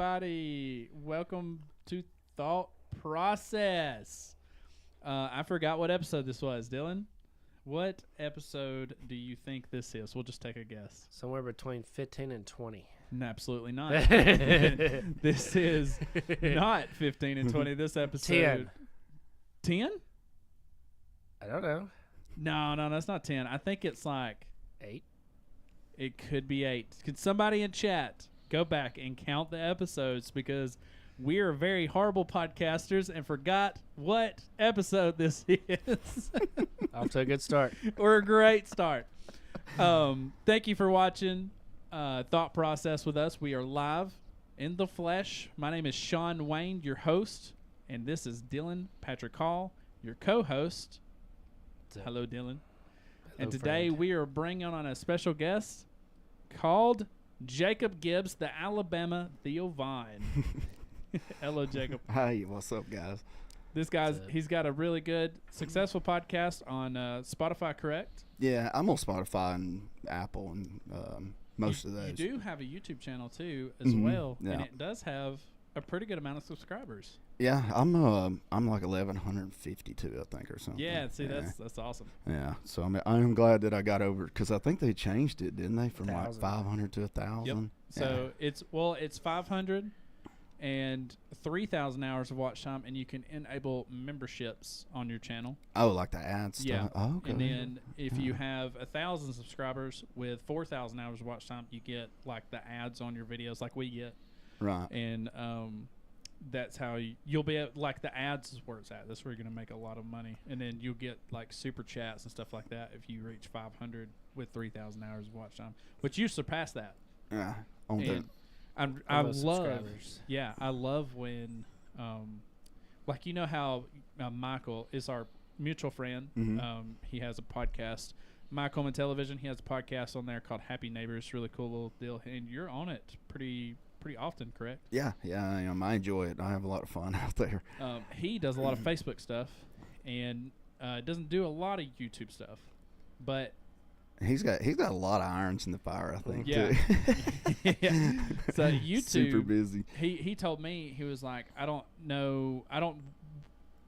everybody. Welcome to Thought Process. I forgot what episode this was, Dylan. What episode do you think this is? We'll just take a guess. Somewhere between 15 and 20. No, absolutely not. This is not 15 and 20. This episode... 10? I don't know. No, that's not 10. I think it's like... 8? It could be 8. Could somebody in chat go back and count the episodes, because we are very horrible podcasters and forgot what episode this is. Off to a good start. Or a great start. Thank you for watching Thought Process with us. We are live in the flesh. My name is Shawn Wayne, your host, and this is Dylan Patrick Hall, your co-host. Hello, Dylan. And today we are bringing on a special guest called Jacob Gibbs, the Alabama Theo Vine. Hello, Jacob. Hey, what's up, guys? This guy's he's got a really good, successful podcast on Spotify, correct? Yeah, I'm on Spotify and Apple and most of those. You do have a YouTube channel too, as well, yeah. and it does have a pretty good amount of subscribers. Yeah, I'm like 1,152, I think, or something. Yeah, see, that's awesome. Yeah, so I'm glad that I got over, because I think they changed it, didn't they, from 1,000. like 500 to 1,000. Yep. So yeah. it's 500 and 3,000 hours of watch time, and you can enable memberships on your channel. Oh, like the ads. Yeah. Oh, okay. And then if you have 1,000 subscribers with 4,000 hours of watch time, you get like the ads on your videos, like we get. Right. And that's how you'll be like, the ads is where it's at. That's where you're going to make a lot of money. And then you'll get like super chats and stuff like that if you reach 500 with 3,000 hours of watch time, which you surpass that. Yeah. I love when like, you know how Michael is our mutual friend. Mm-hmm. He has a podcast, Michael on Television. He has a podcast on there called Happy Neighbors. Really cool little deal, and you're on it pretty often, correct? Yeah, I am. I enjoy it. I have a lot of fun out there. He does a lot of Facebook stuff, and doesn't do a lot of YouTube stuff, but He's got a lot of irons in the fire, I think. Yeah. Too. Yeah. So YouTube, super busy. He told me, he was like, I don't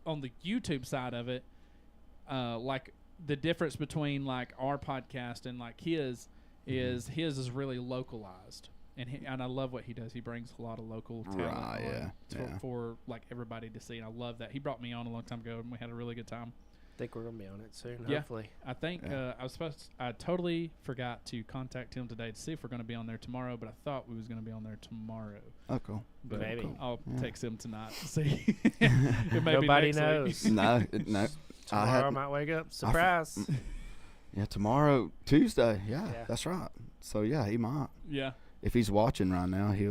on the YouTube side of it, like the difference between like our podcast and like his is really localized. And I love what he does. He brings a lot of local talent for like everybody to see, and I love that. He brought me on a long time ago, and we had a really good time. I think we're gonna be on it soon. Yeah. Hopefully. I think I totally forgot to contact him today to see if we're going to be on there tomorrow, but I thought we was going to be on there tomorrow. Oh, cool. But maybe I'll text him tonight to see. Nobody knows. No. Tomorrow I might wake up. Surprise. Yeah, tomorrow, Tuesday. Yeah, that's right. So yeah, he might. Yeah. If he's watching right now, he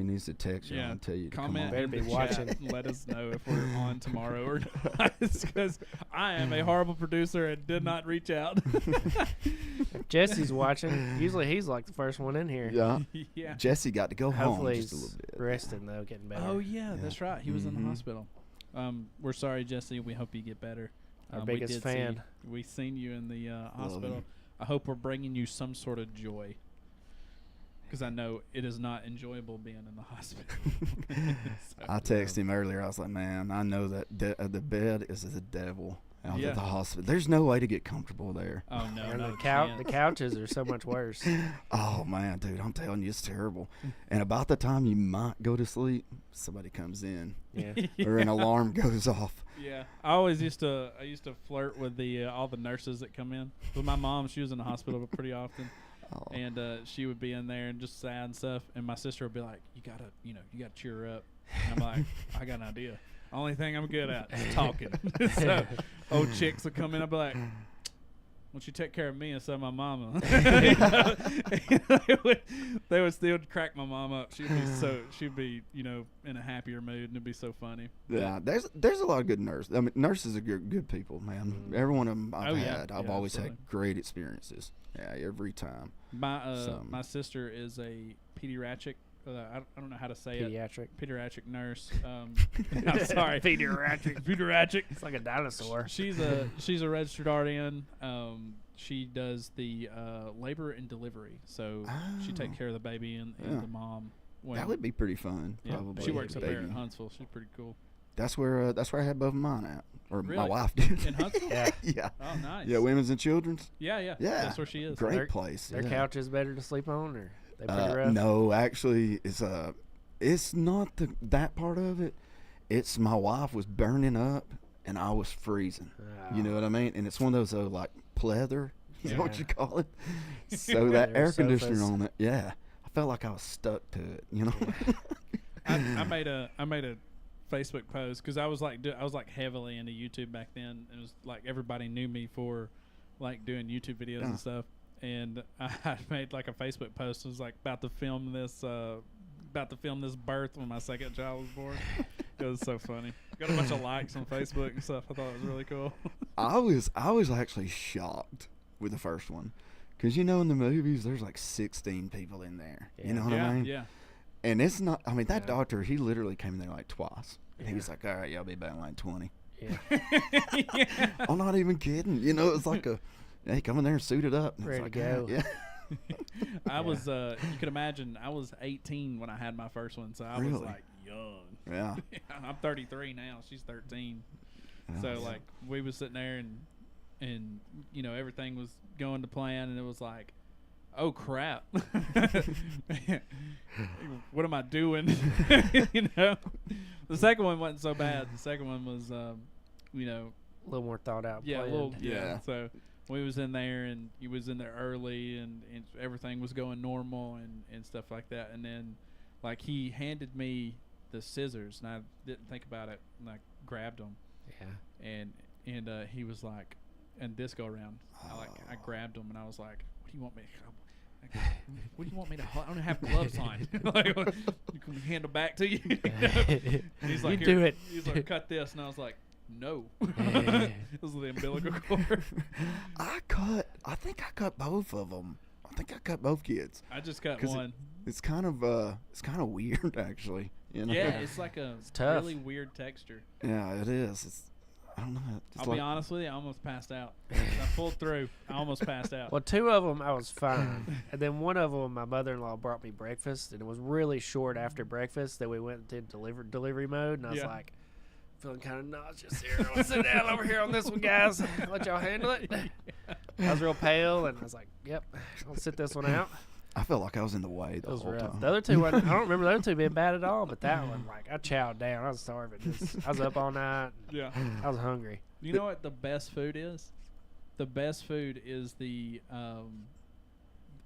needs to text you and tell you to comment. come on. Better be watching. And let us know if we're on tomorrow or not, because I am a horrible producer and did not reach out. If Jesse's watching, usually he's like the first one in here. Yeah. Yeah. Jesse got to go Hopefully home just a little bit. resting though, getting better. Oh yeah, that's right. He was in the hospital. We're sorry, Jesse. We hope you get better. Our biggest fan. We seen you in the hospital. I hope we're bringing you some sort of joy, because I know it is not enjoyable being in the hospital. I texted him earlier. I was like, man, I know that the bed is the devil out of the hospital. There's no way to get comfortable there. Oh, no. And No, the couches are so much worse. Oh, man, dude, I'm telling you, it's terrible. And about the time you might go to sleep, somebody comes in. Yeah. Or an alarm goes off. Yeah. I used to flirt with the all the nurses that come in. With my mom, she was in the hospital pretty often. Oh. And she would be in there and just sad and stuff. And my sister would be like, you gotta cheer her up. And I'm like, I got an idea. Only thing I'm good at is talking. So old chicks would come in. I'd be like, why don't you take care of me instead of my mama? They would still crack my mom up. She'd be in a happier mood, and it'd be so funny. Yeah, there's a lot of good nurses. I mean, nurses are good people, man. Every one of them I've always had great experiences. Yeah, every time. My sister is a pediatric. I don't know how to say it. Pediatric nurse. I'm sorry. Pediatric. It's like a dinosaur. She's a registered RN. She does the labor and delivery. So she takes care of the baby and the mom when That would be pretty fun. yeah, Probably. she works up there in Baby. Huntsville. She's pretty cool. That's where I had both of mine at, or my Really? wife did. In Huntsville? Yeah. Yeah. Oh, nice. Yeah, women's and children's. Yeah. Yeah. That's where she is. Great Their- place. Their yeah. couch is better to sleep on, or they pretty rough? No, actually, it's not that part of it. It's my wife was burning up and I was freezing. You know what I mean? And it's one of those like pleather, is Yeah. what you call it. So that Their air conditioner sofas. on it, yeah. I felt like I was stuck to it. You know. I made a Facebook post because I was like heavily into YouTube back then. It was like everybody knew me for like doing YouTube videos and stuff. And I made like a Facebook post. It was like about to film this birth when my second child was born. It was so funny. Got a bunch of likes on Facebook and stuff. I thought it was really cool. I was actually shocked with the first one, because in the movies there's like 16 people in there. You know what I mean? Yeah. And it's not. I mean, that Yeah. doctor, he literally came in there like twice. And he Yeah. was like, "All right, y'all be back in like 20." Yeah. Yeah. I'm not even kidding. It's like hey, come in there and suit it up. And it's Ready to like, go. Yeah. I was you could imagine I was 18 when I had my first one, so I was Really? like young. Yeah. I'm 33 now. She's 13. Yeah. So like we was sitting there and everything was going to plan, and it was like, oh crap, what am I doing? The second one wasn't so bad. The second one was A little more thought out. yeah, a planned. little Yeah. So we was in there, and he was in there early, and everything was going normal and stuff like that. And then like he handed me the scissors, and I didn't think about it, and I grabbed them. Yeah. And he was like, and this go around, I grabbed him, and I was like, what do you want me what do you want me to hold? I don't have gloves on. Like, you can hand them back to you. And he's like, You "Here." do it. He's like, cut this, and I was like, no. Yeah. This was the umbilical cord. I think I cut both of them. I think I cut both kids. I just cut 'Cause one. It's kind of weird, actually. Yeah, it's like a tough. really weird texture. Yeah, it is. I don't know. It's I'll be honest with you, I almost passed out. I pulled through. I almost passed out. Well, two of them I was fine, and then one of them, my mother-in-law brought me breakfast, and it was really short after breakfast that we went into delivery mode, and I was Yeah. like, feeling kind of nauseous here. I'm gonna sit down over here on this one, guys. Let y'all handle it. I was real pale, and I was like, "Yep, I'll sit this one out." I felt like I was in the way It the was whole rough. time. The other two, I don't remember the other two being bad at all, but that one, like, I chowed down. I was starving. I was up all night. Yeah. I was hungry. You know what the best food is? The best food is the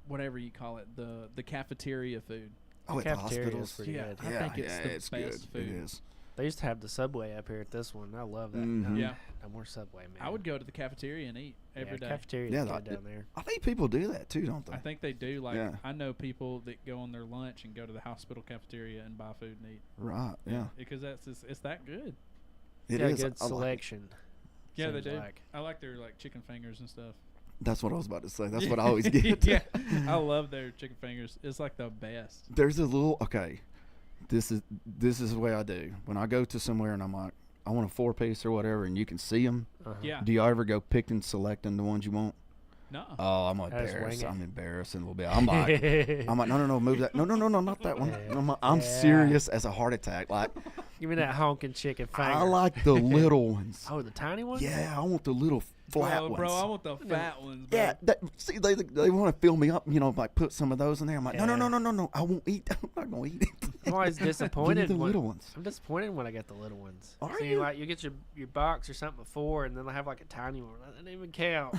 whatever you call it, the cafeteria food. Oh, at the Cafeteria is hospitals. pretty Yeah. good. I think it's the it's best good. food. It is. They used to have the Subway up here at this one. I love that. Mhm. Yeah. No more Subway, man. I would go to the cafeteria and eat every day. Cafeteria Yeah, is like- good down there. I think people do that too, don't they? I think they do. Like Yeah. I know people that go on their lunch and go to the hospital cafeteria and buy food and eat. Right. Yeah. Because it's that good. It Got is. a good I like it. selection. Yeah, they seems do. like. I like their like chicken fingers and stuff. That's what I was about to say. That's what I always get. Yeah, I love their chicken fingers. It's like the best. There's a little. Okay. This is the way I do when I go to somewhere and I'm like, I want a 4-piece or whatever, and you can see them. Uh-huh. Yeah. Do you ever go picking, selecting the ones you want? No. Oh, I'm I just embarrassed. wing it. I'm embarrassed a little bit. I'm like, no, move that. No, not that one. Yeah. I'm Yeah. serious as a heart attack. Like, Give me that honking chicken finger. I like the little ones. Oh, the tiny one? Yeah, I want the little flat Bro, ones. bro, I want the fat ones. Bro. Yeah, see, they want to fill me up, like put some of those in there. I'm like, Yeah. no, I won't eat. I'm not gonna eat it. I'm always Give me disappointed. the when, little ones. I'm disappointed when I get the little ones. Are See, you? like you get your box or something before, and then they have like a tiny one. That didn't even count.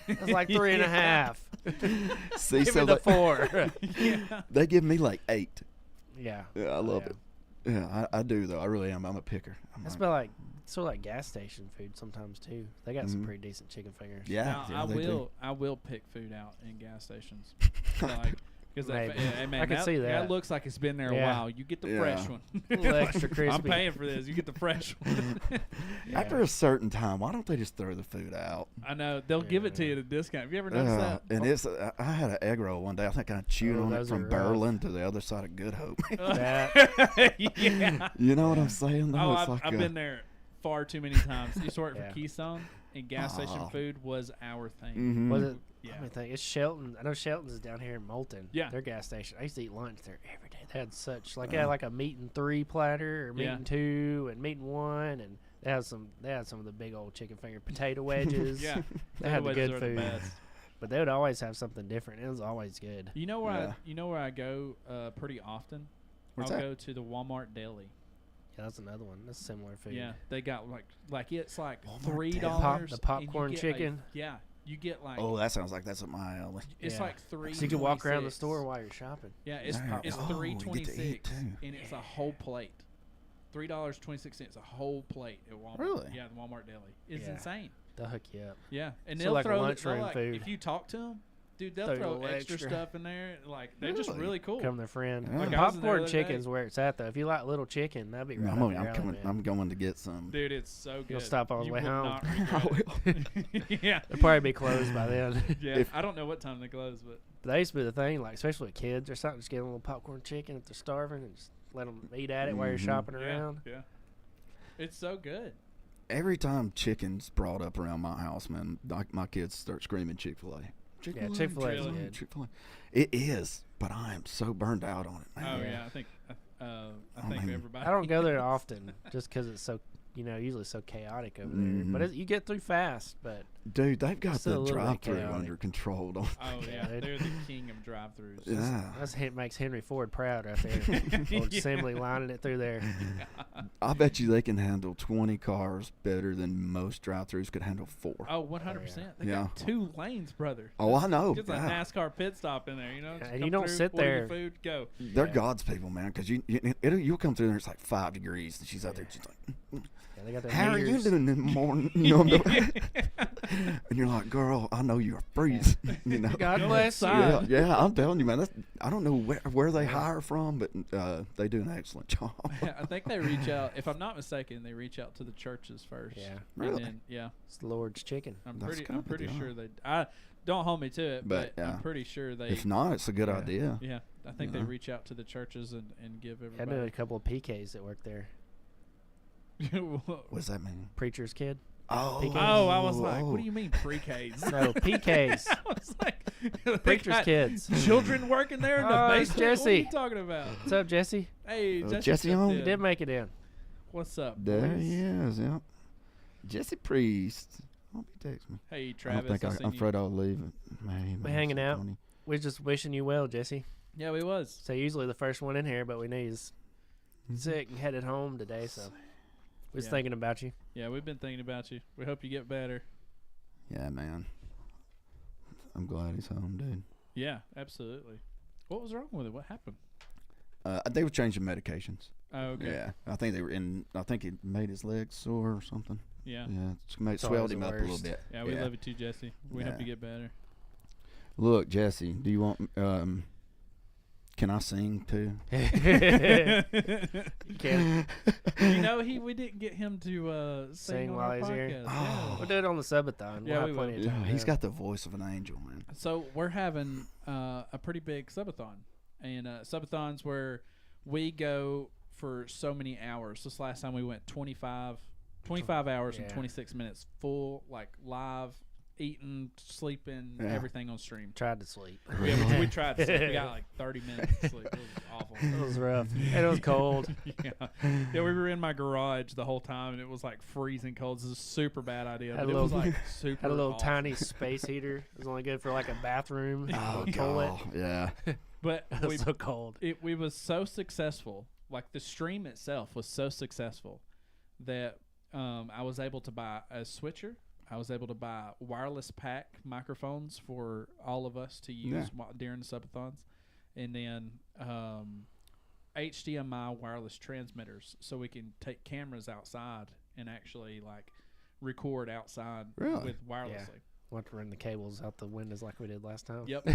That's like 3.5. See, Give so me the they, 4. Yeah. they give me like 8. Yeah. Yeah, I love it. Yeah, I do though. I really am. I'm a picker. I'm That's like, about like sort of like gas station food sometimes too. They got some Mhm. pretty decent chicken fingers. yeah, Now, yeah, they do. I will pick food out in gas stations. Because Maybe. man, I can see that. That looks like it's been there a Yeah. while. You get the Yeah. fresh one. A little extra I'm crispy. paying for this. You get the fresh one. Yeah. After a certain time, why don't they just throw the food out? I know they'll give it to you at a discount. Have you ever noticed that? And it's I had an egg roll one day. I think I chewed Oh, on it those from are rough. Berlin to the other side of Good Hope. That- Yeah. You know what I'm saying? Though? Oh, It's I've, like, I've been there far too many times. I used to work Yeah. for Keystone, and gas station food was our thing. Mhm. Was it? Yeah. Let me think. It's Shelton. I know Shelton's is down here in Moulton. Yeah. Their gas station. I used to eat lunch there every day. They had such they had like a meat and 3 platter or meat Yeah. and 2 and meat and 1 and they had some of the big old chicken finger potato wedges. Yeah. They had the Wedges good are food. best. But they would always have something different. It was always good. You know where Yeah. you know where I go pretty often? Where's I'll that? go to the Walmart deli. Yeah, that's another one. That's similar food. Yeah, they got like it's like Walmart $3. deli. The popcorn chicken. Yeah, you get like Oh, that sounds like that's up my alley. it's Yeah. like $3. So you can walk around the store while you're shopping. Yeah, it's Damn. it's Oh, you get to eat $3.26 too. and it's a whole plate. $3.26 a whole plate at Walmart. Really? Yeah, the Walmart deli. It's Yeah. insane. They'll hook you up. Yeah, and So they'll like throw lunchroom like, food. if you talk to them, dude, they'll Throw you a throw little extra extra. stuff in there. Like they're just Really? really cool. Become their friend. Yeah. Like, The I was in there popcorn the other day. chicken's where it's at, though. If you like little chicken, that'd be right I'm, up your I'm alley, coming. man. I'm going to get some. Dude, it's so good. You'll stop on the You way will home. not I regret will. it. Yeah. They'll probably be closed by then. Yeah, If- I don't know what time they close, but That used to be the thing, like especially with kids or something. Just get a little popcorn chicken if they're starving and just let them eat at it while you're Mhm. shopping yeah, around. yeah, it's so good. Every time chicken's brought up around my house, man, like my kids start screaming Chick-fil-A. Yeah, Chick-fil-A is Really? good. Chick-fil-A. It is, but I am so burned out on it, man. Oh Yeah. yeah, I think I think mean, everybody. I don't go there often just because it's so, usually so chaotic over there. But Mhm. you get through fast. But Dude, they've got Still a the little bit drive-through chaotic. under control. Don't Oh Yeah, yeah, dude. they're the king of drive-throughs. yeah. makes Henry Ford proud right there. Old Yeah. assembly lining it through there. I bet you they can handle 20 cars better than most drive-throughs could handle 4. Oh, 100%. They Yeah. got 2 lanes, brother. Oh, I know. It's a Yeah. NASCAR pit stop in there, you know. Just And come you don't through, sit order your there- Food, go. They're Yeah. God's people, man, because you'll come through there, it's like 5 degrees, and she's out there, she's like, Yeah, they got their how are you meters. doing in the morning? You know, and you're like, girl, I know you're freezing. You know? God Go bless you. outside. Yeah, I'm telling you, man. I don't know where they hire from, but they do an excellent job. I think they reach out. If I'm not mistaken, they reach out to the churches first. Yeah. Really? And then, yeah, It's the Lord's chicken. I'm That's pretty good, yeah. sure they. I don't hold me to it, but But, yeah. I'm pretty sure they. If not, it's a good Yeah. idea. Yeah, I think You they know? reach out to the churches and give I everybody. know a couple of PKs that work there. What does that mean? Preacher's kid. Oh, PKs. Oh, I was like, oh. what do you mean pre-Ks? No, PKs. I was like, they Preacher's got kids. children working there in the Oh, it's basement. What are you Jesse. talking about? What's up, Jesse? Hey, Oh, Jesse, Jesse stepped home? in. You did make it in. What's up, There boys? he is. Yep. Jesse Priest. Hope he takes me. Hey, I Travis. don't think seen I'm you. afraid I'll leave it. Man, We hanging so out. funny. We're just wishing you well, Jesse. Yeah, we was. So usually the first one in here, but we know he's sick and headed home today, so we was Yeah. thinking about you. Yeah, we've been thinking about you. We hope you get better. Yeah, man. I'm glad he's home, dude. Yeah, absolutely. What was wrong with it? What happened? They were changing medications. Oh, okay. Yeah, I think they were in. I think it made his legs sore or something. Yeah. Yeah, It's swelled always him the up a little worst. bit. Yeah, we love you too, Jesse. We hope Yeah. you get better. Look, Jesse, do you want? Can I sing too? Can't You know, we didn't get him to sing Sing on while our he's here? podcast. Oh. we'll do it on the Subathon. Yeah, We'll we have will. plenty of Yeah, time. he's to- got the voice of an angel, man. So we're having a pretty big subathon, and subathons where we go for so many hours. This last time we went 25 hours and Yeah. 26 minutes, full, like live, eating, sleeping, Yeah. everything on stream. tried to sleep. We tried to sleep. We got like 30 minutes of sleep. It was awful. It was rough. And it was cold. Yeah, we were in my garage the whole time, and it was like freezing cold. This is a super bad idea, Had but a it was little- like super. Had a little awful. tiny space heater. It was only good for like a bathroom. Oh, a toilet. God. Yeah. But It we was so cold. we was so successful. Like the stream itself was so successful that I was able to buy a switcher. I was able to buy wireless pack microphones for all of us to use during the subathons, and then HDMI wireless transmitters, so we can take cameras outside and actually like record outside Really? with wirelessly. Want to run the cables out the windows like we did last time. Yep.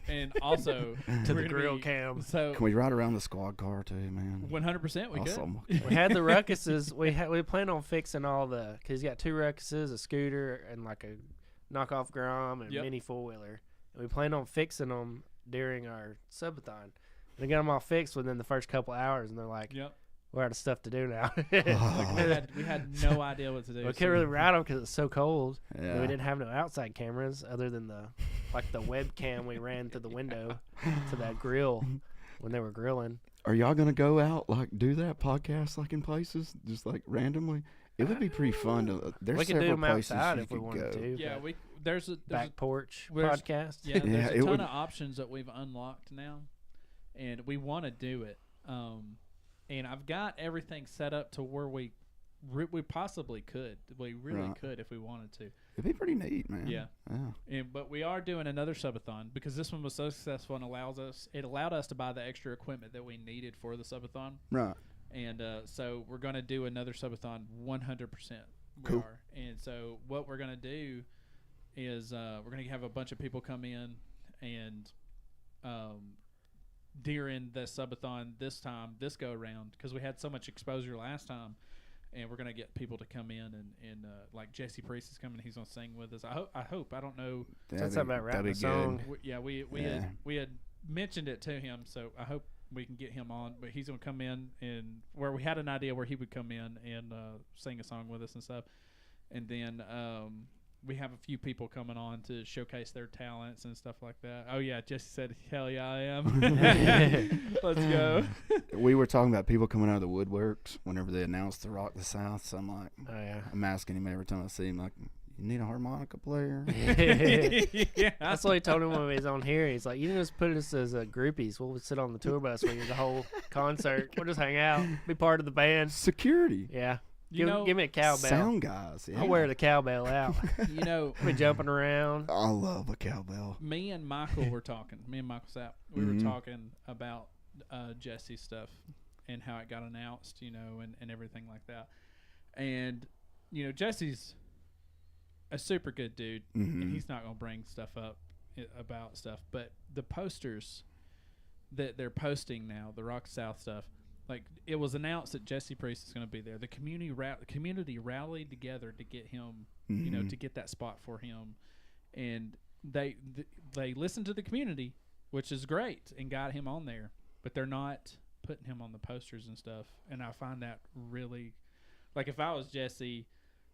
And also To we're the gonna grill be- cam. So Can we ride around the squad car too, man? 100% we Awesome. We had the ruckuses. We plan on fixing all the, because he's got 2 ruckuses, a scooter, and like a knockoff Grom and Yep. mini 4-wheeler. And we plan on fixing them during our subathon. And we got them all fixed within the first couple hours, and they're like, Yep. we're out of stuff to do now. Like we had no idea what to do. We couldn't really ride them because it's so cold. Yeah. And we didn't have no outside cameras other than the webcam we ran through the window to that grill when they were grilling. Are y'all gonna go out like do that podcast like in places just like randomly? It would be pretty fun to. There's We could do several them places outside you if we could wanted go. to. Yeah, but there's a back porch where's- podcast. yeah, there's Yeah, a it ton would- of options that we've unlocked now, and we want to do it. And I've got everything set up to where we possibly could. We really Right. could if we wanted to. It'd be pretty neat, man. Yeah. Yeah. But we are doing another subathon because this one was so successful and it allowed us to buy the extra equipment that we needed for the subathon. Right. And so we're going to do another subathon 100%. We Cool. are. And so what we're going to do is we're going to have a bunch of people come in and during the subathon this go around, because we had so much exposure last time, and we're going to get people to come in and like Jesse Priest is coming. He's going to sing with us. I hope. I don't know. That's about rapping that'd a be song. good. We had mentioned it to him, so I hope we can get him on. But he's going to come in, and where we had an idea where he would come in and sing a song with us and stuff. And then we have a few people coming on to showcase their talents and stuff like that. Oh yeah, Jesse said, "Hell yeah, I am." Let's go. We were talking about people coming out of the woodworks whenever they announced the Rock the South. So I'm like, Oh yeah. I'm asking him every time I see him, like, you need a harmonica player? Yeah, That's what he told him when he was on here. He's like, you can just put us as groupies. We'll sit on the tour bus with you the whole concert. We'll just hang out, be part of the band. Security. Yeah. You know, Give me a cowbell. Sound guys. Yeah. I'll wear the cowbell out. you know, Be jumping around. I love a cowbell. me and Michael were talking. Me and Michael Sapp, we Mhm. were talking about Jesse's stuff and how it got announced, you know, and everything like that. And you know, Jesse's a super good dude, Mhm. and he's not gonna bring stuff up about stuff. But the posters that they're posting now, the Rock South stuff, like it was announced that Jesse Priest is going to be there. The community rallied together to get him, you know, Mhm. to get that spot for him, and they listened to the community, which is great, and got him on there. But they're not putting him on the posters and stuff, and I find that really, like, if I was Jesse,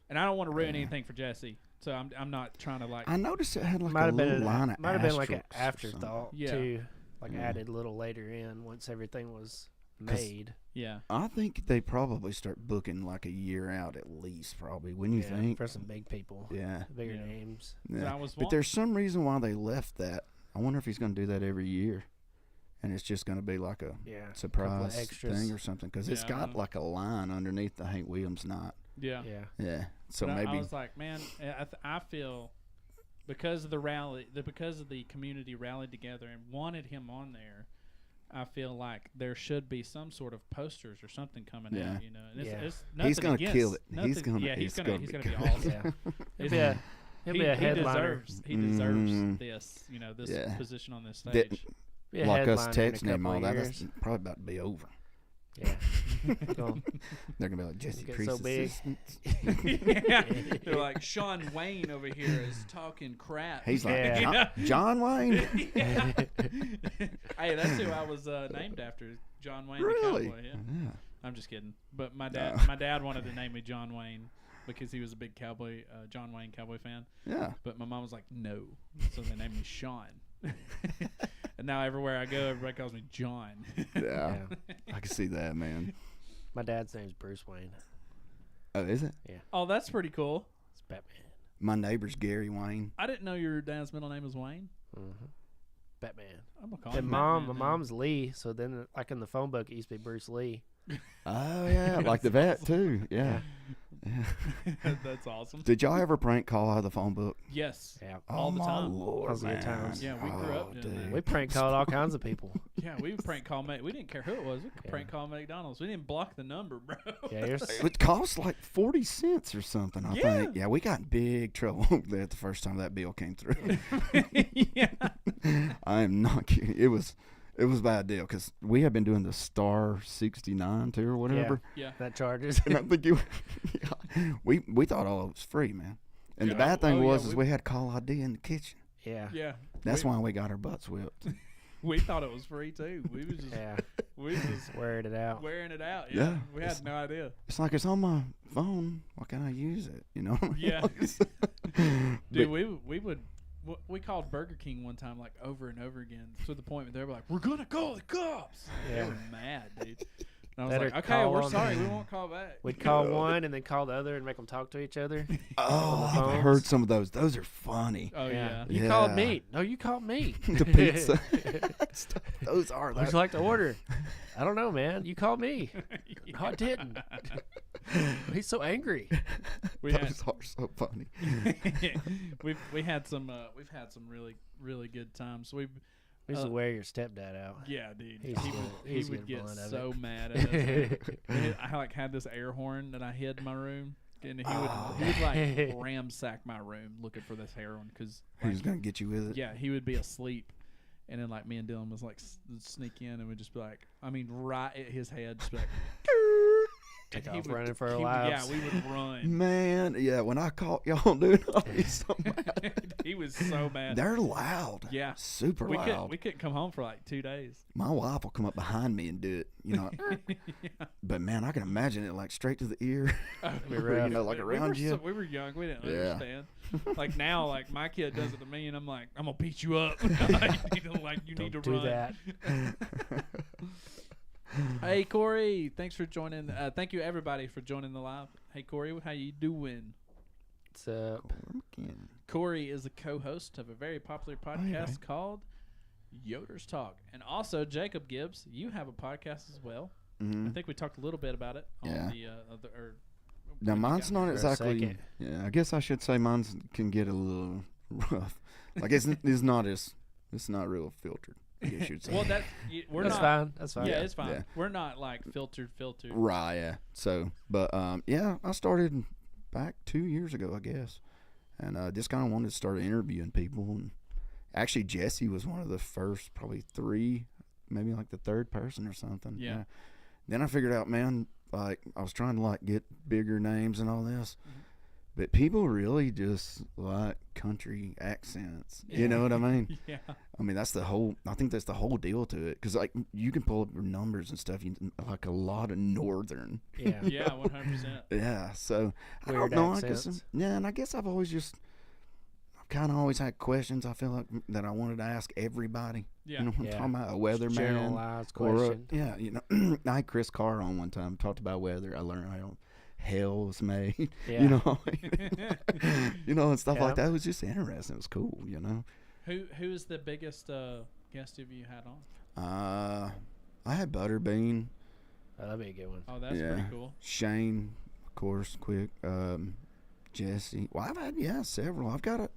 and I don't want to ruin Yeah. anything for Jesse, so I'm not trying to like. I noticed it had like Might a have been little line of might have been like an asterisks or something. afterthought Yeah. too, like Yeah. added a little later in once everything was made. Yeah, I think they probably start booking like a year out at least, probably. Wouldn't you Yeah, think? for some big people, Yeah. bigger Yeah. names. 'Cause Yeah. I was But there's some reason why they left that. I wonder if he's going to do that every year, and it's just going to be like a Yeah, surprise extras. thing or something, because it's Yeah, I got know. like a line underneath the Hank Williams knot. yeah. Yeah, So But I maybe was like, man, I feel because of the rally, because of the community rallied together and wanted him on there, I feel like there should be some sort of posters or something coming Yeah. out, you know. And Yeah. it's he's nothing gonna against- kill it. nothing- He's gonna. yeah, he's it's gonna be be good. awesome. yeah. He'll It's- be a he'll be a headliner. He deserves Mhm. this, you know, this Yeah. position on this That- stage. Be a Like us headliner in a texting him couple all of that. years. That's probably about to be over. Yeah. Go- They're gonna be like Jesse Get Priest so big. assistants. Yeah. They're like, Sean Wayne over here is talking crap. He's like Yeah. John Wayne. Yeah. Hey, that's who I was named after, John Wayne Really? the Cowboy. Yeah. Yeah. I'm just kidding. But my dad wanted to name me John Wayne because he was a big cowboy, John Wayne cowboy fan. Yeah. But my mom was like, no, so they named me Sean. And now everywhere I go, everybody calls me John. Yeah. Yeah. I can see that, man. My dad's name's Bruce Wayne. Oh, is it? Oh, that's pretty cool. It's Batman. My neighbor's Gary Wayne. I didn't know your dad's middle name was Wayne. Mm-hmm. Batman. I'm gonna call And him my Batman now. mom's Lee. So then, like in the phone book, it used to be Bruce Lee. Oh yeah, like the vet too. Yeah. Yeah. That's awesome. Did y'all ever prank call out of the phone book? Yes. Yeah. All the my time. Lord, Those are good man. times. Yeah, we grew up Oh, doing that. dude. We prank called all kinds of people. Yeah, we would prank call. We didn't care who it was. We could Yeah. prank call McDonald's. We didn't block the number, bro. Yeah, you're It cost like 40 cents or something, I Yeah. think. Yeah, we got in big trouble there the first time that bill came through. Yeah. I am not kidding. It was a bad deal because we had been doing the Star 69 too or whatever. Yeah. that charges. And I think we thought all of it was free, man. And the Yeah. bad thing Oh, yeah, was we had call ID in the kitchen. Yeah. Yeah. That's why we got our butts whipped. We thought it was free too. We was just we was wearing it out. wearing it out. Yeah. We had no idea. It's like it's on my phone. Why can't I use it? You know? Yeah. But- Dude, we called Burger King one time like over and over again to the point where they were like, "We're gonna call the cops." Yeah. They were mad, dude. And I was Better like, "Okay, call we're on sorry. the- We won't call back." We'd call one and then call the other and make them talk to each other. Oh, the I've phones. heard some of those. Those are funny. Oh yeah. You called Yeah. me. No, you called me. The pizza. Those are. Would you like to order? I don't know, man. You called me. No, I didn't. He's so angry. We had Those are so funny. we've had some really good times. You used to wear your stepdad out. Yeah, dude. He's He good. would, He's he would good get fun of so it. mad at us. I like had this air horn that I hid in my room, and he would like ransack my room looking for this heroin because He was gonna get you with it. yeah, he would be asleep, and then like me and Dylan was like sneak in and weuld just be like, I mean, right at his head, just be like. Take and he off would- running for our he would- lives. Yeah, we would run. Man, yeah. When I caught y'all, dude, I'd be so mad. He was so mad. They're loud. Yeah. Super we loud. couldn't come home for like 2 days. My wife will come up behind me and do it. You know. Yeah. But man, I can imagine it like straight to the ear. Be you rough. know, like we around were you. we were young. We didn't Yeah. understand. Like now, like my kid does it to me, and I'm like, I'm gonna beat you up. Like, you need to Don't do run. that. Hey Corey, thanks for joining. Thank you everybody for joining the live. Hey Corey, how you doing? What's up? Corey is a co-host of a very popular podcast called Yoder's Talk, and also Jacob Gibbs. You have a podcast as well. Mm-hmm. I think we talked a little bit about it on Yeah. the Now mine's not For a exactly. second. Yeah, I guess I should say mine's can get a little rough. Like it's not real filtered. I guess you'd say. Well, we're That's not. fine. That's fine. Yeah, it's fine. Yeah. We're not like filtered. Right, yeah. So, but yeah, I started back 2 years ago, I guess, and just kind of wanted to start interviewing people. And actually, Jesse was one of the first, probably 3, maybe like the 3rd person or something. Yeah. Then I figured out, man, like I was trying to like get bigger names and all this, Mhm. but people really just like country accents. You know what I mean? Yeah. I mean, I think that's the whole deal to it. Because, like, you can pull up your numbers and stuff, like a lot of northern. Yeah. Yeah, 100%. Yeah, so, I Weird don't know. accents. And I guess I've kind of always had questions I feel like that I wanted to ask everybody. Yeah. You know what I'm Yeah. talking about? A weatherman. Generalized Or, question. yeah, you know, I had Chris Carr on one time, talked about weather. I learned how hell was made, Yeah. you know, you know, and stuff Yeah. like that. It was just interesting. It was cool, you know. Who is the biggest guest have you had on? I had Butterbean, Oh, that'd be a good one. Oh, that's Yeah. pretty cool. Shane, of course, quick, Jesse. Well, I've had several. I've got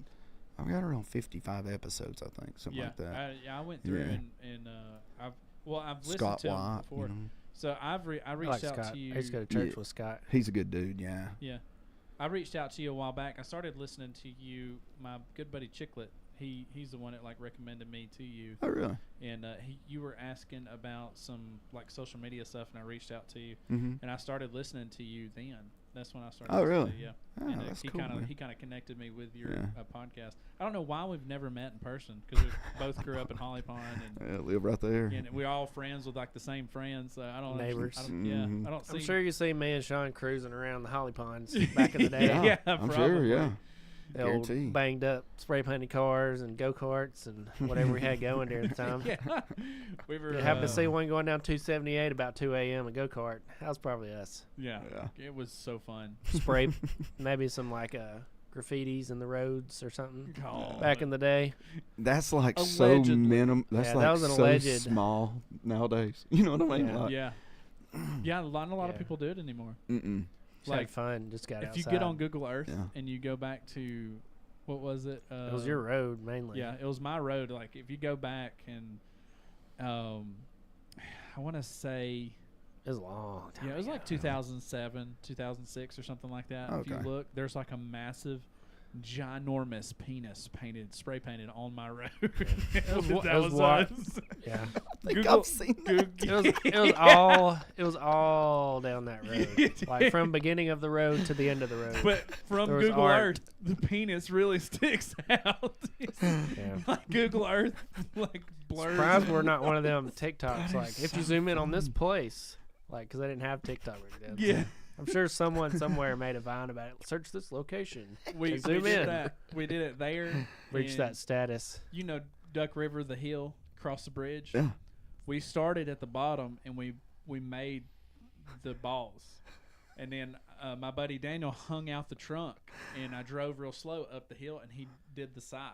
around 55 episodes, I think, something Yeah, like that. I went through Yeah. and I've listened Scott to him White, before. you know, So I I reached like out Scott. to you. I used to go to church Yeah. with Scott. he's a good dude. Yeah. Yeah, I reached out to you a while back. I started listening to you. My good buddy Chicklet. He's the one that like recommended me to you, Oh, really? and you were asking about some like social media stuff, and I reached out to you, Mm-hmm. and I started listening to you then. That's when I started. Oh, listening really? To you, yeah. Oh, And that's he cool, kind of man. connected me with your Yeah. podcast. I don't know why we've never met in person because we both grew up in Holly Pond and. Yeah, live right there. And we're all friends with like the same friends. So I don't Neighbors. I don't, yeah, Mhm. I don't see. I'm sure you see me and Sean cruising around the Holly Ponds back in the day. Yeah, Yeah, I'm sure. probably. Yeah. The old Guarantee. banged up spray painted cars and go karts and whatever we had going during the time. Yeah, we were. You happened to see one going down 278 about 2 a.m. a go kart. That was probably us. Yeah, Yeah. it was so fun. Spray maybe some like graffitis in the roads or something Oh, back in the day. That's like Allegedly. so minimum. That's Yeah, like that was an so alleged. small nowadays. You know what I mean? Yeah. Like, yeah, yeah. Not a lot of Yeah. people do it anymore. Mm-mm. Just Like, had fun. Just got if outside. you get on Google Earth Yeah. and you go back to, what was it? It was your road mainly. Yeah, it was my road. Like if you go back and, I want to say. It was a long time. Yeah, it was like ago. 2007, 2006 or something like that. If Okay. you look, there's like a massive ginormous penis spray painted on my road. It was us. Yeah. I think I've seen that. It was all down that road, like from beginning of the road to the end of the road. But from There was Google art. Earth, the penis really sticks out. Like Google Earth, like blurs. Surprised we're not one of them TikToks. That Like, is if you so zoom in on this funny. place, like, because I didn't have TikTok back then. Yeah. I'm sure someone somewhere made a vine about it. Search this location. We zoom did in. that. We did it there. Reach and that status. You know Duck River, the hill, across the bridge? Yeah. We started at the bottom, and we made the balls. And then my buddy Daniel hung out the trunk, and I drove real slow up the hill, and he did the side.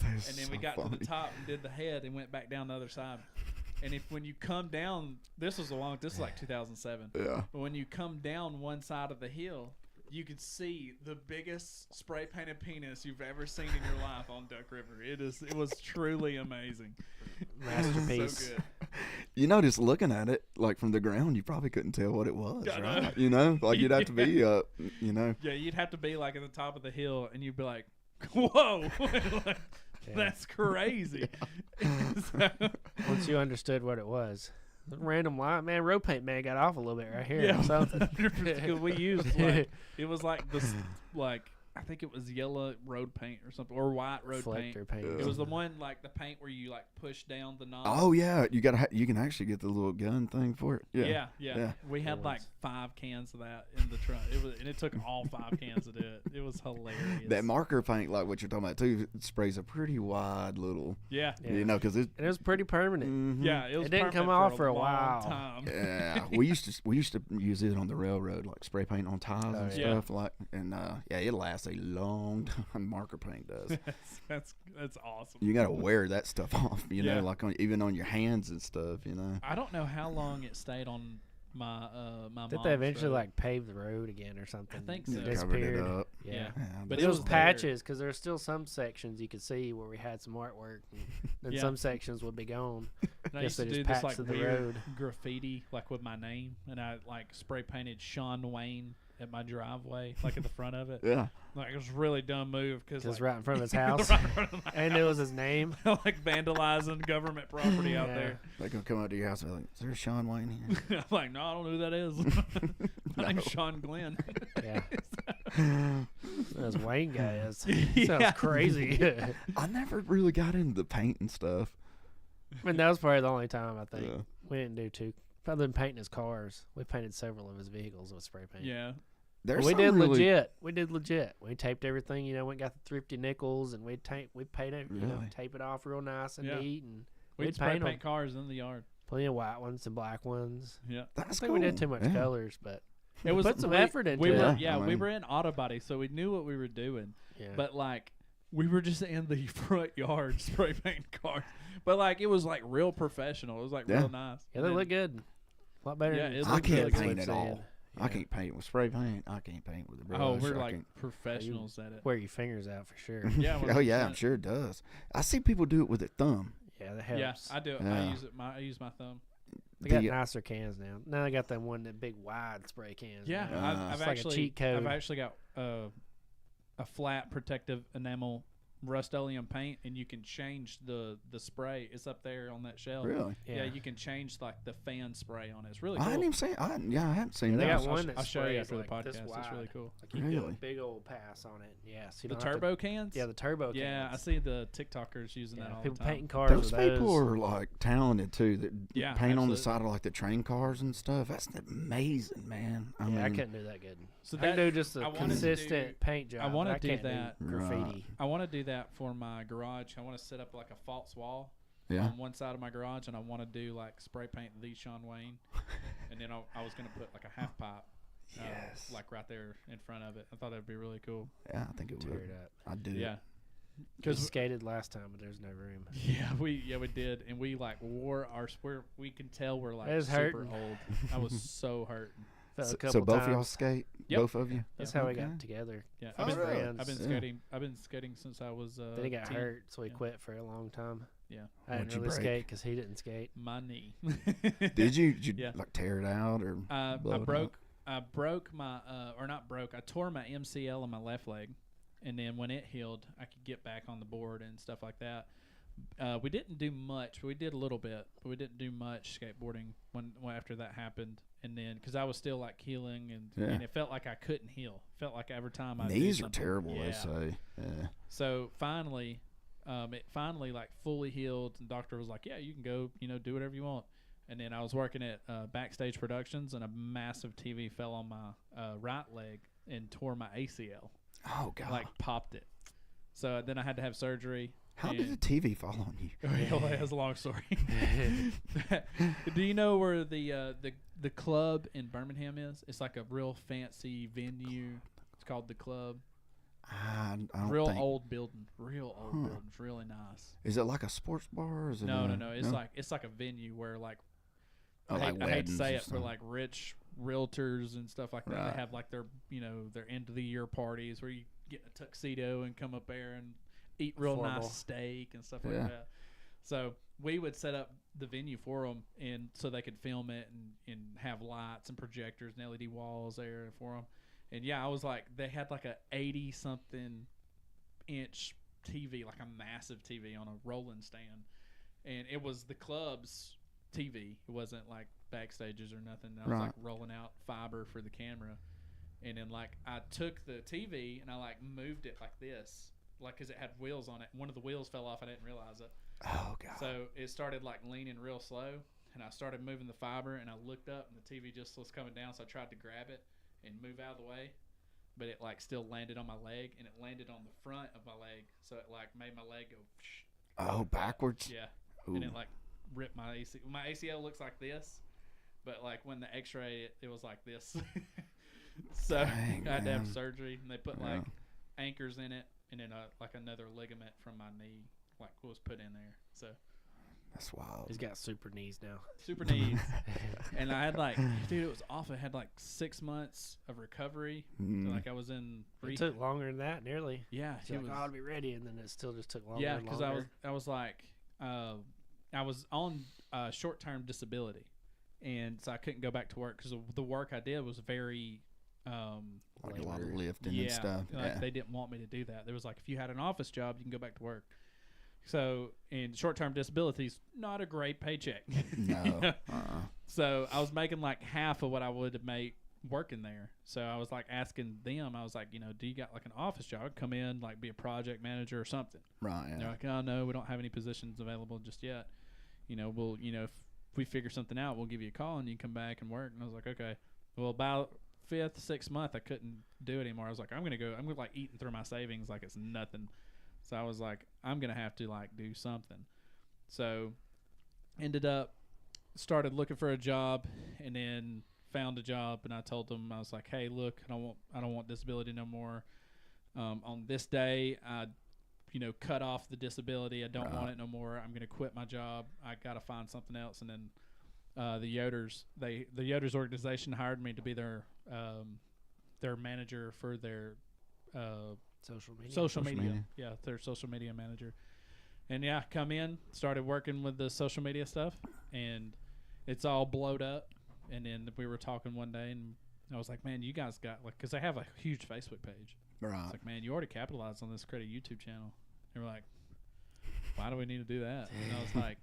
That is And then we so got to funny. the top and did the head and went back down the other side. And when you come down, this is like 2007. Yeah. But when you come down one side of the hill, you could see the biggest spray painted penis you've ever seen in your life on Duck River. It was truly amazing. Masterpiece. So good. You know, just looking at it, like from the ground, you probably couldn't tell what it was, I know. right? You know, like you'd have to be, you know. Yeah, you'd have to be like at the top of the hill, and you'd be like, "Whoa, like, Yeah. that's crazy." So, Once you understood what it was. Random line, man. Road paint man got off a little bit right here. yeah, or something. 'cause we used like it was like this, like I think it was yellow road paint or something, or white road paint. Reflector paint. It was the one like the paint where you like push down the knob. Oh yeah, you got you can actually get the little gun thing for it. Yeah. Yeah. We had Good like ones. 5 cans of that in the trunk. It took all 5 cans to do it. It was hilarious. That marker paint, like what you're talking about too, sprays a pretty wide little, yeah. Yeah. you know, because it. And it was pretty permanent. Mhm. Yeah, it was. It didn't come permanent off for a long while. Time. Yeah, we used to use it on the railroad, like spray paint on ties and yeah. stuff, like, and yeah, it lasts a long time. Marker paint does. That's awesome. You got to wear that stuff off, you know, Yeah. like even on your hands and stuff, you know. I don't know how long it stayed on my my Did mom's they eventually road. like pave the road again or something? I think It so. Covered it disappeared. up. Yeah. Yeah. Yeah, But It it was was patches because there were still some sections you could see where we had some artwork, and Yeah. some sections would be gone. And I Guess used to they just do this patched like the weird road. graffiti, like with my name, and I like spray painted Sean Wayne at my driveway, like at the front of it. Yeah. Like it was a really dumb move because Just like, right in front of his house, right in front of my and it was his name. like vandalizing government property out Yeah. there. They gonna come out to your house and be like, "Is there Sean Wayne here?" I'm like, no, I don't know who that is. My name's Sean Glenn. Yeah, that's Wayne guy is. Yeah. Sounds crazy. I never really got into the paint and stuff. I mean, that was probably the only time I think Yeah. we didn't do too. Other than painting his cars, we painted several of his vehicles with spray paint. Yeah. There's we some did really, legit. We did legit. We taped everything. You know, we got the thrifty nickels, and we paint it. You know, Really? tape it off real nice and Yeah. neat, and We'd we'd spray paint 'em. paint cars in the yard. plenty of white ones and black ones. Yeah. That's I think cool. we did too much Yeah. colors, but It was put some we- effort into we it. Were, Yeah, I we mean- were in auto body, so we knew what we were doing. yeah. But like, we were just in the front yard spray painting cars. But like, it was like real professional. It was like Yeah. real nice. yeah, they And look good. A lot better. Yeah, than it I looked can't really paint good. at all. I can't paint with spray paint. I can't paint with a brush. Oh, we're I like can't- professionals at it. Wear your fingers out for sure. Yeah, Oh yeah, I'm 100%. sure it does. I see people do it with their thumb. Yeah, that helps. Yeah, I do. I Yeah. use it. I use my thumb. They got The- nicer cans now. Now they got that one, that big wide spray cans. Yeah, now. I've It's like a actually, cheat code. I've actually got a flat protective enamel Rust-Oleum paint, and you can change the spray. It's up there on that shelf. Really? Yeah, you can change like the fan spray on it. It's really I cool. hadn't even seen. I haven't seen They that. got one that I'll show you after the sprays, like, this podcast. It's really wide. cool. Like you do a Really? big old pass on it. Yeah, so you The don't have to- turbo cans. Yeah, the turbo. Yeah, I cans. see the TikTokers using Yeah, that all people the time. painting cars Those with people those. are like talented too. That Yeah, paint on the absolutely. side of like the train cars and stuff. That's amazing, man. I I mean, couldn't do that good. So I can that do just I a wanted to consistent do- paint job. I wanna but do can't that. graffiti. I want to do that for my garage. I want to set up like a false wall yeah. on one side of my garage, and I want to do like spray paint the Sean Wayne, and then I was gonna put like a half pipe, Yes. like right there in front of it. I thought that'd be really cool. Yeah, I think it Tear would. it up. I do. Yeah, We because skated last time, but there's no room. yeah, we did, and we like wore our we can tell we're like It was super hurting. old. I was so hurting. Fell a So, couple both of y'all times. skate? Yep. Both of you? That's Yeah. how we Okay. got together. Yeah, Oh, I've been, really? I've been Yeah. skating. I've been skating since I was. Then he got 10. hurt, so he Yeah. quit for a long time. Yeah, I didn't What'd you really break? skate because he didn't skate. my knee. Did you Yeah. like tear it out or? I blow it broke. I broke my, or not broke. I tore my MCL in my left leg, and then when it healed, I could get back on the board and stuff like that. We didn't do much. We did a little bit, but we didn't do much skateboarding when after that happened. And then because I was still like healing, and it felt like I couldn't heal. Felt like every time I knees are terrible. They say. Yeah. So finally, it finally like fully healed, and doctor was like, "Yeah, you can go. Do whatever you want." And then I was working at Backstage Productions, and a massive TV fell on my right leg and tore my ACL. Oh God! Like popped it. So then I had to have surgery. How did the TV fall on you? Well, that's a long story. Do you know where the club in Birmingham is? It's like a real fancy venue. It's called the Club. I don't real think. old building. Real old building. It's really nice. Is it like a sports bar? Or is it No. It's like a venue where like I hate to say it, for like rich realtors and stuff like that. Right. They have like their their end of the year parties where you get in a tuxedo and come up there and eat real nice steak and stuff like that. So we would set up the venue for them, and so they could film it and have lights and projectors and LED walls there for them. And I was like, they had like a 80-something inch TV, like a massive TV on a rolling stand, and it was the club's TV. It wasn't like Backstages or nothing. I was like rolling out fiber for the camera, and then like I took the TV and I like moved it like this. Like, because it had wheels on it. One of the wheels fell off. I didn't realize it. Oh, God. So it started, like, leaning real slow. And I started moving the fiber, and I looked up, and the TV just was coming down. So I tried to grab it and move out of the way. But it, like, still landed on my leg, and it landed on the front of my leg. So it, like, made my leg go... Oh, backwards? Yeah. Ooh. And it, like, ripped my ACL. My ACL looks like this. But, like, when the x-ray, it was like this. So Dang, I had to have man. surgery, and they put, like, anchors in it. And then like another ligament from my knee like was put in there. So that's wild. He's got super knees now. Super knees. And I had like, dude, it was awful. I had like 6 months of recovery. Like I was in. It took longer than that, nearly. Yeah, It was like, I'll be ready, and then it still just took longer. Yeah, because I was like, I was on short-term disability, and so I couldn't go back to work because the work I did was very. Like a lot of lifting and stuff. Like they didn't want me to do that. There was like, if you had an office job, you can go back to work. So, and short-term disability's not a great paycheck. No. So I was making like half of what I would have made working there. So I was like asking them, I was like, do you got like an office job? I'd come in, like be a project manager or something. Right. Yeah. They're like, oh no, we don't have any positions available just yet. We'll, if we figure something out, we'll give you a call and you can come back and work. And I was like, okay. Well, about 5th, 6th month, I couldn't do it anymore. I was like, I'm gonna like eating through my savings like it's nothing. So I was like, I'm gonna have to like do something. So ended up started looking for a job, and then found a job, and I told them, I was like, hey, look, I don't want disability no more. On this day, I cut off the disability. I don't want it no more. I'm gonna quit my job. I gotta find something else. And then the Yoders organization hired me to be their manager for their social media. Yeah, their social media manager. And come in, started working with the social media stuff, and it's all blowed up. And then we were talking one day, and I was like, man, you guys got like, because they have a huge Facebook page. Right. It's like, man, you already capitalized on this, create a YouTube channel. They were like, why do we need to do that? And I was like,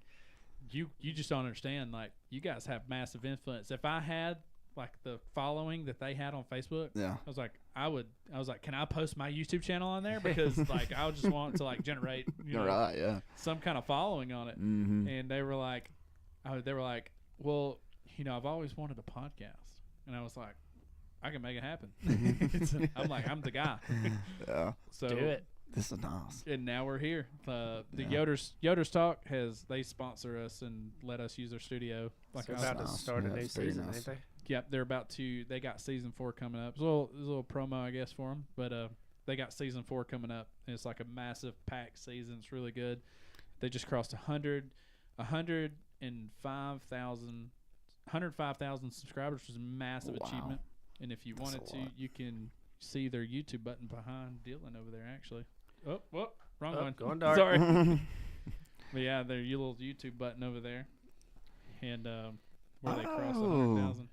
you just don't understand. Like, you guys have massive influence. If I had like the following that they had on Facebook, I was like, can I post my YouTube channel on there? Because like, I just want to like generate, some kind of following on it. Mm-hmm. And they were like, well, I've always wanted a podcast. And I was like, I can make it happen. I'm like, I'm the guy. Yeah. So do it. This is nice. And now we're here. The Yoders Talk they sponsor us and let us use their studio. Like so about to start a new season, ain't they? Yep, they're about to. They got season 4 coming up. It's a little promo, I guess, for them. But they got season 4 coming up. And it's like a massive packed season. It's really good. They just crossed 105,000 subscribers, which is a massive achievement. And if you wanted to, you can see their YouTube button behind Dylan over there, actually. Oh, wrong one. Going dark. Sorry. But yeah, their little YouTube button over there. And where they crossed 100,000.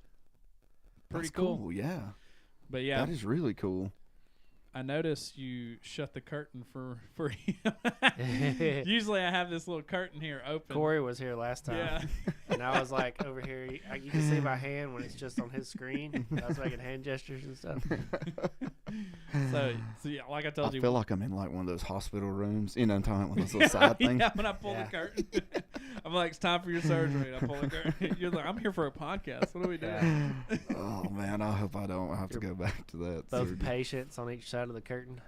Pretty That's cool. Yeah. But yeah. That is really cool. I noticed you shut the curtain for him. Usually I have this little curtain here open. Corey was here last time. Yeah. And I was like over here. You can see my hand when it's just on his screen. I was making hand gestures and stuff. So yeah, like I told you. I feel like I'm in like one of those hospital rooms. You know, I'm talking about one of those little side things. Yeah, when I pull the curtain. I'm like, it's time for your surgery. And I pull the curtain. You're like, I'm here for a podcast. What are we doing? Oh, man, I hope I don't have to go back to that. Both surgery. patients on each side of the curtain.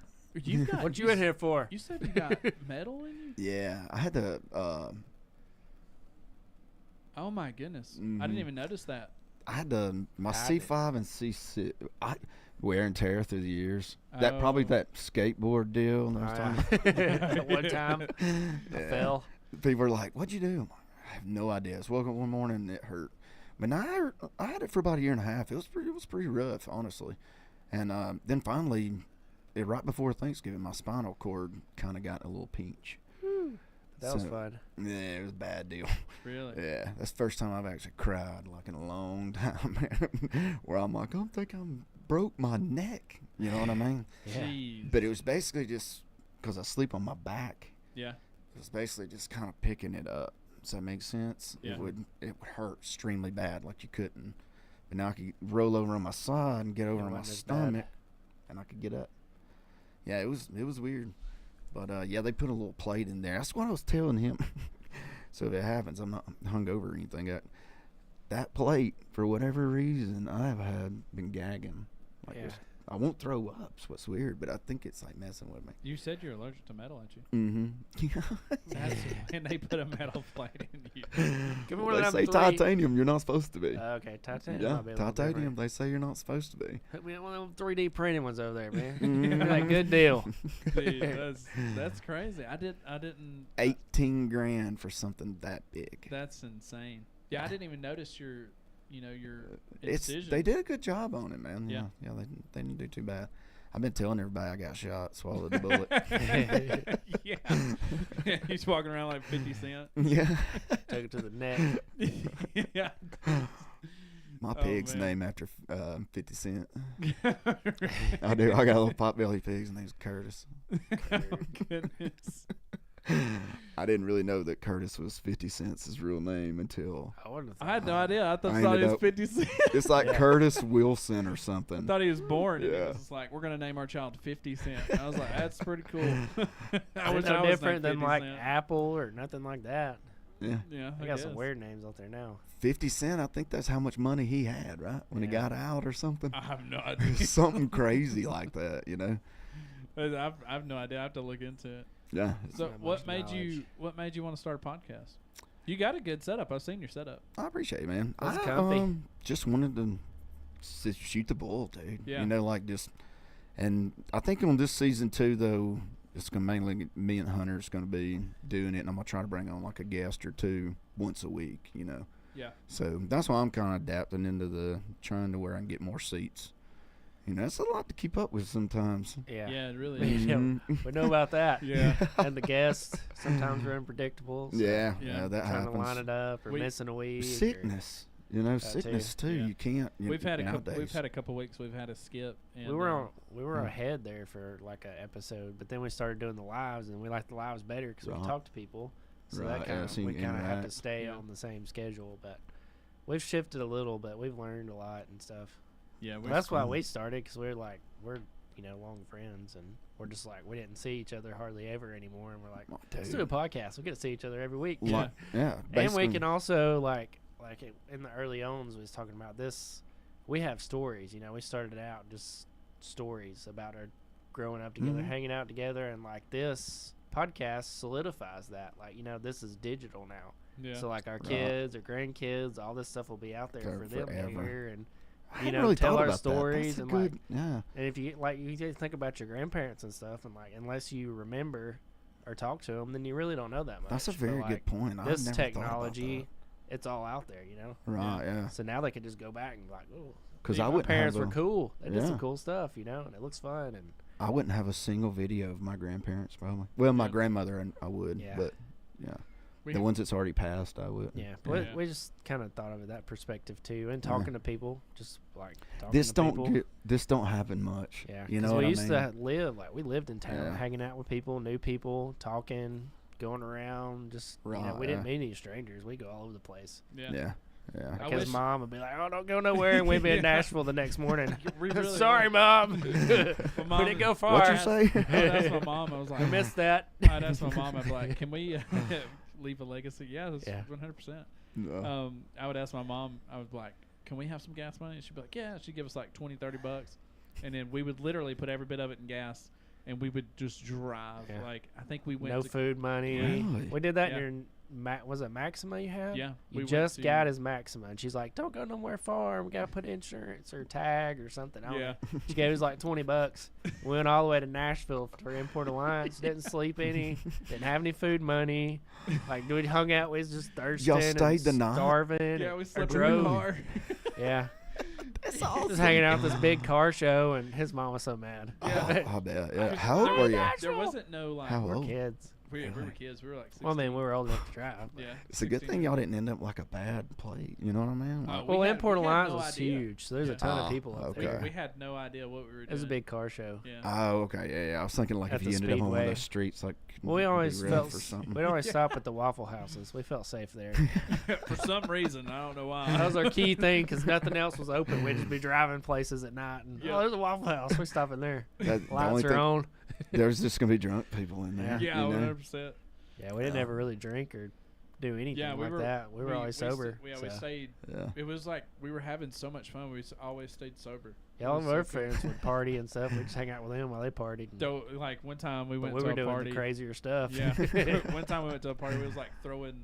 You've got, What you in here for? You said you got metal in you? Yeah, I had to. Oh, my goodness. I didn't even notice that. I had to. My I C5 and C6. Wear and tear through the years. That probably that skateboard deal. One time, I fell. People were like, "What'd you do?" I have no idea. I was woke up one morning and it hurt. But I had it for about a year and a half. It was pretty rough, honestly. And then finally, right before Thanksgiving, my spinal cord kind of got a little pinch. That was fun. Yeah, it was a bad deal. Really? Yeah, that's the first time I've actually cried like in a long time, man. Where I'm like, I think I broke my neck. You know what I mean? Yeah. Jeez. But it was basically just because I sleep on my back. Yeah. It was basically just kind of picking it up. Does that make sense? Yeah. It would hurt extremely bad, like you couldn't. But now I could roll over on my side and get over on my stomach, and I could get up. Yeah, it was weird. But yeah, they put a little plate in there. That's what I was telling him. So if it happens, I'm not hungover or anything. That plate, for whatever reason, I've been gagging. Like Yeah. I won't throw up. It's what's weird, but I think it's like messing with me. You said you're allergic to metal, aren't you? Mm-hmm. That's when they put a metal plate in you. Give me one of They them say 3. titanium, you're not supposed to be. Okay, titanium. Yeah, might be a little titanium. different. They say you're not supposed to be. Hook me up one of them 3D printed ones over there, man. Mhm. Like, good deal. Dude, that's crazy. I didn't. 18 grand for something that big. That's insane. Yeah, I didn't even notice your It's incision. they did a good job on it, man. Yeah. Yeah, they didn't do too bad. I've been telling everybody I got shot, swallowed the bullet. Yeah. He's walking around like 50 Cent. Yeah. Took it to the neck. Yeah. My Oh, pig's man. named after 50 Cent. I do. I got a little potbelly pigs, and name's Curtis. Oh, goodness. I didn't really know that Curtis was 50 Cent's his real name until I wouldn't have I had no idea. I thought I he ended was up- 50 Cent. it's like Yeah. Curtis Wilson or something. I thought he was born. And Yeah. it was just like, we're going to name our child 50 Cent. I was like, that's pretty cool. I It's wish I no was different named than 50 like Cent. Apple or nothing like that. Yeah. Yeah, I got some weird names out there now. 50 Cent, I think that's how much money he had, right? When he Yeah. got out or something. I have no idea. Something crazy like that, you know? I have no idea. I have to look into it. Yeah. So Not what much made you want to start a podcast? You got a good setup. I've seen your setup. I appreciate it, man. That's I comfy. just wanted to shoot the bull, dude. Yeah. You know, like just, and I think on this season too, though, it's gonna mainly me and Hunter's gonna be doing it, and I'm gonna try to bring on like a guest or two once a week. You know. Yeah. So that's why I'm kind of adapting into the trying to where I can get more seats. You know, it's a lot to keep up with sometimes. Yeah. Yeah, it really is. Yeah, Mhm. we know about that. Yeah. And the guests sometimes are unpredictable. So Yeah, Yeah. yeah, that trying happens. to line it up or We- missing a week. Sickness, you know, That too. sickness too. Yeah. You can't. We've had nowadays. a couple weeks. We've had a skip. And, We were Mm. ahead there for like an episode, but then we started doing the lives, and we liked the lives better because we Right. could talk to people. So Right, that yeah, kind so of you we can kind of have to interact. stay Yeah. on the same schedule, but we've shifted a little, but we've learned a lot and stuff. Yeah, Well, we that's why cool. we started because we're long friends, and we're just like we didn't see each other hardly ever anymore, and we're like, Oh, let's dude. do a podcast. We get to see each other every week. Yeah. Yeah, And basically. we can also in the early ons we was talking about this. We have stories, we started out just stories about our growing up together, Mhm. hanging out together, and like this podcast solidifies that. Like, this is digital now. Yeah. So like our Right. kids or grandkids, all this stuff will be out there for them to Forever. hear, and I you hadn't know, really tell thought our about that. stories That's a and, good, like, yeah. and if you just think about your grandparents and stuff, and like unless you remember or talk to them, then you really don't know that much. That's a But, very like, good point. I've This never technology, thought it's all out there, about that. Right, yeah. So now they could just go back and be like, oh, Because my I wouldn't parents have were a, cool. They did some Yeah. cool stuff, and it looks fun. And I wouldn't have a single video of my grandparents probably. Well, my Yeah. grandmother and I would, Yeah. but yeah. The ones that's already passed, I wouldn't. Yeah, but Yeah. we just kind of thought of it that perspective too, and talking to people, just like talking This to don't people. this don't happen much. Yeah, you 'cause know what we I used mean? to live like we lived in town, Yeah. hanging out with people, new people, talking, going around. Just you know, Right, we didn't yeah. meet any strangers. We go all over the place. Yeah. Yeah, yeah. I Like his wish- mom would be like, "Oh, don't go nowhere," and we'd be in Nashville the next morning. We really Sorry, would. Mom. My mom we didn't go far. What you say? I would ask my mom. I was like, I missed that. I'd ask my mom. I'd be like, "Can we leave a legacy?" Yeah, that's Yeah. 100%. No. I would ask my mom. I would be like, "Can we have some gas money?" And she'd be like, "Yeah." She'd give us like $20-$30, and then we would literally put every bit of it in gas, and we would just drive. Yeah. Like I think we went. No to, food money. Really? We did that Yeah. in your was it Maxima you had? Yeah, You we just went to, got his Maxima, and she's like, "Don't go nowhere far. We gotta put insurance or tag or something." I don't Yeah. know. She gave us like $20. We went all the way to Nashville for Import Alliance. Didn't sleep any. Didn't have any food money. Like we hung out. We was just thirsty. Y'all stayed the night? Starving. Yeah, we or slept in drove. the car. Yeah. That's Just hanging out at this big car show, and his mom was so mad. Oh, I bet. Yeah. How There old were was- you? There wasn't no like. How We're old? kids. We were kids. We were like. 16. Well, I mean, we were old enough to drive. Yeah. It's a good 16. thing y'all didn't end up like a bad plate. You know what I mean? Oh, Like, we Well, had- Import we had Alliance no was idea. huge, so there's Yeah. a ton Ah, of people up We, okay. there. had no idea what we were doing. It was a big car show. Yeah. oh, okay. Yeah, yeah. I was thinking like At if the you ended up on one of Speedway. those streets, like Well, we it'd be always rough felt or something. we'd always stop at the Waffle Houses. We felt safe there. For some reason, I don't know why. That was our key thing because nothing else was open. We'd just be driving places at night, and Yeah. oh, there's a Waffle House. We stop in there. That, the Lights only are thing, on. there's just gonna be drunk people in there. Yeah, you know? 100%. Yeah, we didn't ever really drink or do anything Yeah, we like were. that. We were always sober. We always so. stayed. Yeah. It was like we were having so much fun. We always stayed sober. Yeah, all It was of our so friends would party and stuff. We'd just hang out with them while they partied. And, So, like one time we but went we to were a doing party. the crazier stuff. Yeah. One time we went to a party. We was like throwing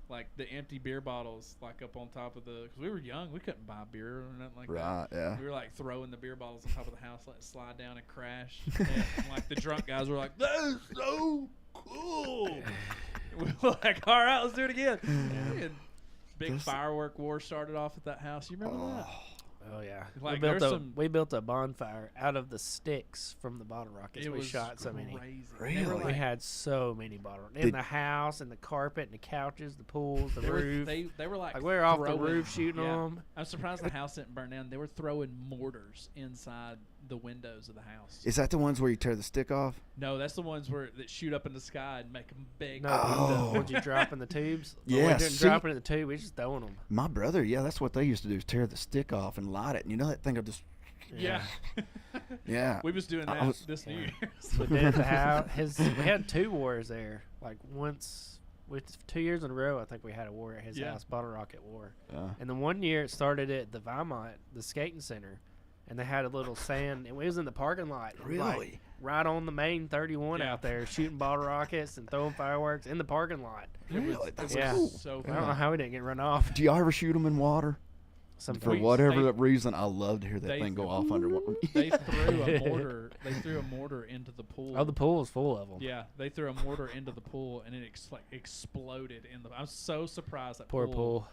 like the empty beer bottles like up on top of the. Because we were young, we couldn't buy beer or nothing like that. Right. Yeah. We were like throwing the beer bottles on top of the house, letting it slide down and crash. And like the drunk guys were like, "That is so cool." We were like, "All right, let's do it again." And big This- firework war started off at that house. You remember that? Oh yeah, Like, we built there's a some- we built a bonfire out of the sticks from the bottle rockets. It We was shot so many. crazy. Really? They were We like, had so many bottle in Did- the house, and the carpet, and the couches, the pools, the they were, roof. they were like Like we were off the throwing- roof shooting yeah. them. I'm surprised the house didn't burn down. They were throwing mortars inside the windows of the house. Is that the ones where you tear the stick off? No, that's the ones that shoot up in the sky and make them big. No, Oh. the ones you drop in the tubes. Yeah, we didn't see- drop it in the tube. We just throwing them. My brother, yeah, that's what they used to do: is tear the stick off and light it. And you know that thing will just, Yeah. yeah. We was doing I that was- this New Yeah. Year's. We did at the house. We had 2 wars there. Like once, with 2 years in a row, I think we had a war at his Yeah. house, bottle rocket war. Yeah. And the one year it started at the Vermont, the skating center, and they had a little sand, and we was in the parking lot, like, Really? right on the main 31 Yeah. out there, shooting bottle rockets and throwing fireworks in the parking lot. Really? That's Yeah. cool. So I don't know fun. how we didn't get run off. Do y'all ever shoot them in water? For Sometimes. whatever reason, I love to hear that they- thing go off underwater. They threw a mortar. They threw a mortar into the pool. Oh, the pool was full of them. Yeah, they threw a mortar into the pool and it exploded in the. I'm so surprised that Poor pool.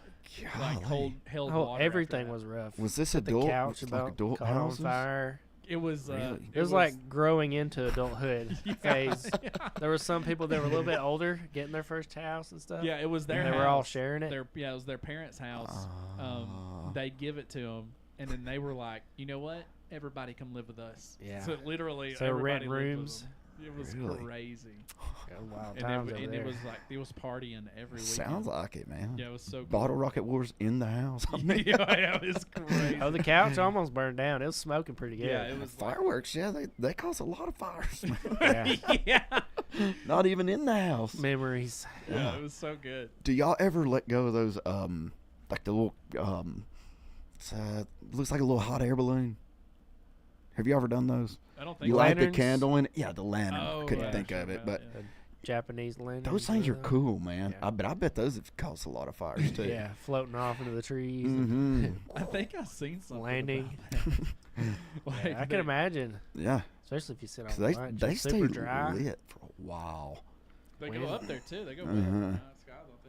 like held Oh, water. everything after was rough. Was this But the adult? couch like about adult caught houses? on fire. that. It was. Really? It was like growing into adulthood Yeah. phase. There were some people that were a little bit older, getting their first house and stuff. Yeah, it was their. and they house. were all sharing it. It was their parents' house. Ah. They give it to them, and then they were like, "You know what? Everybody come live with us." Yeah. So literally, So everybody rent lived with rooms. them. It was Really? crazy, Yeah, wild and, times it, over and there. it was like it was partying every weekend. Sounds like it, man. Yeah, it was so cool. Bottle rocket wars in the house. I mean, yeah, it was crazy. Oh, the couch almost burned down. It was smoking pretty good. Yeah, it was like- fireworks. Yeah, they cause a lot of fires. Yeah. yeah. Not even in the house. Memories. Yeah, it was so good. Do y'all ever let go of those like the little looks like a little hot air balloon? Have you ever done those? I don't think You so. light the Lanterns? candle in it. Yeah, the lantern. Oh, Couldn't yeah, think sure of it, about but it, Japanese lanterns. those things are cool, man. Yeah. I bet those have caused a lot of fires too. Yeah, floating off into the trees. Mm-hmm. I think I've seen something. Landing. about that. Like Yeah, I can imagine, Yeah, especially if you sit on 'cause the lunch. they It's stay super dry. lit for a while. They go Wind. up there too. They go Uh-huh. way up in the sky, don't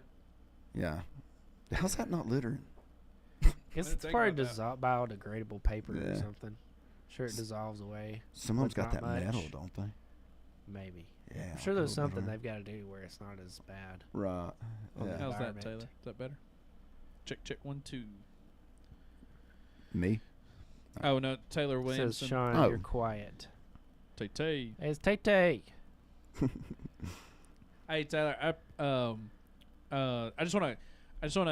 they? Yeah. How's that not littering? It's didn't think probably about biodegradable paper or Yeah. something. Sure, it dissolves away. Some of them's But got that not metal, much. don't they? Maybe. Yeah, I'm sure I'll there's put it something on. they've got to do where it's not as bad. Right. on Yeah. the How's that, environment. Taylor? Is that better? Check 1 2. Me? Oh no, Taylor Says Williamson. Sean, Oh. you're quiet. Tay. Hey, it's Tay. Hey Taylor, I just want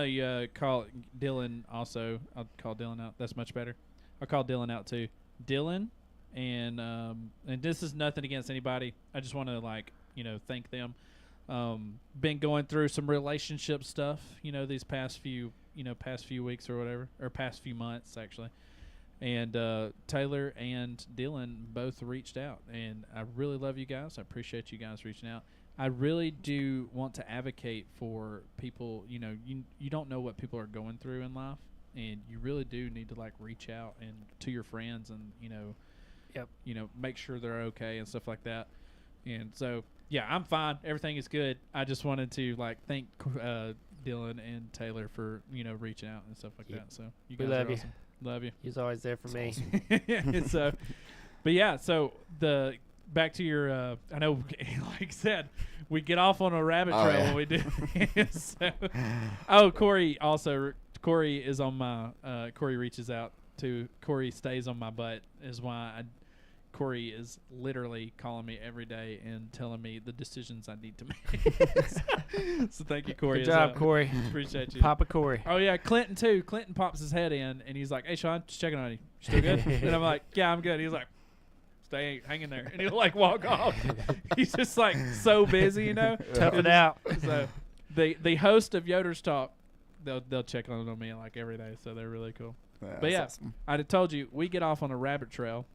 to call Dylan also. I'll call Dylan out. That's much better. I'll call Dylan out too. Dylan and this is nothing against anybody. I just want to thank them. Been going through some relationship stuff, these past few weeks or whatever, or past few months actually. And Taylor and Dylan both reached out, and I really love you guys. I appreciate you guys reaching out. I really do want to advocate for people. You don't know what people are going through in life, and you really do need to reach out and to your friends and Yep. make sure they're okay and stuff like that. And so yeah, I'm fine. Everything is good. I just wanted to thank Dylan and Taylor for reaching out and stuff like Yep. that. So you We guys love are you. awesome. Love you. He's always there for me. So, but yeah, so back to your, I know, like I said, we get off on a rabbit trail when we do. So, Corey is on my, Corey reaches out to, Corey stays on my butt is why Corey is literally calling me every day and telling me the decisions I need to make. So thank you, Corey. Good job, Corey. Appreciate you. Papa Corey. Oh yeah, Clinton too. Clinton pops his head in and he's like, "Hey Sean, just checking on you. Still good?" And I'm like, "Yeah, I'm good." He's like, "Stay, hang in there," and he'll walk off. He's just so busy, Tough it out. So the host of Yoder's Talk, they'll check on me every day, so they're really cool. But yeah, awesome. I'd have told you we get off on a rabbit trail.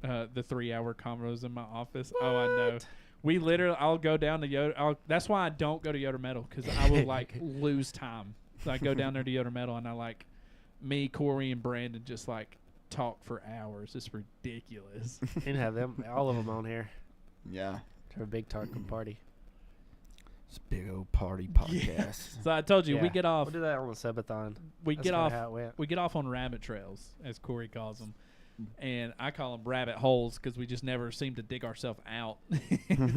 The 3-hour convos in my office. What? Oh, I know. We literally, I'll go down to Yoder. That's why I don't go to Yoder Metal, because I will lose time. So I go down there to Yoder Metal, and me, Corey, and Brandon just talk for hours. It's ridiculous. You can have all of them on here. Yeah. For a big Tarkin party. It's a big old party podcast. So I told you, we Yeah. get off. We'll do that on the Subathon. We That's get kinda off. how it went. We get off on rabbit trails, as Corey calls them. And I call them rabbit holes because we just never seem to dig ourselves out.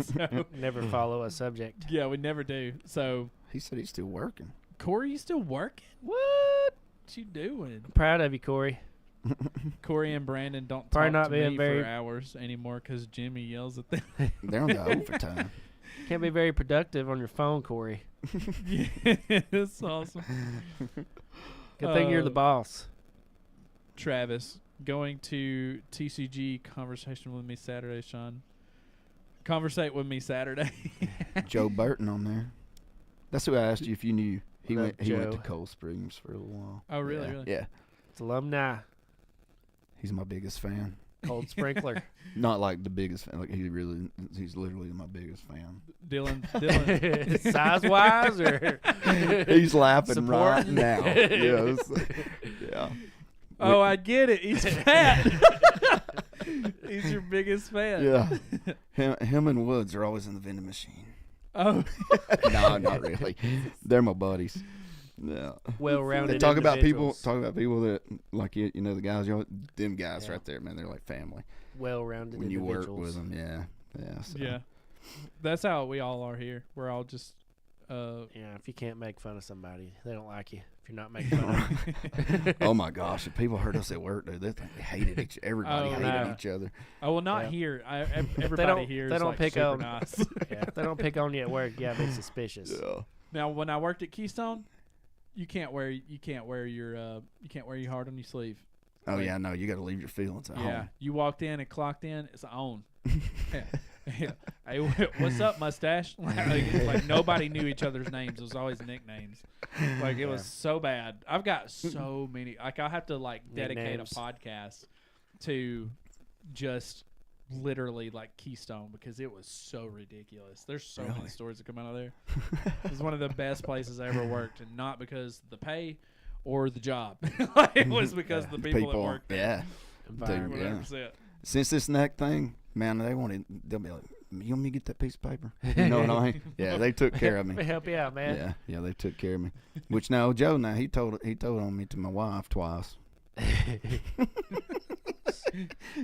So, Never follow a subject. yeah, we never do. So, He said he's still working. Corey, you still working? What you doing? Proud of you, Corey. Corey and Brandon don't Probably talk not to being me very- for hours anymore because Jimmy yells at them. They're on the overtime. Can't be very productive on your phone, Corey. Yeah, it's awesome. Good thing you're the boss. Travis, going to TCG conversation with me Saturday, Sean. Conversate with me Saturday. Joe Burton on there. That's who I asked you if you knew. He Love went to Joe. Cold Springs for a little while. Oh, really? Yeah. Really? Yeah. It's alumni. He's my biggest fan. Cold sprinkler. Not the biggest fan. He's literally my biggest fan. Dylan. Size wise or He's laughing right Supporting? now. Yes. Yeah. Oh, I get it. He's fat. He's your biggest fan. Yeah. Him and Woods are always in the vending machine. Oh. No, not really. They're my buddies. Yeah. well-rounded They talk about people individuals. that the guys, them guys Yeah. right there, man. They're like family. Well-rounded When you individuals. work with them, yeah. So. Yeah. That's how we all are here. We're all just Yeah, if you can't make fun of somebody, they don't like you. If you're not making fun of them. Oh my gosh! If people heard us at work, dude, they think we hated everybody Oh, hated no. each other. Oh, well, not Yeah. here. Everybody here is they don't pick super on- nice. Yeah, if they don't pick on you at work, yeah, be suspicious. Yeah. Now, when I worked at Keystone, you can't wear your heart on your sleeve. Oh yeah, no, you got to leave your feelings at Yeah, home. you walked in and clocked in. It's on. Yeah. Hey, what's up, mustache? Like nobody knew each other's names. It was always nicknames. It was so bad. I've got so many. I'll have to dedicate Nicknames. a podcast to just literally Keystone because it was so ridiculous. There's so many Really? stories that come out of there. It was one of the best places I ever worked, and not because of the pay or the job. It was because of the people that worked there. Yeah. Environment. Dude, yeah. 100%. Since this neck thing, man, they'll be like, "You want me to get that piece of paper?" You know what I mean? Yeah, they took care of Let me. me help you out, man. Yeah, they took care of me. Which now Joe, he told on me to my wife twice.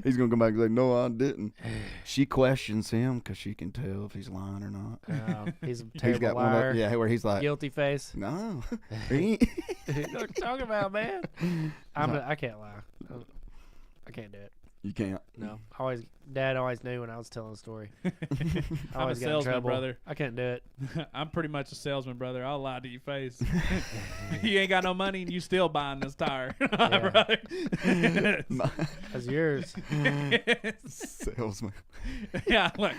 He's gonna come back and say, "No, I didn't." She questions him because she can tell if he's lying or not. He's a He's terrible got liar. one, where he's like, Guilty face. "No, he ain't." What are you talking about, man? I can't lie. I can't do it. You can't. No. Dad always knew when I was telling a story. I I'm a always got in salesman, trouble. brother. I couldn't do it. I'm pretty much a salesman, brother. I'll lie to your face. You ain't got no money and you still buying this tire, brother. That's yours. Salesman. Yeah, like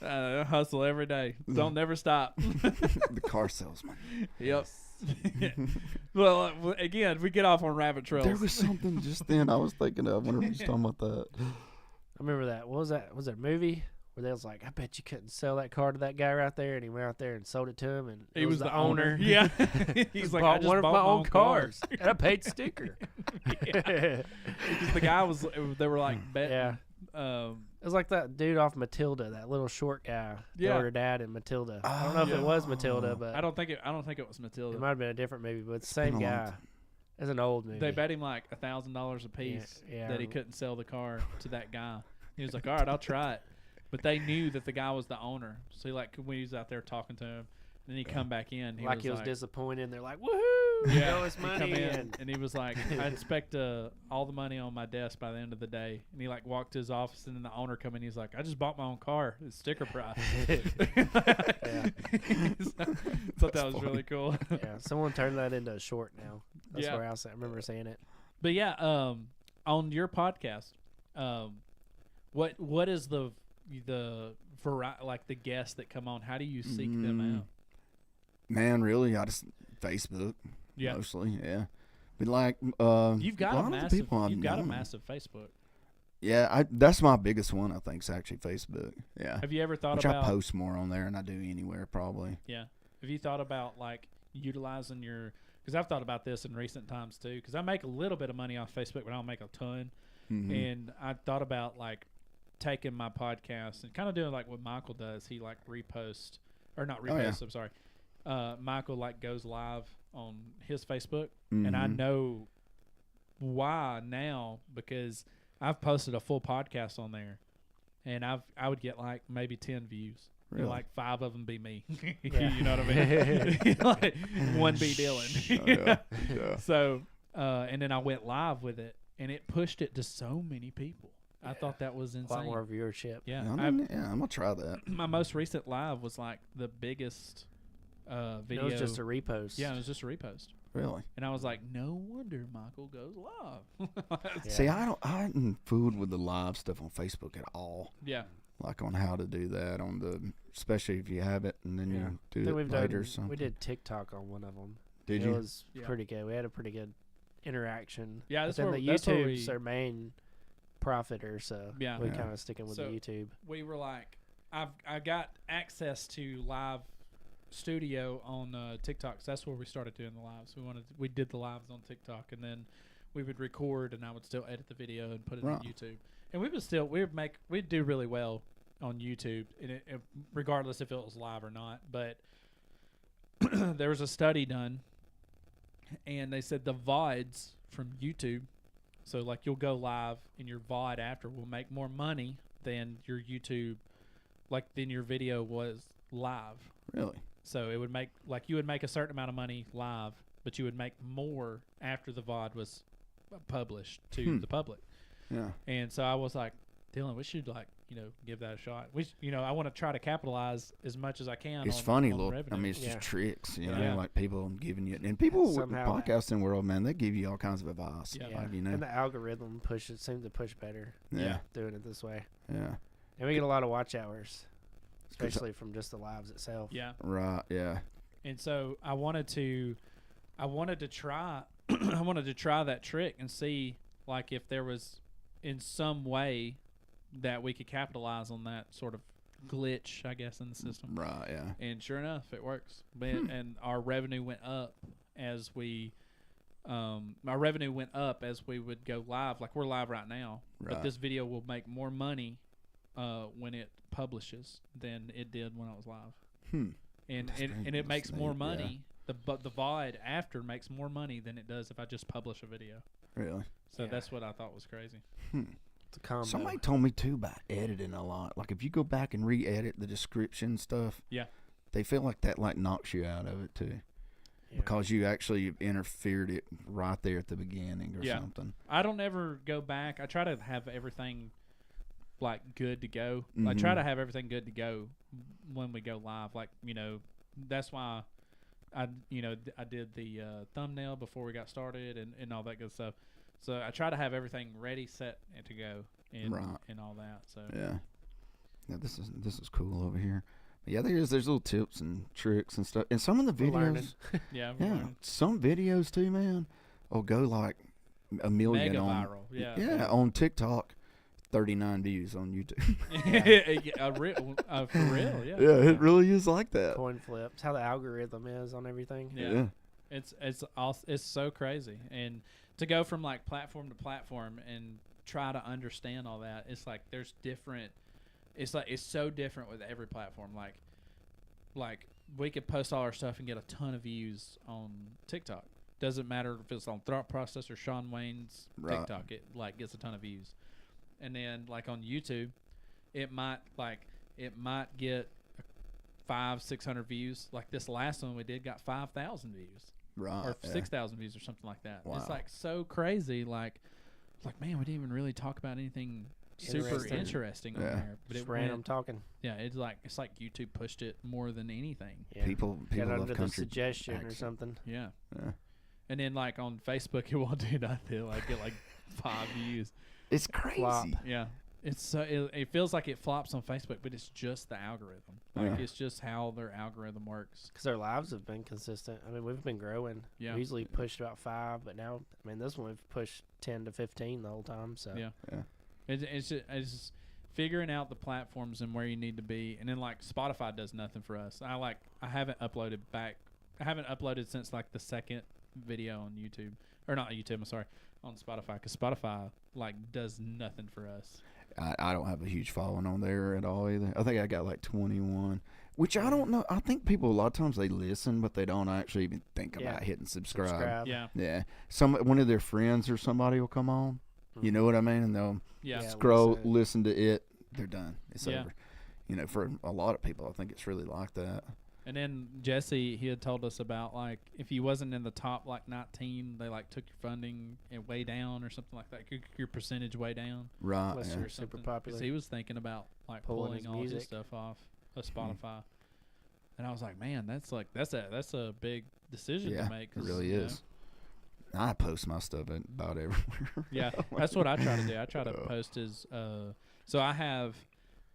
hustle every day. Don't never stop. The car salesman. Yep. Well, again, we get off on rabbit trails. There was something just then I was thinking of whenever you was talking about that. I remember that. What was that? Was it a movie where they was like, I bet you couldn't sell that car to that guy right there, and he went out there and sold it to him, and He it was the the owner. Yeah. He's like, I just one of bought my own cars, cars. and I paid sticker. Because the guy was, they were like betting. Yeah. It was like that dude off Matilda, that little short guy. Yeah. Daughter, dad, and Matilda. I don't know if yeah. it was Matilda, but I don't think it was Matilda. it might have been a different movie, but it's the been same a long guy. time. It's an old movie. They bet him like $1,000 a piece Yeah. that he couldn't sell the car to that guy. He was like, all right, I'll try it. But they knew that the guy was the owner. So he like when he was out there talking to him, then he come back in. He like he was like, disappointed. And they're like, woohoo! Yeah, Show us he money. come in and he was like, I expect all the money on my desk by the end of the day. And he like walked to his office, and then the owner come in. He's like, I just bought my own car. It's sticker price. Thought that was really cool. Yeah, someone turned that into a short now. That's Yeah. where I remember saying it. But yeah, on your podcast, what is the like the guests that come on? How do you seek them out? Man, really, I just Facebook. Yeah. Mostly, yeah. But like, You've got a massive Facebook. Yeah, that's my biggest one. I think is actually Facebook. Yeah. Have you ever thought Which about? I post more on there than I do anywhere, probably. Yeah. Have you thought about like utilizing your? Because I've thought about this in recent times too. Because I make a little bit of money off Facebook, but I don't make a ton. Mm-hmm. And I thought about like taking my podcast and kind of doing like what Michael does. He like reposts or not reposts. Oh, yeah. I'm sorry. Michael like goes live on his Facebook, and I know why now because I've posted a full podcast on there, and I would get like maybe 10 views. Really? And like 5 of them be me. Yeah. You know what I mean? Like, one be Dylan. Yeah. So, and then I went live with it, and it pushed it to so many people. I thought that was A insane. lot more viewership. Yeah. I'm gonna try that. My most recent live was like the biggest video. It was just a repost. Yeah, it was just a repost. Really? And I was like, no wonder Michael goes live. Yeah. See, I hadn't fooled with the live stuff on Facebook at all. Yeah. Like on how to do that especially if you have it and then you do Then it later or something. we did TikTok on one of them. Did it you? was Yeah. pretty good. We had a pretty good interaction. Yeah, But that's then where- the that's where YouTube's we- our main profiter, so Yeah. we're Yeah. kind of sticking with So- the YouTube. We were like, I got access to live studio on TikTok. So that's where we started doing the lives. We did the lives on TikTok, and then we would record, and I would still edit the video and put it on Right. YouTube. And we'd do really well on YouTube, and it, regardless if it was live or not. But there was a study done, and they said the VODs from YouTube, so like you'll go live and your VOD after will make more money than your YouTube, like than your video was live. Really? So it would make like you would make a certain amount of money live, but you would make more after the VOD was published to the public. Yeah. And so I was like, Dylan, we should give that a shot. I want to try to capitalize as much as I can. It's on, funny, on little. revenue. I mean, it's Yeah. just tricks, you know, Yeah. like people giving you, and people with the Somehow- podcasting world, man, they give you all kinds of advice. Yeah. Like, you know, And the algorithm seems to push better yeah, doing it this way. yeah, And we get a lot of watch hours, especially from just the lives itself. Yeah. right, yeah, And so I wanted to try I wanted to try that trick and see like if there was in some way that we could capitalize on that sort of glitch, I guess, in the system. right, yeah. And sure enough, it works. And our revenue went up as we would go live. Like we're live right now, but Right. this video will make more money when it publishes than it did when I was live. And That's and very it makes more neat, yeah. money. The VOD after makes more money than it does if I just publish a video. Really? So Yeah. that's what I thought was crazy. It's a combo. Somebody told me too about editing a lot. Like if you go back and re-edit the description stuff, Yeah. they feel like that like knocks you out of it too, because you actually interfered it right there at the beginning or something. I don't ever go back. I try to have everything like good to go. I try to have everything good to go when we go live. Like, you know, that's why I did the thumbnail before we got started and all that good stuff. So I try to have everything ready, set, and to go, and all that. So yeah, this is cool over here. But yeah, there's little tips and tricks and stuff, and some of the videos, some videos too, man, will go like a million mega on viral. On TikTok. 39 views on YouTube. For real, yeah. Yeah, it really is like that. Coin flips. How the algorithm is on everything. Yeah. It's so crazy, and to go from like platform to platform and try to understand all that, it's like there's different. It's like it's so different with every platform. Like we could post all our stuff and get a ton of views on TikTok. Doesn't matter if it's on Thought Process or Shawn Wayne's TikTok. It like gets a ton of views. And then like on YouTube, it might get 500-600 views. Like this last one we did got 5,000 views, or 6,000 views or something like that. Wow. It's like so crazy. Like man, we didn't even really talk about anything super interesting on there. But just random talking. Yeah, it's like YouTube pushed it more than anything. Yeah. People get love under country the suggestion accent. or something. Yeah. And then like on Facebook, it won't do nothing. Like get like 5 views. It's crazy. Flop. Yeah. It's so it feels like it flops on Facebook, but it's just the algorithm. Like it's just how their algorithm works. Because our lives have been consistent. I mean, we've been growing. Yeah. We usually pushed about 5, but now, I mean, this one we've pushed 10 to 15 the whole time. So yeah. It's just figuring out the platforms and where you need to be, and then like Spotify does nothing for us. I haven't uploaded since like the second video on YouTube, or not YouTube. I'm sorry, on Spotify, because Spotify like does nothing for us. I don't have a huge following on there at all either. I think I got like 21, which I don't know. I think people a lot of times they listen, but they don't actually even think about hitting subscribe. Yeah. One of their friends or somebody will come on. You know what I mean? And they'll scroll, listen to it. They're done. It's over. You know, for a lot of people, I think it's really like that. And then Jesse, he had told us about like if you wasn't in the top like 19, they like took your funding way down or something like that. Your percentage way down. Right. Unless you're super popular. Because he was thinking about like pulling all his stuff off of Spotify. And I was like, man, that's a big decision to make. It really is. I post my stuff about everywhere. Yeah, that's what I try to do. I try to post his. So I have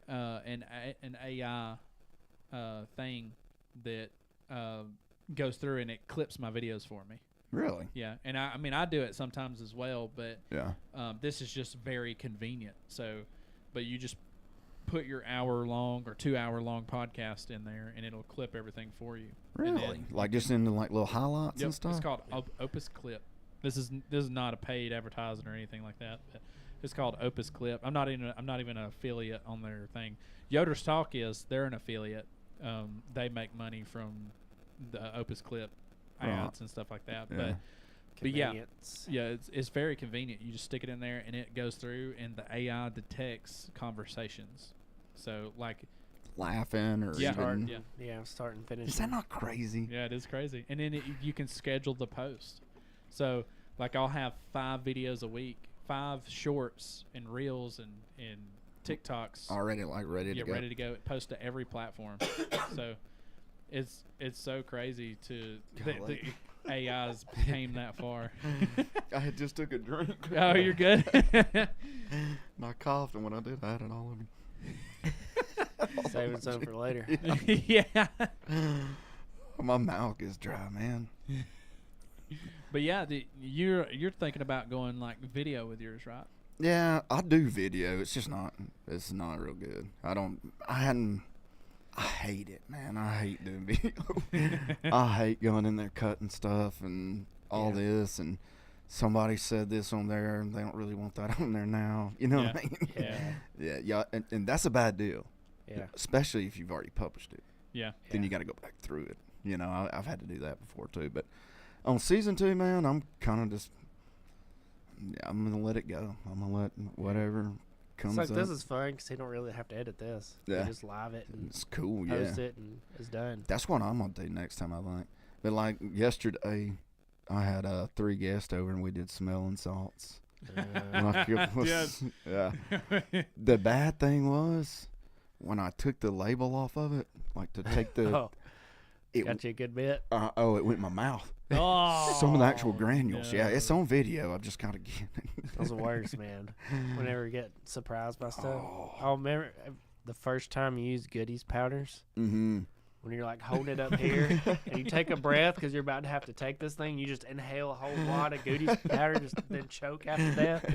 an AI thing that goes through and it clips my videos for me. Really? Yeah, and I mean I do it sometimes as well, but this is just very convenient. So, but you just put your hour-long or 2-hour-long podcast in there, and it'll clip everything for you. Really? Like just into like little highlights and stuff? It's called Opus Clip. This is not a paid advertising or anything like that. But it's called Opus Clip. I'm not even an affiliate on their thing. Yoder's Talk is. They're an affiliate. They make money from the Opus Clip ads and stuff like that. Yeah. But it's very convenient. You just stick it in there and it goes through, and the AI detects conversations. So like laughing or start and finish. Is that not crazy? Yeah, it is crazy. And then you can schedule the post. So like I'll have 5 videos a week, 5 shorts and reels and TikToks already like ready to go. Ready to go. Post to every platform. So it's so crazy to the AIs came that far. I had just took a drink. Oh, you're good. And I coughed, and when I did, I had it all over me. Saving some for later. Yeah. My mouth is dry, man. But yeah, you're thinking about going like video with yours, right? Yeah, I do video. It's just not real good. I hate it, man. I hate doing video. I hate going in there cutting stuff and all this, and somebody said this on there and they don't really want that on there now. You know what I mean? Yeah, and that's a bad deal. Yeah. Especially if you've already published it. Yeah. Then you got to go back through it. You know, I've had to do that before too. But on season 2, man, I'm kind of just I'm gonna let it go. I'm gonna let whatever comes It's like, up. this is fun because you don't really have to edit this. Yeah. You just live it and It's cool. post Yeah, it, and it's done. that's what I'm gonna do next time. I think. But like yesterday, I had 3 guests over and we did smelling salts. Like it was- yeah. The bad thing was when I took the label off of it, like to take the. Oh, It, got you a good bit. it went in my mouth. Oh, Some of the actual granules. no. Yeah, it's on video. I just gotta get Those are the worst, man. Whenever you get surprised by stuff. Oh. I remember the first time you used Goodies powders. Mm-hmm. When you're like holding it up here and you take a breath because you're about to have to take this thing, you just inhale a whole lot of Goodies powder, just then choke after death.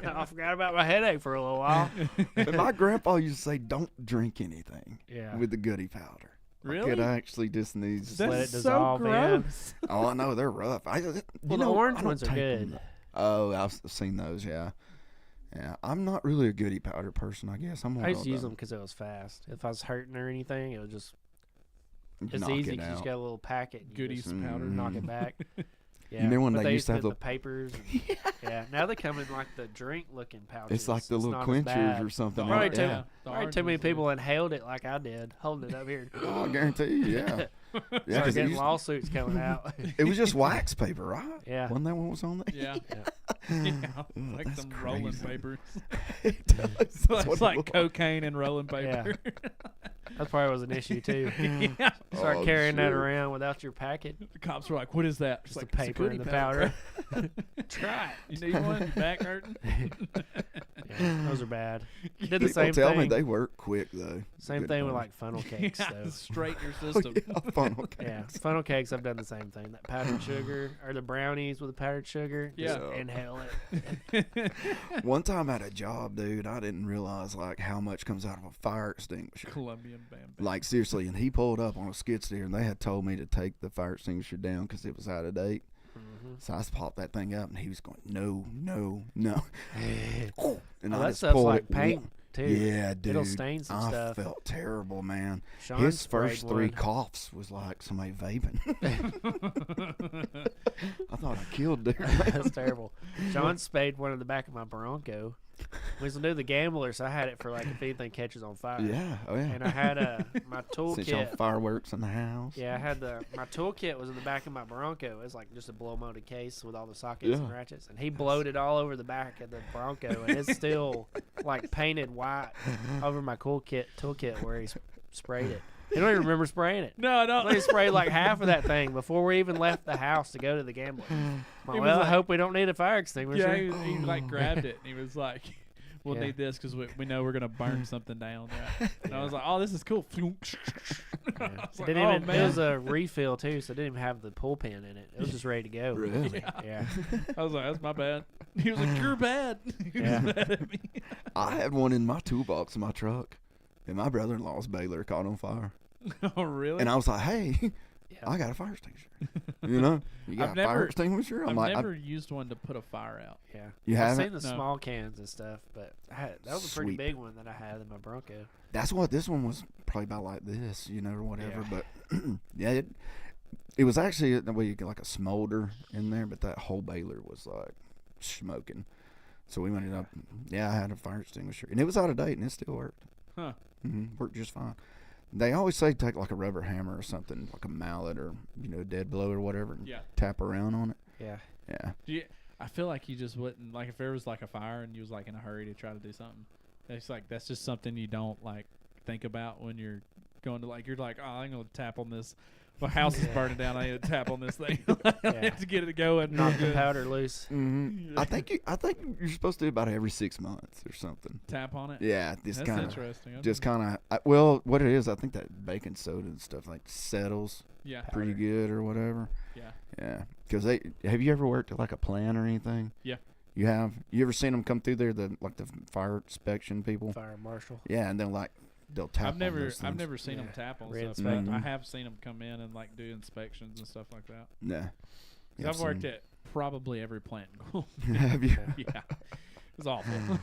I forgot about my headache for a little while. And my grandpa used to say, "Don't drink anything Yeah. with the goody powder." Really? It actually just needs. Just let it That's so dissolve in. gross. Oh, I know they're rough. Well, the orange ones are good. Oh, I've seen those. Yeah, yeah. I'm not really a goody powder person. I guess I'm. I used to use them because it was fast. If I was hurting or anything, it was just it's easy because you just got a little packet. And you Goodies just powder. knock it back. Yeah. Remember when but they used to have put the- the papers? And, yeah. Now they come in like the drink-looking pouches. It's like the little not as quenchers bad. or something. Probably like too- that. Probably too many people inhaled it like I did, holding it up here. Oh, I guarantee you. Yeah. Yeah, Start 'cause it, getting used- lawsuits coming out. it was just wax paper, right? Yeah. Wasn't that what was on there? Yeah. Yeah. Yeah. Like that's some rolling crazy. papers. It does. That's what It's it like was. cocaine and rolling Yeah. paper. That probably was an issue too. Yeah. Start Oh, carrying that sure. around without your packet. The cops were like, "What is that?" It's Just like, the "It's a paper and goodie the powder. Try it. You need one? Your back hurting? Yeah, those are bad. Did the People same tell me thing. they work quick though. Same Good thing with powder. like funnel cakes Yeah, though. straight your Oh, system. yeah, funnel cakes. Yeah, funnel cakes. I've done the same thing. That powdered sugar or the brownies with the powdered sugar. Just Yeah. inhale it. One time at a job, dude, I didn't realize like how much comes out of a fire extinguisher. Colombian bamboo. Like seriously, and he pulled up on a skid steer, and they had told me to take the fire extinguisher down because it was out of date. Mhm. So I just popped that thing up, and he was going, "No, no, no," and Oh, I that just stuff's pulled like it. paint too. Yeah, dude. It'll stain some I stuff. felt terrible, man. Sean His sprayed first 3 one. coughs was like somebody vaping. I thought I killed dude. That's terrible. John spayed one in the back of my Bronco. We used to do the gambler, so I had it for like if anything catches on fire. Yeah, oh yeah. And I had my Since y'all toolkit. fireworks in the house. Yeah, I had my toolkit was in the back of my Bronco. It was like just a blow molded case with all the sockets and Yeah. ratchets. And he blowed it all over the back of the Bronco, and it's still like painted white over my toolkit where he sprayed it. He don't even remember spraying it. No, no. He sprayed like half of that thing before we even left the house to go to the gambling. He was Well, I like- hope we don't need a fire extinguisher. Yeah, he like grabbed it and he was like, "We'll Yeah. need this because we know we're gonna burn something down." Right? And I was like, "Oh, this is cool." I Yeah. was like, Didn't "Oh, even, man." it was a refill too, so it didn't even have the pull pin in it. It was just ready to go. Really? Yeah. I was like, "That's my bad." He was like, "You're bad." He was Yeah. mad at me. I had one in my toolbox in my truck, and my brother-in-law's baler caught on fire. Oh, really? And I was like, "Hey, Yeah. I got a fire extinguisher. You know, you got I've a fire never- extinguisher?" I'm I've like, never used one to put a fire out. Yeah. "You I've haven't?" seen the No. small cans and stuff, but that was a pretty Sweet. big one that I had in my Bronco. That's what this one was probably about like this, you know, or whatever. Yeah. But yeah, it was actually the way you get like a smolder in there, but that whole baler was like smoking. So we ended up, yeah, I had a fire extinguisher, and it was out of date, and it still worked. Huh. Worked just fine. They always say take like a rubber hammer or something, like a mallet or a dead blow or whatever, and Yeah. tap around on it. Yeah. Yeah. I feel like you just wouldn't like if there was like a fire and you was like in a hurry to try to do something. It's like that's just something you don't like think about when you're going to like you're like, "Oh, I'm gonna tap on this. My house is burning down. I need to tap on this thing to get it going." Knock the Good. powder loose. Mm-hmm. I think you're supposed to do about every 6 months or something. Tap on it. Yeah, this That's kind of. interesting. Just kind of, well, what it is, I think that baking soda and stuff like settles Yeah. pretty Powder. good or whatever. Yeah. Yeah, because have you ever worked at like a plant or anything? Yeah. You have. You ever seen them come through there, the fire inspection people? Fire marshal. Yeah, and they'll tap. I've on never those I've things. never seen them Yeah. tap on Reinspect stuff. But I them. have seen them come in and like do inspections and stuff like that. Yeah. 'Cause I've worked at probably every plant in Gould. Have you? Yeah. It was awful.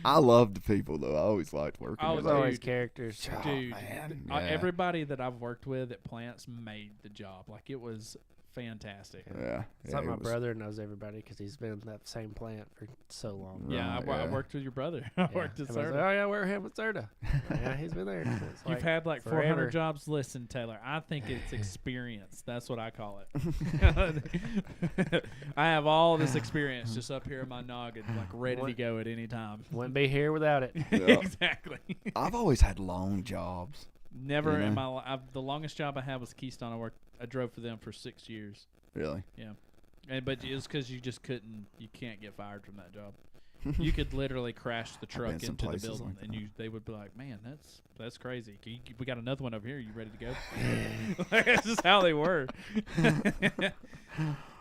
I love the people though. I always liked working. I with was them. Always Dude. characters. Oh, Dude, man. I- Yeah. everybody that I've worked with at plants made the job. Like it was fantastic. Yeah. It's like it my was- brother knows everybody because he's been in that same plant for so long. Yeah, Right, I worked with your brother. I worked at Everybody's Serta. like, oh yeah, we're him with Serta. Yeah, he's been there. It's You've like had like forever. 400 jobs. Listen, Taylor, I think it's experience. That's what I call it. I have all this experience just up here in my noggin, like ready to go at any time. Wouldn't be here without it. Yeah. Exactly. I've always had long jobs. Never You know? in my life. The longest job I had was Keystone. I drove for them for 6 years. Really? But it was because you just couldn't. You can't get fired from that job. You could literally crash the truck been some into the places building, like and that. they would be like, "Man, that's crazy. We got another one over here. You ready to go?" That's just how they were.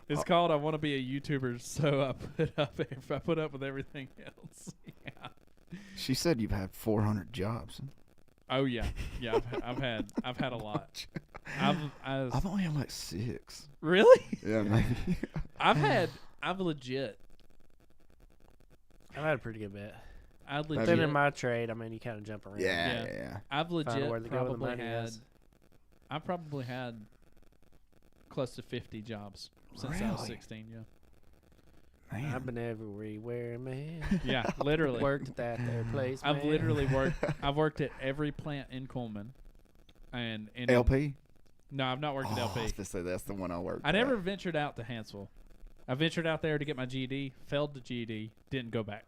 It's called "I Want to Be a YouTuber," so I put up with everything else. Yeah. She said you've had 400 jobs. Oh yeah. I've had a lot. I've only had like 6. Really? Yeah, maybe. I've legit. I've had a pretty good bit. I've Have Then legit. you? in my trade, I mean, you kind of jump around. Yeah. I've Find legit where to go where the probably money had. is. I probably had close to 50 jobs since I was Really? 16. Yeah. Man. I've been everywhere, man. Yeah, literally. Worked at that there place, I've man. literally worked. I've worked at every plant in Coleman, and LP? No, I've not worked at I LP. was to say that's the one I worked I never at. ventured out to Hansville. I ventured out there to get my GED, failed the GED, didn't go back.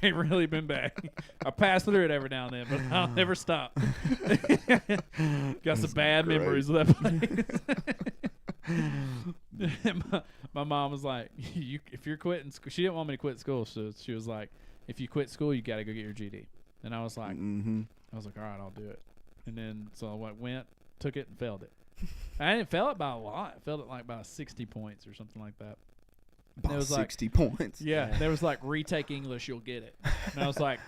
Ain't really been back. I pass through it every now and then, but I'll never stop. Got some bad great. memories of that place. my mom was like, if you're quitting school, she didn't want me to quit school, so she was like, if you quit school, you got to go get your GED. And I was like, Mm-hmm. all right, I'll do it. And then so I went, took it, and failed it. I didn't fail it by a lot. I failed it like by 60 points or something like that. About It was like- 60 points. Yeah, there was like retake English, you'll get it. And I was like,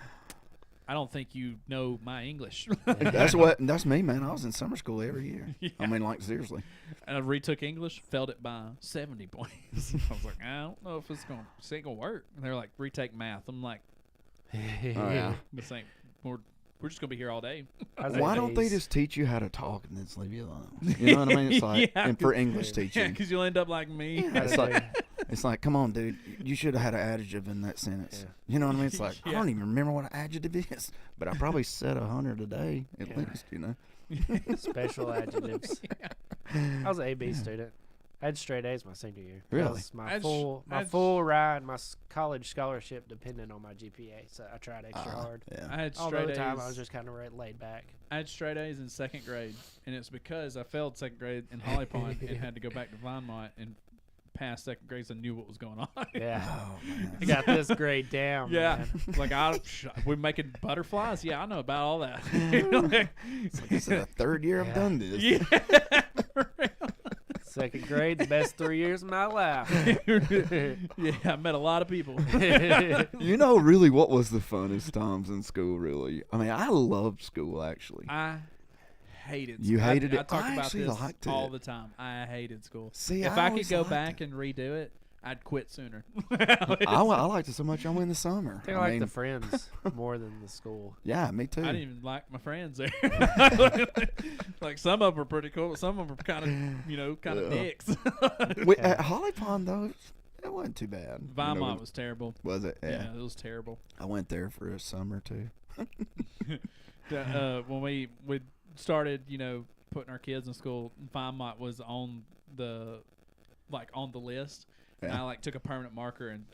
I don't think you know my English. That's me, man. I was in summer school every year. Yeah. I mean, like, seriously. And I retook English, failed it by 70 points. I was like, I don't know if it's gonna work. And they're like, retake math. I'm like, Oh, yeah. this ain't. We're just gonna be here all day. Why don't they just teach you how to talk and then just leave you alone? You know what I mean? It's like, Yeah. and for English Yeah, teaching, because you'll end up like me. it's like, come on, dude. You should have had an adjective in that sentence. Yeah. You know what I mean? It's like, I Yeah. don't even remember what an adjective is, but I probably said 100 a day at Yeah. least, you know? Special adjectives. I was an AB student. I had straight A's my senior year. That Really? was my I'd full ride, my college scholarship depended on my GPA, so I tried extra hard. I Yeah. had All straight the time, A's. I was just kind of laid back. I had straight A's in second grade, and it's because I failed second grade in Holly Pond and had to go back to Vinemont and pass second grade, so I knew what was going on. Yeah. Oh, man. I got this grade down. Yeah, Man. like we're making butterflies. Yeah, I know about all that. This is the third year I've done this. Yeah, for real. Second grade, the best 3 years of my life. Yeah, I met a lot of people. You know, really, what was the funnest times in school, really? I mean, I loved school, actually. I hated school. You hated I it? talk I about actually this liked all it. the time. I hated school. See, if I I could always go liked back it. and redo it, I'd quit sooner. I liked it so much I went in the summer. I think I like the friends more than the school. Yeah, me too. I didn't even like my friends there. Like some of them were pretty cool. Some of them were kind of, kind of Yeah. dicks. At Holly Pond, though, it wasn't too bad. Vinemont was terrible. Was it? Yeah. Yeah. It was terrible. I went there for a summer, too. When we started, putting our kids in school, Vinemont was on the list. And Yeah. I took a permanent marker and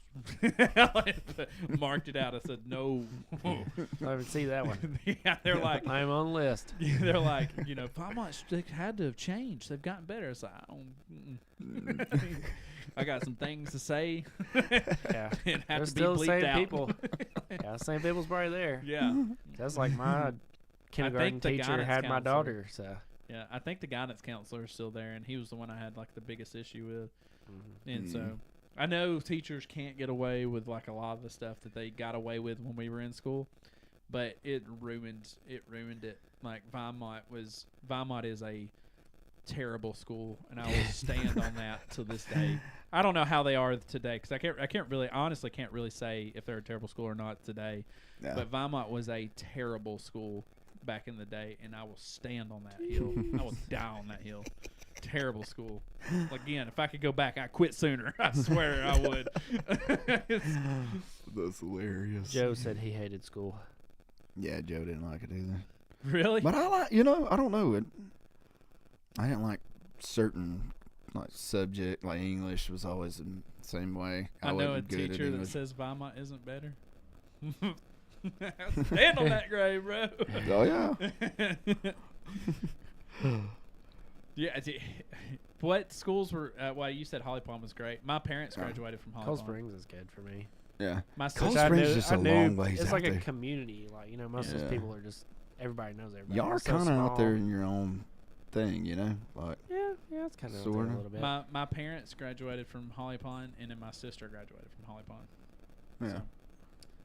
marked it out. I said no. I haven't seen that one. Yeah, they're like, I'm on the list. they're like, Vinemont had to have changed. They've gotten better. It's like, I got some things to say. Yeah. And have They're to still be the bleeped same out. people. Yeah, the same people's probably there. Yeah, That's like my kindergarten the teacher guidance had my counselor. daughter, so. yeah. I think the guidance counselor is still there, and he was the one I had the biggest issue with. And so I know teachers can't get away with a lot of the stuff that they got away with when we were in school, but it ruined it. Like Vinemont is a terrible school, and I will stand on that to this day. I don't know how they are today because I honestly can't really say if they're a terrible school or not today. Yeah. But Vinemont was a terrible school back in the day, and I will stand on that hill. I will die on that hill. terrible school. Again, if I could go back, I'd quit sooner. I swear I would. That's hilarious. Joe said he hated school. Yeah, Joe didn't like it either. Really? But I like, I don't know. I didn't like certain subject, like English was always the same way. I know a wasn't good at teacher that English. says Weimar isn't better. Stand on that grave, bro. Oh yeah. Yeah. What schools were? Well, you said Holly Palm was great. My parents graduated from Holly Cold Palm. Springs is good for me. Yeah. My Cold sister, Springs is just a long ways It's out like a there. community. Like, most of those people are just, everybody knows everybody. Y'all are It's so kind of out small. there in your own thing, Like Yeah, it's kind of a Sorta. little bit. my parents graduated from Holly Pond, and then my sister graduated from Holly Pond. yeah. So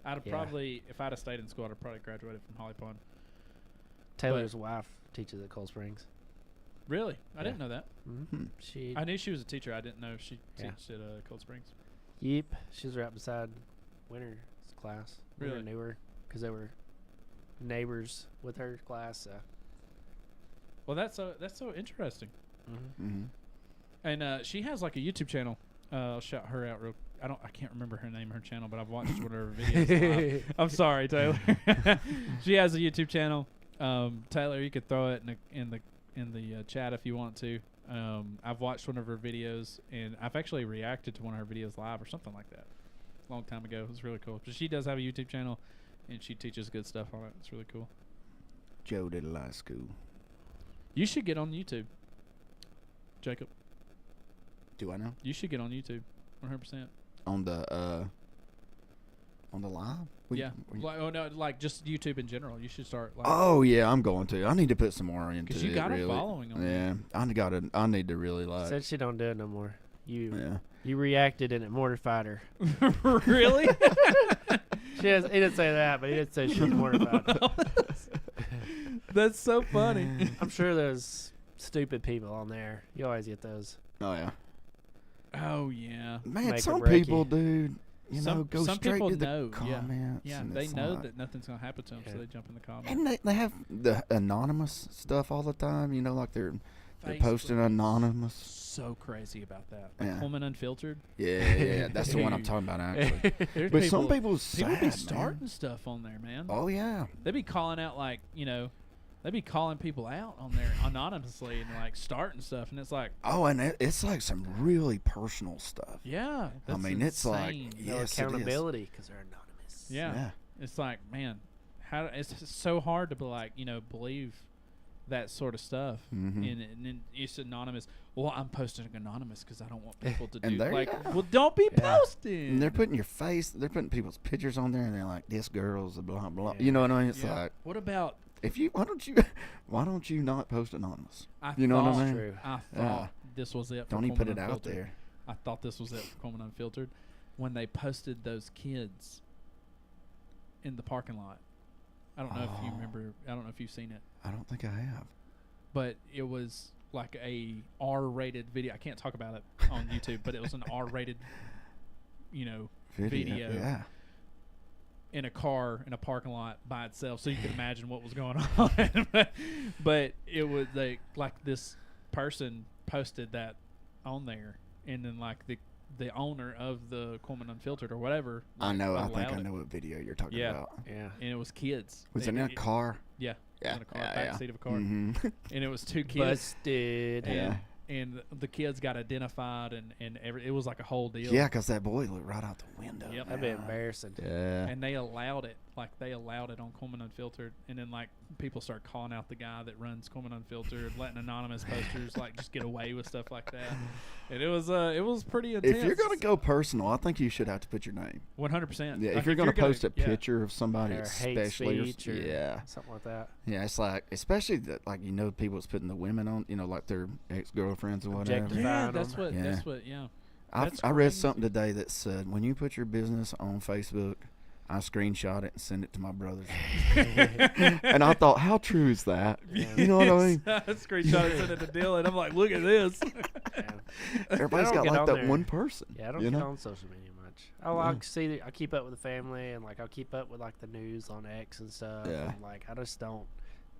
I'd have probably, if I'd have stayed in school, I'd have probably graduated from Holly Pond. Taylor's wife teaches at Cold Springs. Really? I Yeah. didn't know that. Mm-hmm. She. I knew she was a teacher. I didn't know she Yeah. taught at Cold Springs. Yep, she was right beside Winter's class. Winter Really? knew her because they were neighbors with her class. So. Well, that's so interesting. Mm-hmm. Mm-hmm. And she has like a YouTube channel. I'll shout her out real. I can't remember her name, her channel, but I've watched one of her videos. Live. I'm sorry, Taylor. She has a YouTube channel. Taylor, you could throw it in the chat if you want to. I've watched one of her videos, and I've actually reacted to one of her videos live or something like that. A long time ago. It was really cool. But she does have a YouTube channel, and she teaches good stuff on it. It's really cool. Joe did a lot of school. You should get on YouTube, Jacob. Do I know? You should get on YouTube, 100%. On the live? Yeah. Like just YouTube in general. You should start. Like, Oh yeah, I'm going to. I need to put some more into it. because you got really. a following on Yeah, I need to really like. Said she don't do it no more. Yeah. You reacted and it mortified her. Really? He didn't say that, but he did say she was mortified. That's so funny. I'm sure there's stupid people on there. You always get those. Oh yeah. Oh yeah. Man, Make or some break people, you. dude. Go some straight people to the know, yeah. comments. Yeah, and they it's know like- that nothing's gonna happen to them, so they jump in the comments. And they have the anonymous stuff all the time. Like they're posting Facebook. anonymous. So crazy about that. Like Yeah. Coleman Unfiltered. Yeah. That's the one I'm talking about actually. There's But people, some people people be sad, starting man. stuff on there, man. Oh yeah. They be calling out they be calling people out on there anonymously and like starting stuff, and it's like, Oh, and it's like some really personal stuff. yeah. I That's mean, it's like insane. No yes, it is. accountability because they're anonymous. Yeah. It's like, man, it's so hard to be like, believe that sort of stuff, Mhm. and it's anonymous. Well, I'm posting anonymous because I don't want people to And do there you like. go. Well, don't be Yeah. posting. And they're putting they're putting people's pictures on there, and they're like, "This girl's a blah blah." Yeah. You know what I mean? It's Yeah. like, What about? why don't you not post anonymous? I You know what I thought, mean? True. I Yeah. thought this was it. For Don't even put it Coleman out Unfiltered. there. I thought this was it for Coleman Unfiltered when they posted those kids in the parking lot. I don't know if you Oh. remember. I don't know if you've seen it, I don't think I have. but it was like a R-rated video. I can't talk about it on YouTube, but it was an R-rated, video. Yeah. in a car in a parking lot by itself, so you could imagine what was going on. But it was like this person posted that on there, and then like the owner of the Coleman Unfiltered or whatever. I know. I think allowed I it. know what video you're talking Yeah. about. Yeah. And it was kids. Was it in a car? Yeah. Yeah. In a car, yeah, back yeah. seat of a car, Mhm. and it was two kids. Busted. And, Yeah. and the kids got identified, and it was like a whole deal. Yeah, because that boy looked right out the window. Yep. That'd be man. embarrassing. Yeah. And they allowed it. Like, they allowed it on Coleman Unfiltered. And then, like, people start calling out the guy that runs Coleman Unfiltered, letting anonymous posters, like, just get away with stuff like that. And it was pretty intense. If you're gonna go personal, I think you should have to put your name. 100%. Yeah. Like, if you're gonna post a yeah. picture of somebody, Or hate especially, speech or yeah, something like that. yeah, it's like, especially that, like, people that's putting the women on, like their ex-girlfriends or whatever. Objectifying Yeah, them. that's what, Yeah. yeah. That's I read crazy. something today that said when you put your business on Facebook, I screenshot it and send it to my brothers. And I thought, how true is that? You know what I mean? I screenshot it, sent it to Dylan. I'm like, look at this. Yeah. Everybody's I don't got get like on that there. one person. Yeah, I don't you get know? on social media much. I'll see. I keep up with the family, and like I'll keep up with like the news on X and stuff. Yeah. And, like I just don't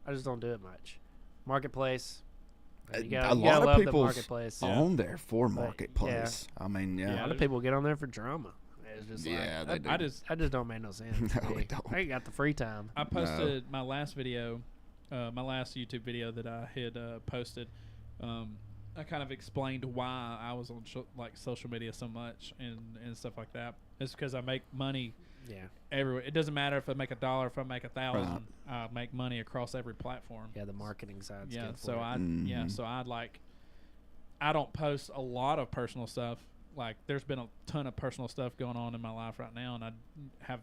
do it much. Marketplace, You a gotta lot of love the people's marketplace. on there for But, marketplace. I mean, A yeah. lot of people get on there for drama. It's just Yeah, they like, do. I just don't make no sense. No, Hey, it don't. I ain't got the free time. I posted my last video, my last YouTube video that I had posted. I kind of explained why I was on like social media so much and stuff like that. It's because I make money Yeah. everywhere. It doesn't matter if I make $1, if I make 1,000. I make money across every platform. Yeah, the marketing side's Yeah, good for so it. so I don't post a lot of personal stuff. Like, there's been a ton of personal stuff going on in my life right now, and I have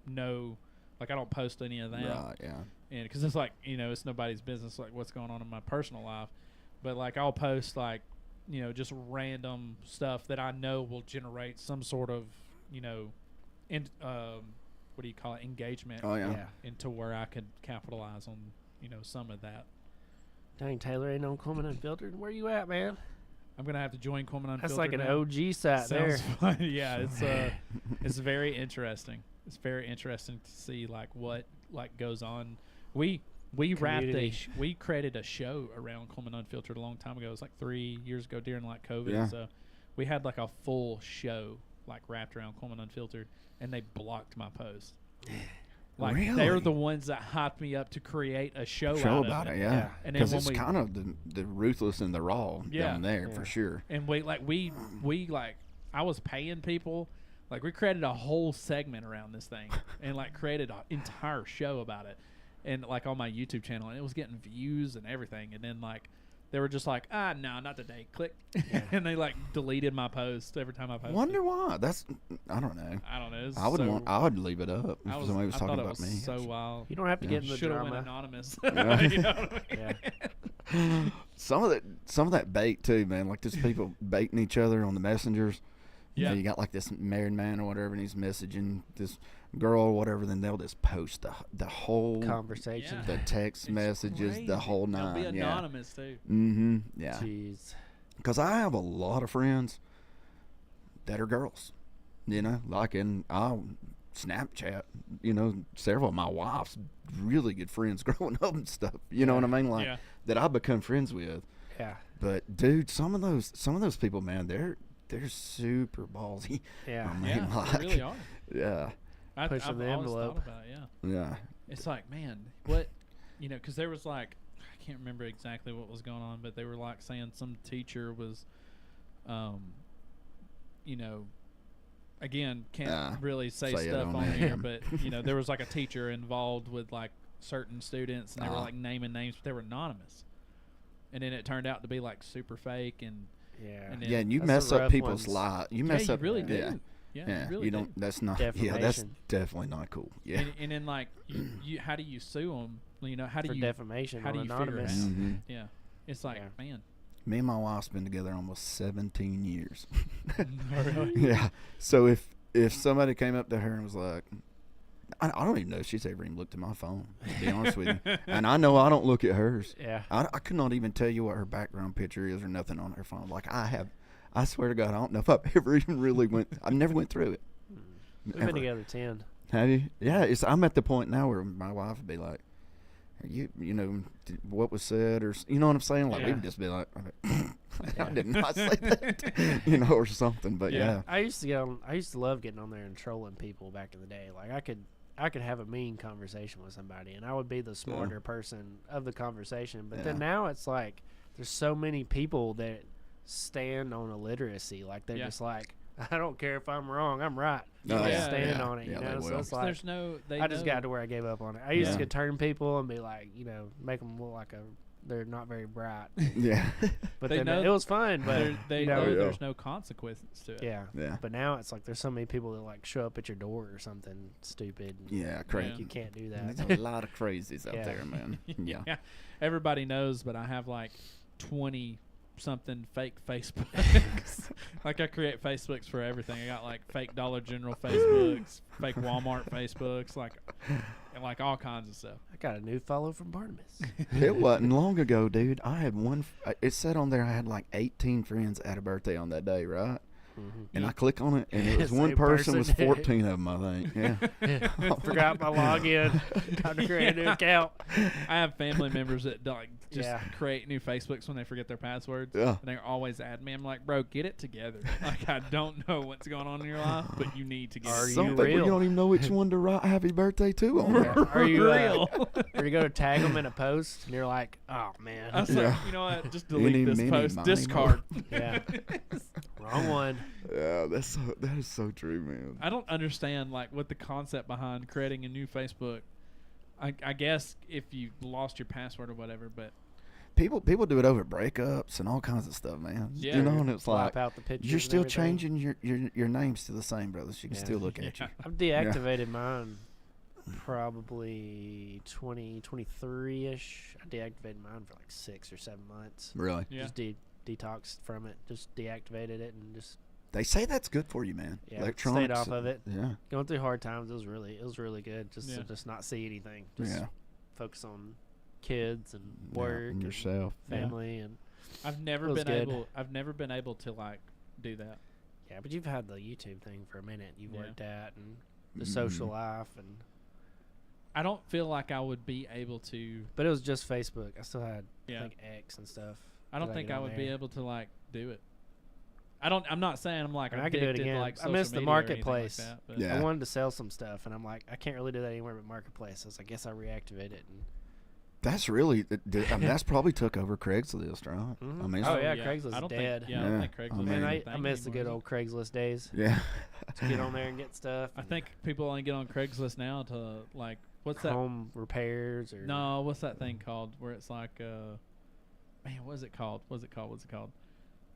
no, like, I don't post any of that. Right, yeah. And because it's like, it's nobody's business, like, what's going on in my personal life. But, like, I'll post, like, just random stuff that I know will generate some sort of, what do you call it, engagement. Oh, yeah. Into where I could capitalize on, some of that. Dang, Taylor ain't on Coleman Unfiltered. Where you at, man? I'm gonna have to join Coleman Unfiltered. That's like an now. OG site there. Sounds fun. Yeah, it's very interesting. It's very interesting to see like what like goes on. We we created a show around Coleman Unfiltered a long time ago. It was like 3 years ago during like COVID. Yeah. So we had like a full show like wrapped around Coleman Unfiltered, and they blocked my post. Like they're Really? the ones that hyped me up to create a show About of it, it. yeah. And then Because when it's we kind of the ruthless and the raw down there for sure. And we like I was paying people, like we created a whole segment around this thing and like created an entire show about it, and like on my YouTube channel, and it was getting views and everything. And then like they were just like, no, not today. Click, and they like deleted my post every time I posted. Wonder why? That's I don't know. I don't know. I would leave it up if somebody was I talking thought about it was me. so wild. You don't have to get in the Should have went drama. anonymous. Yeah. You know what I mean? Some of that bait too, man. Like just people baiting each other on the messengers. Yeah. You got like this married man or whatever, and he's messaging this girl or whatever. Then they'll just post the whole Conversation. Yeah. the text It's messages, crazy. the whole They'll nine. be Yeah. anonymous too. Mm-hmm. Yeah. Jeez. Because I have a lot of friends that are girls, like I'll Snapchat, several of my wife's really good friends growing up and stuff, you know what I mean? Like that I've become friends with. Yeah. But dude, some of those people, man, they're super ballsy. Yeah. I mean, Yeah, like, they really are. Yeah. Pushing I've the always envelope. thought about it, Yeah. It's like, man, what, because there was like, I can't remember exactly what was going on, but they were like saying some teacher was, again, can't really say say it stuff on on air. here, but, there was like a teacher involved with like certain students, and they were like naming names, but they were anonymous. And then it turned out to be like super fake, and Yeah. and then, Yeah, and you That's mess the up rough people's ones. lives. You mess you up. really do. Yeah. Yeah, you really do. don't. That's not. Yeah, that's Defamation. definitely not cool. Yeah. And then like, you how do you sue them? How do For you defamation how on do you figure it anonymous. out? Mhm. Yeah, it's like, Yeah. man. Me and my wife's been together almost 17 years. Really? Yeah. So if somebody came up to her and was like, I don't even know if she's ever even looked at my phone, to be honest with you. And I know I don't look at hers. Yeah. I could not even tell you what her background picture is or nothing on her phone. Like I swear to God, I don't know if I've ever even really I've never went through it. We've Ever. been together 10. Have you? Yeah. I'm at the point now where my wife would be like, what was said, or you know what I'm saying? Like we would just be like, I did not say that, or something. But yeah. I used to love getting on there and trolling people back in the day. Like I could have a mean conversation with somebody, and I would be the smarter person of the conversation. But then now it's like there's so many people that stand on illiteracy. Like they're just like, I don't care if I'm wrong, I'm right. Oh, I yeah. stand on it. Yeah, You they know, so will. it's like There's no. I just got to where I gave up on it. I used to turn people and be like, make them look like they're not very bright. Yeah. But They then know it was fun. But they know there's no consequences to it. yeah. Yeah. But now it's like there's so many people that like show up at your door or something stupid. and Yeah, crazy. like, you can't do that. There's a lot of crazies out Yeah. there, man. Yeah. Everybody knows, but I have like 20 something fake Facebooks. Like I create Facebooks for everything. I got like fake Dollar General Facebooks, fake Walmart Facebooks, and like all kinds of stuff. I got a new follow from Barnabas. It wasn't long ago, dude. I had one. It said on there I had like 18 friends at a birthday on that day, right? and I click on it, and it was Same one person was person. 14 of them, I think. Yeah. Forgot my login. Time to create a new account. I have family members that like just Yeah. create new Facebooks when they forget their passwords. Yeah. And they're always add me. I'm like, bro, get it together. Like, I don't know what's going on in your life, but you need to get Are it you Some together. people you real? don't even know which one to write happy birthday to on there. Are you real? Or you go to tag them in a post, and you're like, oh man, I was Yeah. like, you know what? Just delete Eeny, this meeny, post. miny, Discard. yeah, wrong one. Yeah, that is so true, man. I don't understand like what the concept behind creating a new Facebook. I guess if you lost your password or whatever, but People do it over breakups and all kinds of stuff, man. Yeah. You know, and it's like Wipe out the pictures. you're and still everything. changing your names to the same, brother. So you can Yeah. still look at you. I've deactivated mine probably 2023-ish. I deactivated mine for like 6 or 7 months. Really? yeah. Just detoxed from it. Just deactivated it and just They say that's good for you, man. yeah, Electronics. stayed off of it. Yeah. Going through hard times, it was really good. Just Yeah. to just not see anything. Just Yeah. focus on kids and Yeah, work and yourself. and family and I've never Feels been good. able. I've never been able to like do that. yeah. But you've had the YouTube thing for a minute. You've Yeah. worked at and the Mhm. social life and. I don't feel like I would be able to. But it was just Facebook. I still had Yeah. I think X and stuff. I don't that think get I on would be there. able to like do it. I'm not saying I'm like I mean, I could do it addicted to, again. like I social miss the media or anything like marketplace. that, but Yeah. I wanted to sell some stuff, and I'm like, I can't really do that anywhere but marketplace. So I guess I reactivate it. And That's really. I mean, that's probably took over Craigslist, right? Mhm. I mean, Oh, it's- yeah, Craigslist I don't is dead. Think, yeah, I Yeah. don't think I Craigslist. mean, is a I thing miss the good anymore, old Craigslist days. yeah. To get on there and get stuff. I and think people only get on Craigslist now to like what's that? home repairs or No, what's that thing called? Where it's like, man, what is it called? What's it called?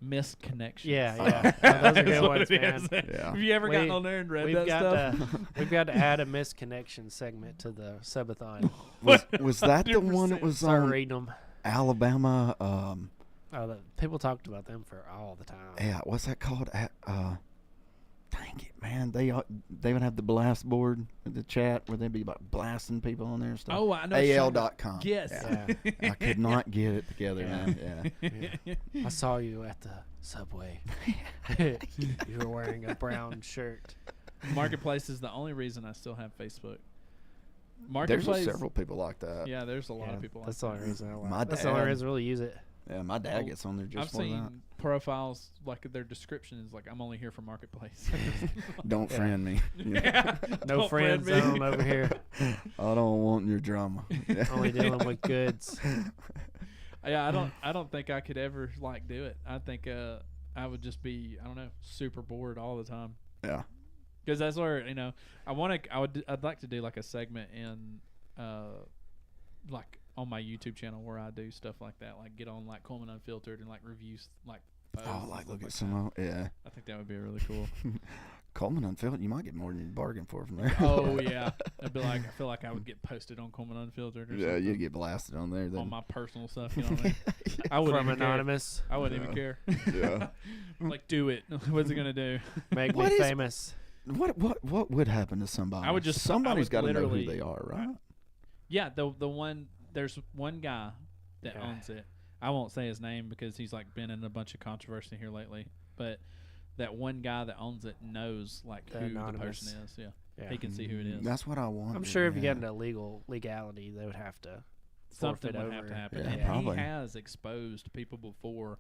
Missed connections. Yeah, yeah. Those are good That's what ones, it man. is. Yeah. Have you ever gotten We- on there and read We've that got stuff? to we've got to add a misconnection segment to the subathon. Was that the one that was Start on reading them. Alabama? Oh, people talked about them for all the time. Yeah, what's that called? Dang it, man! They would have the blast board, the chat where they'd be like blasting people on there and stuff. Oh, I know. what you're talking about. AL.com. Yes. Yeah. I could not get it together, Yeah. man. Yeah. Yeah. I saw you at the subway. You were wearing a brown shirt. Marketplace is the only reason I still have Facebook. There's Marketplace. several people like that. Yeah, there's a lot Yeah, of people. That's like the only reason I like. My That's the only dad- reason I really use it. Yeah, my dad Oh, gets on there I've just for that. seen profiles like their description is like I'm only here for Marketplace. Don't Yeah. friend me. Yeah. No Don't friend me. zone over here. I don't want your drama. Yeah. Only dealing with goods. Yeah, I don't think I could ever like do it. I think I would just be I don't know super bored all the time. Yeah. Because that's where I'd like to do like a segment in like on my YouTube channel where I do stuff like that, like get on like Coleman Unfiltered and like reviews like. posts Oh, and like stuff look at that. some. Yeah. I think that would be really cool. Coleman Unfiltered, you might get more than you bargained for from there. Oh yeah, I'd be like I feel like I would get posted on Coleman Unfiltered or Yeah, something. you'd get blasted on there. Then. On my personal stuff, you know what I mean? I wouldn't From even care. anonymous. I wouldn't even care. Yeah. Like, do it. What's it gonna do? Make What me is- famous. What would happen to somebody? I would just- somebody's got to know who literally- they are, right? Yeah, the one. There's one guy that Yeah. owns it. I won't say his name because he's like been in a bunch of controversy here lately. But that one guy that owns it knows like The who anonymous. the person is. Yeah, Yeah. he can see who it is. That's what I want. I'm sure if you get into legality, they would have to Something forfeit would have over. to happen. Yeah, And probably. he has exposed people before.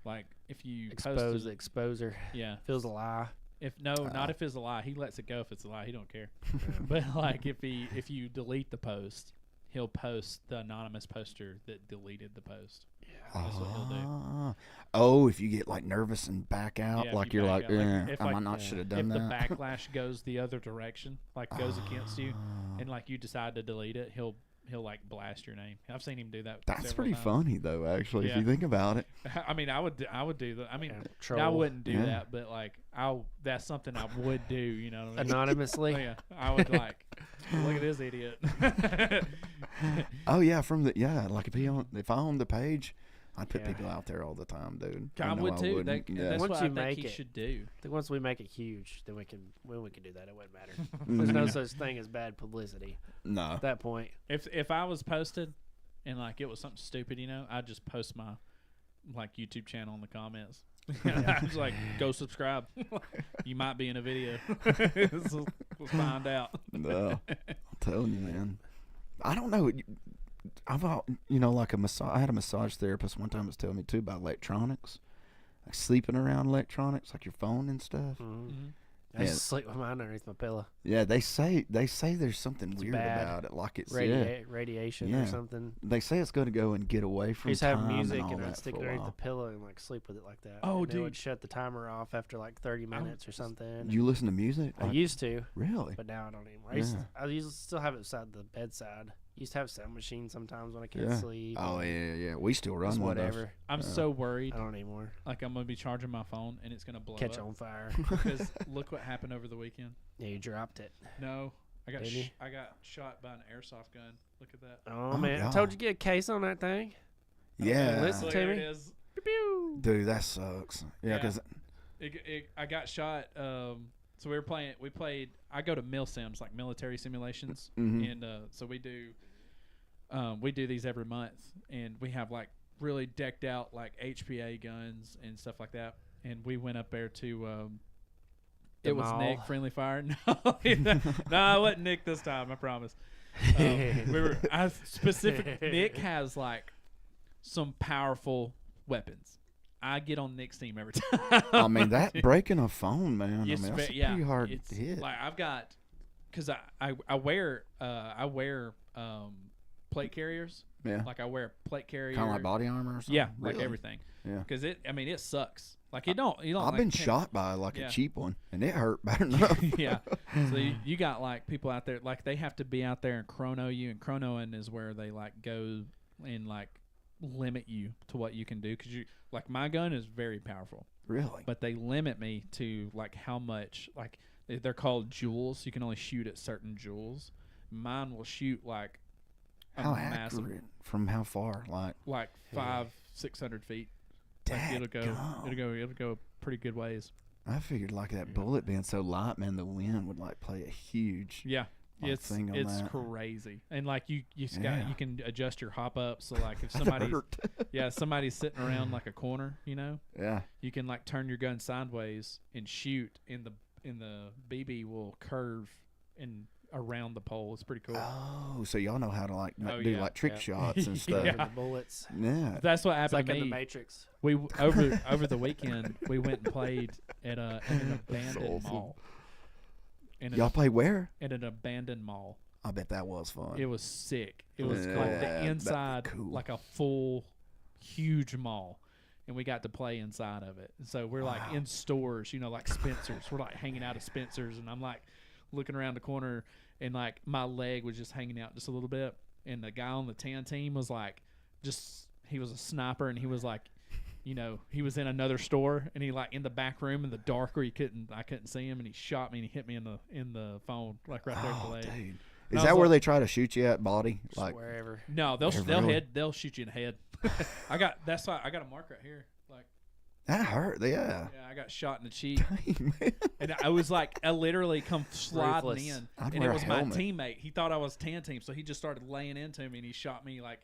Like if you expose posted, the exposer. yeah. Feels a lie. If not if it's a lie, he lets it go. If it's a lie, he don't care. Yeah. But like if you delete the post, he'll post the anonymous poster that deleted the post. That's what he'll do. Ah. Oh, if you get like nervous and back out, Yeah, if like you you're back like, out, like, yeah, if, I like, might not should have done If the that. backlash goes the other direction, like goes against you, Ah. and like you decide to delete it, he'll like blast your name. I've seen him do that. That's several pretty times. funny though, actually, if Yeah. you think about it. I mean, I would do that. I mean, Yeah, I troll wouldn't do Yeah. that, but like that's something I would do. You know what I mean? anonymously. Oh, yeah, I would like look at this idiot. Oh yeah, like if I owned the page, I'd put Yeah. people out there all the time, dude. I know would too. wouldn't. Yeah. That's Once what you I think make he it. should do. I think once we make it huge, then we can do that. It wouldn't matter. There's no such thing as bad publicity No. at that point. If I was posted and like it was something stupid, you know, I'd just post my like YouTube channel in the comments. I was like, go subscribe. You might be in a video. Let's find out. No, I'm telling you, man. I don't know. I've like I had a massage therapist one time was telling me too about electronics, like sleeping around electronics, like your phone and stuff. Mm-hmm. I just sleep with mine underneath my pillow. Yeah, they say there's something weird bad. about it, like it's radiation or something. They say it's going to go and get away from. I used to have music and I'd stick it for a underneath while. the pillow and like sleep with it like that. Oh, and dude. It would shut the timer off after like 30 minutes or something. You listen to music? I used to, Really? but now I don't anymore. Yeah. I used to still have it beside the bedside. Used to have sound machine sometimes when I can't Yeah. sleep. Oh yeah. We still run Just one of those. whatever. I'm so worried. I don't anymore. Like I'm gonna be charging my phone and it's gonna blow Catch up. on fire. Because look what happened over the weekend. Yeah, you dropped it. No, I got Did you? I got shot by an airsoft gun. Look at that. Oh, Oh, man, I God. told you to get a case on that thing. Yeah. Listen Look, to there me. it is. Pew, pew. Dude, that sucks. Yeah, Yeah. because I got shot. So we played. I go to mil sims, like military simulations, Mhm. and so we do these every month, and we have like really decked out like HPA guns and stuff like that. And we went up there to. The It was mall. Nick, friendly fire. No, I wasn't Nick this time. I promise. Nick has like some powerful weapons. I get on Nick's team every time. I mean that breaking a phone, man. Yes, I mean that's a yeah, pretty hard it's hit. Like I've got, because I wear plate carriers. Yeah, Like I wear plate carrier. kind of like body armor or something. Yeah, like Really? everything. Yeah. Because it sucks. Like you don't. I've like, been can't- shot by like Yeah. a cheap one, and it hurt bad enough. Yeah. So you got like people out there, like they have to be out there and chrono you, and chronoing is where they like go and like limit you to what you can do, because you like my gun is very powerful, Really? but they limit me to like how much, like they're called joules. You can only shoot at certain joules. Mine will shoot like a How massive, accurate? From how far? Like 500-600 feet. Like Dadgum. it'll go pretty good ways. I figured like that bullet being so light, man, the wind would like play a huge Yeah. like, It's thing on that. crazy, and like you Yeah. you can adjust your hop up. So like if That somebody's hurt. somebody's sitting around like a corner, Yeah. you can like turn your gun sideways and shoot, and the BB will curve and around the pole. It's pretty cool. Oh, so y'all know how to like Oh, do yeah. like trick Yeah. shots and stuff. Yeah. The bullets. Yeah. That's what It's happened like to in the me. Matrix. We over the weekend we went and played at an abandoned awesome. mall. Y'all play where? At an abandoned mall. I bet that was fun. It was sick. It was Yeah, like that'd the be inside, cool. like a full, huge mall, and we got to play inside of it. And so we're like Wow. in stores, like Spencer's. We're like hanging out at Spencer's, and I'm like looking around the corner, and like my leg was just hanging out just a little bit, and the guy on the tan team was like, he was a sniper, and he was like, he was in another store, and he like in the back room in the dark where I couldn't see him, and he shot me and he hit me in the phone like right there at the Oh, leg. dude. And Is I that was where like- they try to shoot you at body? Just Like, wherever. No, they'll shoot you in the head. That's why I got a mark right here. Like, that hurt. Yeah. yeah, I got shot in the cheek, Dang, man. and I was like, I literally come sliding Ruthless. in, I'd and wear it a was my helmet. teammate. He thought I was tan team, so he just started laying into me, and he shot me like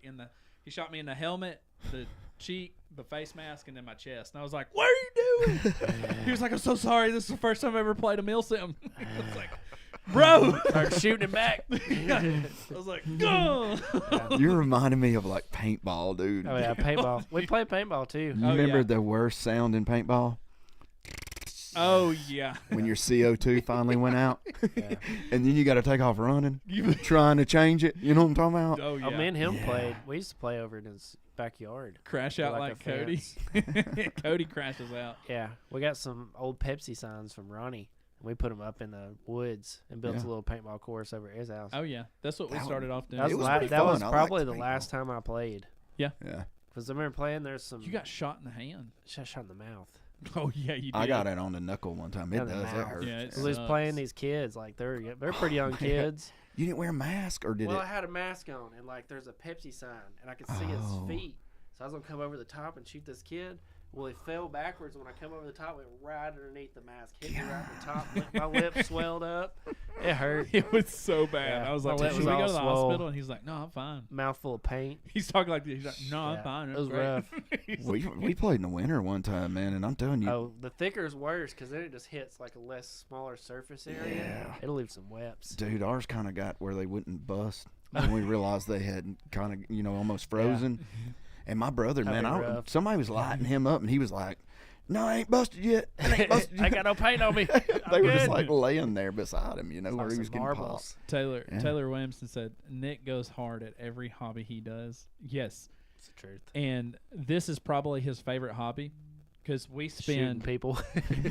he shot me in the helmet, the cheek, the face mask, and then my chest. And I was like, "What are you doing?" He was like, "I'm so sorry. This is the first time I ever played a mil sim." I was like, "Bro," Start shooting it back. I was like, "Go." You're reminding me of like paintball, dude. Oh yeah, paintball. We play paintball too. You Oh, remember yeah. the worst sound in paintball? Oh yeah. When your CO2 finally went out, Yeah. and then you got to take off running, trying to change it. You know what I'm talking about? Oh yeah. Oh, me and him Yeah. played. We used to play over in his backyard. Crash With, out like, like a Cody. fence. Cody crashes out. Yeah, we got some old Pepsi signs from Ronnie. And we put them up in the woods and built Yeah. a little paintball course over at his house. Oh yeah, that's what we That started off doing. that was, It was la- pretty that was fun. I probably liked the last time I played. Yeah. Because I remember playing. There's some. You got shot in the hand. shot in the mouth. Oh yeah, you did. I got it on the knuckle one time. It On the does. It mouth. hurts. Yeah, it's- So we was Sucks. playing these kids like they're pretty young man. kids. You didn't wear a mask, or did Well, it? I had a mask on and like there's a Pepsi sign and I could see Oh. his feet. So I was gonna come over the top and shoot this kid, Well, it fell backwards. When I come over the top, it went right underneath the mask. Hit me right in the top. My lip swelled up. It hurt. It was so bad. Yeah, I was my like, lip should was we go all to the swole. hospital? And he's like, no, I'm fine. Mouthful of paint. He's talking like this. He's like, no, I'm Yeah, fine. it was great." rough. He's We played in the winter one time, man, and I'm telling you, Oh, the thicker is worse because then it just hits like a less smaller surface area. Yeah. It'll leave some webs. dude, ours kind of got where they wouldn't bust when we realized they had kind of, almost frozen. And my brother, That'd man, be rough. somebody was lighting him up, and he was like, "No, I ain't busted yet. I ain't busted I yet." got no paint on me. They were just like laying there beside him, where Like he was some getting marbles. popped. Taylor Yeah. Williamson said, Nick goes hard at every hobby he does. Yes. It's the truth. And this is probably his favorite hobby because we Shooting spend people.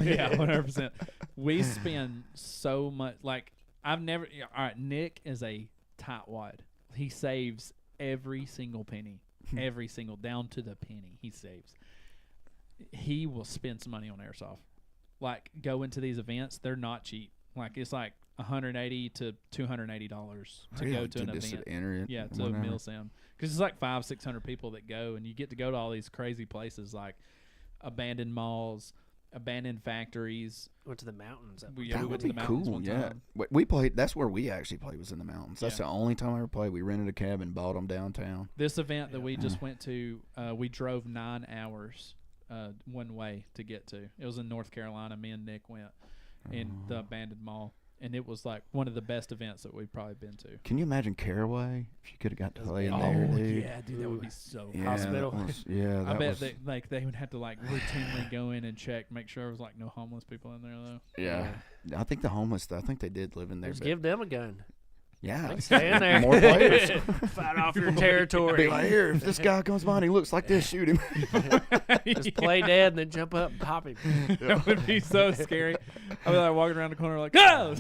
yeah, 100%. We spend so much. Like, I've never. All right, Nick is a tightwad. He saves every single penny, every single down to the penny. He saves. He will spend some money on airsoft. Like, go into these events. They're not cheap. Like, it's like $180 to $280 to go to an just event. enter it. Yeah, to a whatever. meal sim. Because it's like 500-600 people that go, and you get to go to all these crazy places like abandoned malls, abandoned factories. Went to the mountains. We That went would to be the mountains cool. one Yeah, time. we played. That's where we actually played. Was in the mountains. That's Yeah. the only time I ever played. We rented a cabin, bought them downtown. This event that we Yeah. just went to, we drove 9 hours one way to get to. It was in North Carolina. Me and Nick went in the abandoned mall, and it was like one of the best events that we've probably been to. Can you imagine Caraway if you could have got to play in Oh there, dude? yeah, dude, that would be so. Yeah, cool. Hospital. that was- yeah, I that bet was, they they would have to like routinely go in and check, make sure there was like no homeless people in there though. yeah. I think the homeless. I think they did live in there. Just but give them a gun. yeah, Stay in there. More players. Fight off your territory. Be like, here, if this guy comes by and he looks like this, shoot him. Just play dead and then jump up and pop him. That would be so scary. I'd be like walking around the corner like, oh!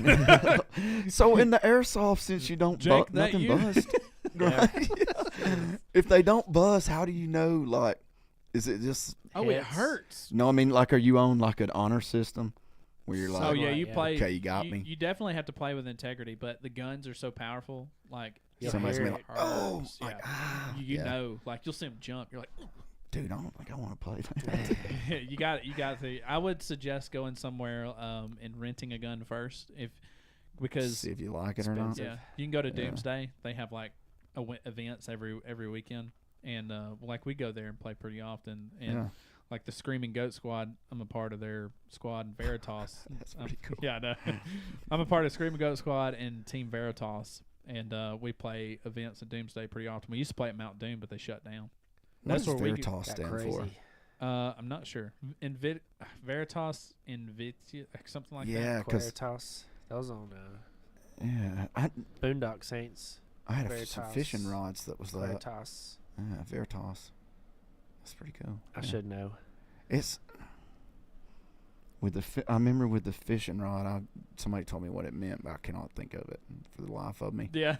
So in the airsoft, since you don't Jake, that nothing you? bust, right? If they don't bust, how do you know? Like, is it just? Oh, it Heads. hurts. No, I mean, like, are you on like an honor system where you're Oh like, yeah, Right, you yeah. play. okay, you got you, me. You definitely have to play with integrity, but the guns are so powerful. Like You'll Somebody's hear gonna be it. like, oh, hurts, like, yeah. ah, you yeah. know, like you'll see them jump. You're like, Dude, I don't think I want to play that. you got to. I would suggest going somewhere and renting a gun first, because See if you like it or not. yeah, you can go to Yeah. Doomsday. They have like events every weekend, and like we go there and play pretty often. And Yeah. like the Screaming Goat Squad, I'm a part of their squad in Veritas. That's pretty cool. Yeah, I know. I'm a part of Screaming Goat Squad and Team Veritas, and we play events at Doomsday pretty often. We used to play at Mount Doom, but they shut down. What That's does where we Veritas Got stand crazy. for? I'm not sure. Veritas Invitia, something like that. Yeah, because Claritas. That was on yeah, I Boondock Saints. had some Veritas. fishing rods that was that. Claritas. Veritas. That's pretty cool. I Yeah. should know. It's with the. I remember with the fishing rod. Somebody told me what it meant, but I cannot think of it for the life of me. Yeah.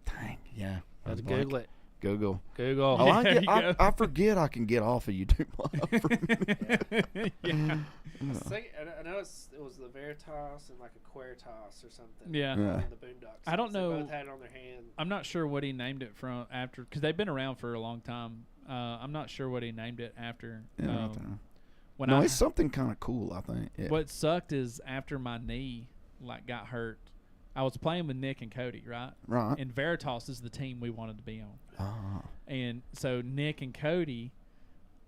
Dang, yeah. I Let's was blank. Google it. Google. Google. Oh, There you go. I forget I can get off of YouTube Live. Yeah. I know it was the Veritas and like a Queritas or something. Yeah. Yeah. In the Boondocks. I don't They know- both had it on their hand. I'm not sure what he named it from after, because they've been around for a long time. I'm not sure what he named it after. Yeah, I don't know. When No, I, it's something kind of cool, I think. Yeah. what sucked is after my knee got hurt, I was playing with Nick and Cody, right? Right. And Veritas is the team we wanted to be on. Ah. And so Nick and Cody,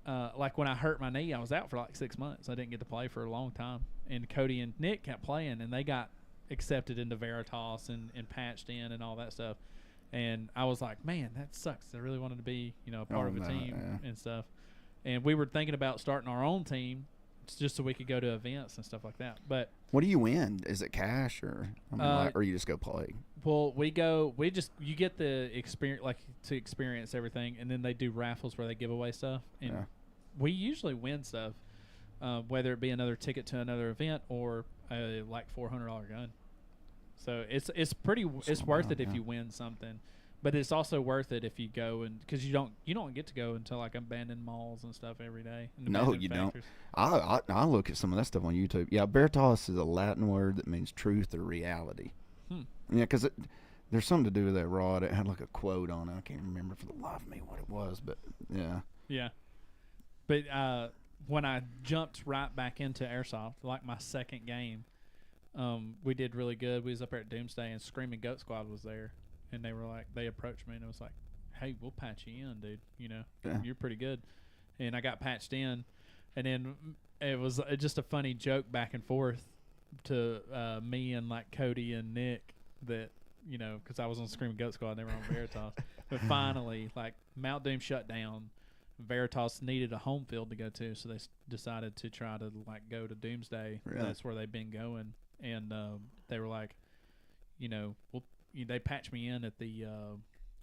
like when I hurt my knee, I was out for like 6 months. I didn't get to play for a long time. And Cody and Nick kept playing, and they got accepted into Veritas and patched in and all that stuff. And I was like, man, that sucks. I really wanted to be, a part of a no, team yeah. and stuff. And we were thinking about starting our own team just so we could go to events and stuff like that. But What do you win? Is it cash or or you just go play? well, you get the experience, like to experience everything, and then they do raffles where they give away stuff, and Yeah. we usually win stuff, whether it be another ticket to another event or a like $400 gun. So it's Something worth like it if that. you win something, but it's also worth it if you go and because you don't get to go into like abandoned malls and stuff every day. and No, abandoned you don't. factories. I look at some of that stuff on YouTube. Yeah, Veritas is a Latin word that means truth or reality. Hmm. Yeah, because there's something to do with that rod. It had like a quote on it. I can't remember for the life of me what it was, but yeah. Yeah. But when I jumped right back into Airsoft, like my second game, we did really good. We was up there at Doomsday, and Screaming Goat Squad was there. And they approached me, and it was like, hey, we'll patch you in, dude. You know, you're pretty good. And I got patched in. And then it was just a funny joke back and forth to me and, like, Cody and Nick that, you know, because I was on Screaming Goat Squad, they were on Veritas. But finally, like, Mount Doom shut down. Veritas needed a home field to go to, so they decided to try to, like, go to Doomsday. Really? That's where they've been going. And they were like, you know, they patched me in at the,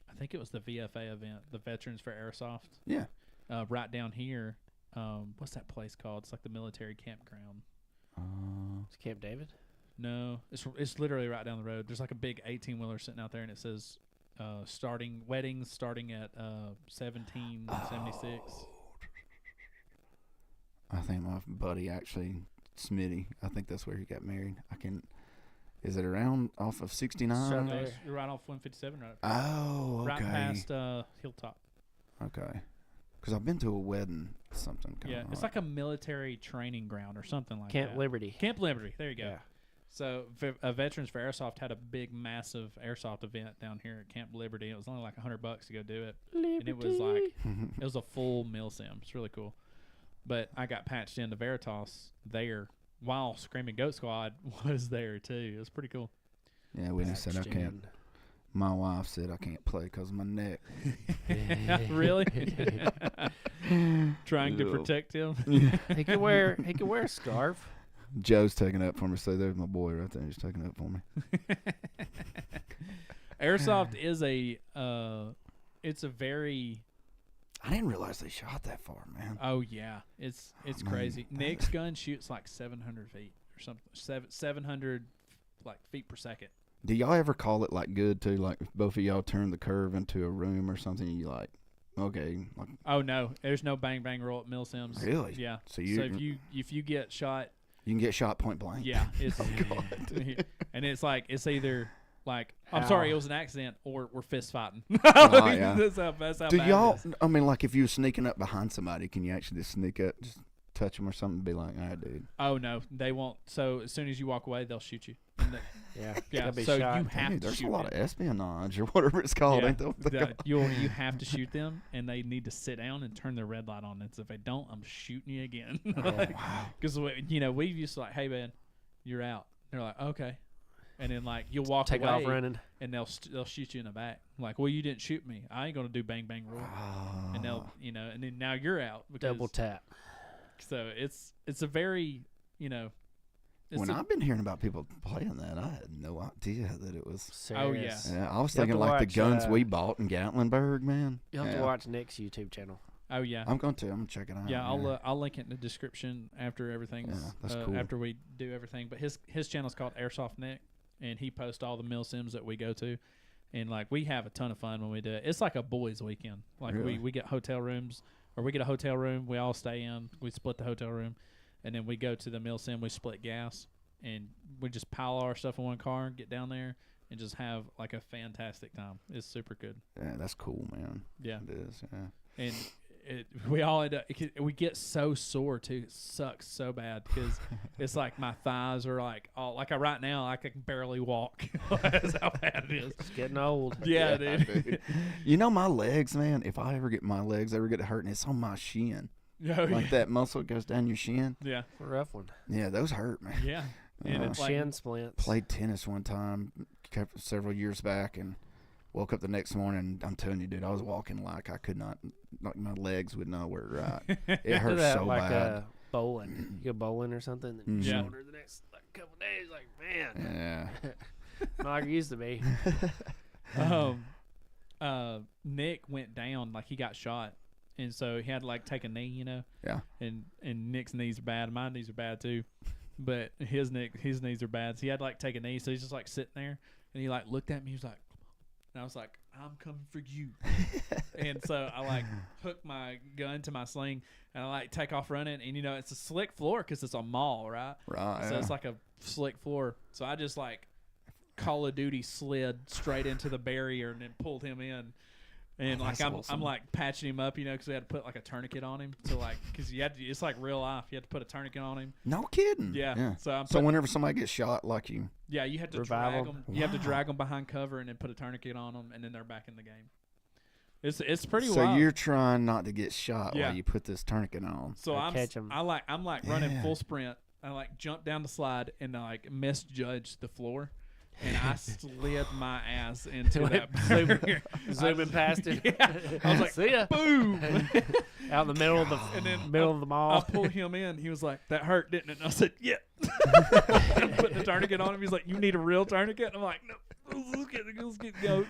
I think it was the VFA event, the Veterans for Airsoft. Yeah. Right down here. What's that place called? It's like the military campground. It's Camp David? No, it's literally right down the road. There's like a big 18-wheeler sitting out there, and it says weddings starting at 1776. I think my buddy actually, Smitty, I think that's where he got married. Is it around off of 69? So No, you're right off 157, right? Oh, okay. Right past Hilltop. Okay. Because I've been to a wedding, something kind Yeah, of it's like a military training ground or something like Camp that. Liberty. Camp Liberty. There you go. Yeah. So Veterans for Airsoft had a big, massive airsoft event down here at Camp Liberty. It was only like $100 to go do it. And it was like, it was a full mil sim. It's really cool. But I got patched into Veritas there while Screaming Goat Squad was there too. It was pretty cool. Yeah, Whitney said I can't. My wife said I can't play because of my neck. Really? Trying to protect him. He could wear a scarf. Joe's taking up for me. So there's my boy right there. He's taking up for me. Airsoft is it's a very. I didn't realize they shot that far, man. Oh yeah, it's crazy. Nick's gun shoots like 700 feet or something. 700 like feet per second. Do y'all ever call it like good too? Like if both of y'all turn the curve into a room or something, you like, okay. Like, oh no, there's no bang bang roll at mil sims. Really? Yeah. So if you get shot, you can get shot point blank. yeah, it's and it's like it's either like I'm sorry, it was an accident, or we're fist fighting. Oh, yeah. That's how Do bad y'all? it is. I mean, like if you're sneaking up behind somebody, can you actually just sneak up, just touch them or something, and be like, "All right, dude." Oh no, they won't. So as soon as you walk away, they'll shoot you. Yeah. Yeah. Be So shot. you have to There's shoot a lot them. of espionage or whatever it's called, Yeah. ain't there? You have to shoot them, and they need to sit down and turn their red light on. And so if they don't, I'm shooting you again. Because we used to like, hey man, you're out. They're like, okay, and then like you'll walk Take away, off running. and they'll shoot you in the back. Like, well, you didn't shoot me. I ain't gonna do bang bang roll. And they'll and then now you're out. Because, Double tap. So it's a very It's When a- I've been hearing about people playing that, I had no idea that it was. Oh, yeah. Serious. Yeah, I was You have thinking to like the watch, guns we bought in Gatlinburg, man. You'll have Yeah. to watch Nick's YouTube channel. Oh yeah. I'm going to. I'm gonna check it out. Yeah, I'll link it in the description after everything's Yeah, that's cool. after we do everything. But his channel's called Airsoft Nick, and he posts all the mil sims that we go to, and like we have a ton of fun when we do it. It's like a boys' weekend. Like Really? we get hotel rooms, or we get a hotel room. We all stay in. We split the hotel room, and then we go to the mil sim. We split gas, and we just pile all our stuff in one car, get down there, and just have like a fantastic time. It's super good. Yeah, that's cool, man. Yeah. It is. Yeah. And we all end up, we get so sore too. It sucks so bad because it's like my thighs are like all like right now I can barely walk. That's how bad it is. It's getting old. Yeah, dude. You know my legs, man. If I ever get my legs hurting, it's on my shin. Oh, Like that muscle goes down your shin. Yeah. A rough one. Yeah, those hurt, man. Yeah. And it's like, Shin splints. Played tennis one time several years back and woke up the next morning. I'm telling you, dude, I was walking like I could not, like my legs would not work right. It Do hurt that so like bad. bowling. You go bowling or something, and Yeah. shoulder the next couple days. Like, man, Yeah. not like it used to be. Nick went down, like he got shot. And so he had to like take a knee, Yeah. And Nick's knees are bad. My knees are bad too. But his knees are bad. So he had to like take a knee. So he's just like sitting there and he like looked at me. He was like, and I was like, I'm coming for you. And so I like hook my gun to my sling and I like take off running. And it's a slick floor because it's a mall, right? Right. So yeah. it's like a slick floor. So I just like Call of Duty slid straight into the barrier and then pulled him in. And like That's I'm awesome. like patching him up, you know, because we had to put like a tourniquet on him. So like, because you had to, it's like real life. You had to put a tourniquet on him. No kidding. Yeah. So I'm So whenever somebody gets shot, like you, yeah, you have to Revive drag 'em. them. You have to Wow. drag them behind cover and then put a tourniquet on them, and then they're back in the game. It's pretty so wild. you're trying not to get shot Yeah. while you put this tourniquet on. So Or I'm catch 'em. I'm like running Yeah. full sprint. I like jumped down the slide and I like misjudged the floor, and I slid my ass into that Zooming past it. Yeah. I was like, see ya. boom. Out in the middle of the And then middle of the I mall. pulled him in. He was like, "That hurt, didn't it?" And I said, "Yeah." I'm putting the tourniquet on him. He's like, "You need a real tourniquet?" I'm like, "No, let's get going."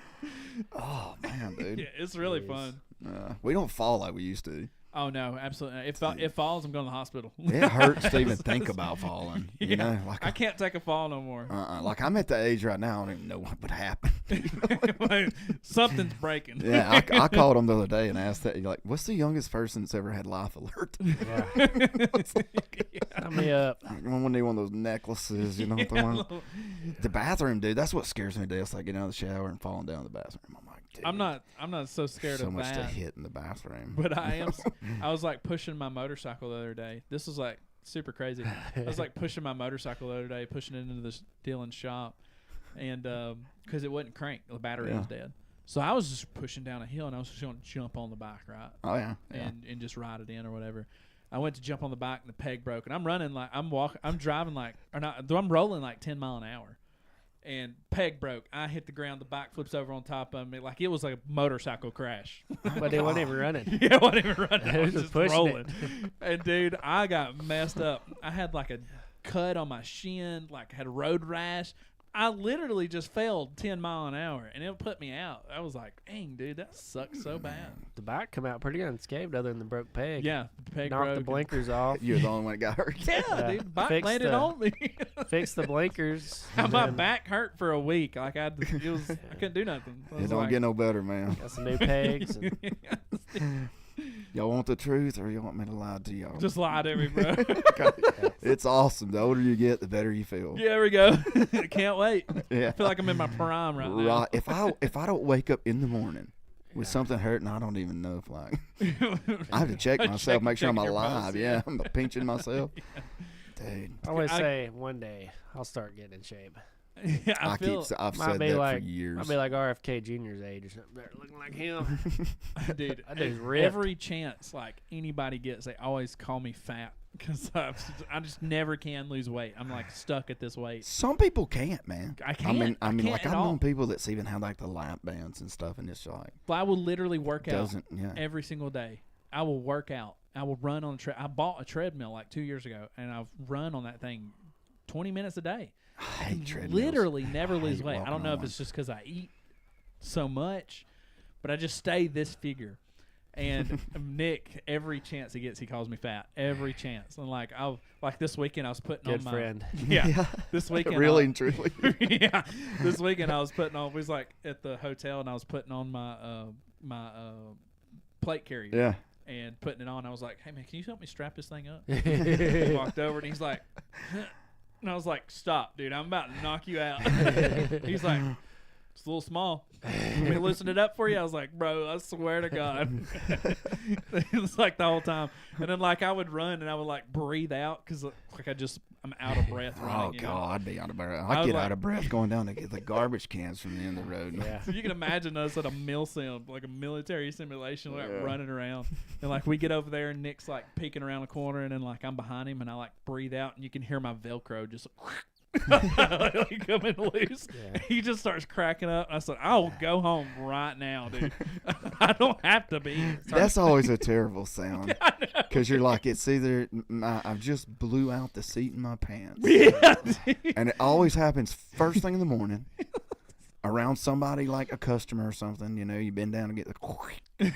Oh man, dude. Yeah, it's really Jeez. fun. We don't fall like we used to. Oh no, absolutely. If it falls, I'm going to the hospital. It hurts to even think about falling. You Yeah. know, like I can't take a fall no more. like I'm at the age right now. I don't even know what would happen. Something's breaking. Yeah, I called him the other day and asked that. Like, what's the youngest person that's ever had life alert? Yeah. Sign me up. I want to need one of those necklaces, you know. The bathroom, dude. That's what scares me. Dude. It's like getting out of the shower and falling down the bathroom. I'm like, dude, I'm not so scared so of much to that. hit in the bathroom. But I am. I was like pushing my motorcycle the other day. This was like super crazy. I was like pushing my motorcycle the other day, pushing it into this Dylan's shop, and because it wouldn't crank, the battery was dead. So I was just pushing down a hill, and I was just going to jump on the bike, right? Oh yeah, And just ride it in or whatever. I went to jump on the bike, and the peg broke, and I'm running like I'm driving like I'm rolling like 10 mile an hour. And peg broke. I hit the ground. The bike flips over on top of me. Like it was like a motorcycle crash. But it wasn't even running. Yeah, I wasn't even running. I It was was just pushing rolling. it. And dude, I got messed up. I had like a cut on my shin, like had a road rash. I literally just fell 10 mile an hour, and it put me out. I was like, dang, dude, that sucks so bad. The bike come out pretty unscathed other than the broke peg. Yeah, the peg Knocked broke. the blinkers off. you're the only one that got hurt. Yeah, Yeah. dude, the bike Fixed landed the- on me. Fixed the blinkers. My and then back hurt for a week. Like I couldn't do nothing. I It was don't like, get no better, man. Got some new pegs. And Y'all want the truth, or you want me to lie to y'all? just lie to me, bro. It's awesome. The older you get, the better you feel. Yeah, there we go. Can't wait. Yeah. I feel like I'm in my prime right now. Right. If I don't wake up in the morning with something hurting, I don't even know if like I have to check myself, make sure I'm check your alive. pulse, Yeah, I'm pinching myself. Dude, I always I- say one day I'll start getting in shape. Yeah, I've Might said be that like for years. I'll be like RFK Jr.'s age or something. They're looking like him. dude, That dude's ripped. every chance like anybody gets, they always call me fat because I just never can lose weight. I'm like stuck at this weight. Some people can't, man. I can't. I mean, can't like at I've all. known people that's even have like the lap bands and stuff, and it's like I will literally work out doesn't. Yeah. every single day. I will work out. I will run on I bought a treadmill like 2 years ago, and I've run on that thing 20 minutes a day. I hate treadmills. Literally never I lose hate weight. I don't walking know on if one. it's just because I eat so much, but I just stay this figure. And Nick, every chance he gets, he calls me fat. Every chance. And like this weekend, I was putting Good on my friend. Yeah. This weekend, really and truly. yeah. This weekend, I was putting on. We was like at the hotel, and I was putting on my plate carrier. Yeah. And putting it on. I was like, "Hey man, can you help me strap this thing up?" He walked over and he's like, and I was like, "Stop, dude! I'm about to knock you out." He's like, "It's a little small. Let me loosen it up for you." I was like, "Bro, I swear to God." It was like the whole time, and then like I would run and I would like breathe out because like I'm out of breath running. Oh you know? God, I'd be out of breath. I I'd was get like- out of breath going down to get the garbage cans from the end of the road. Yeah. So you can imagine us at a mill sim, like a military simulation, like Yeah. running around, and like we get over there and Nick's like peeking around the corner, and then like I'm behind him, and I like breathe out, and you can hear my Velcro just like coming loose. Yeah. He just starts cracking up. I said, "I'll go home right now, dude. I don't have to be." That's always a terrible sound because you're like, it's either I've just blew out the seat in my pants, Yeah, dude. and it always happens first thing in the morning around somebody like a customer or something. You know, you've been down to get the.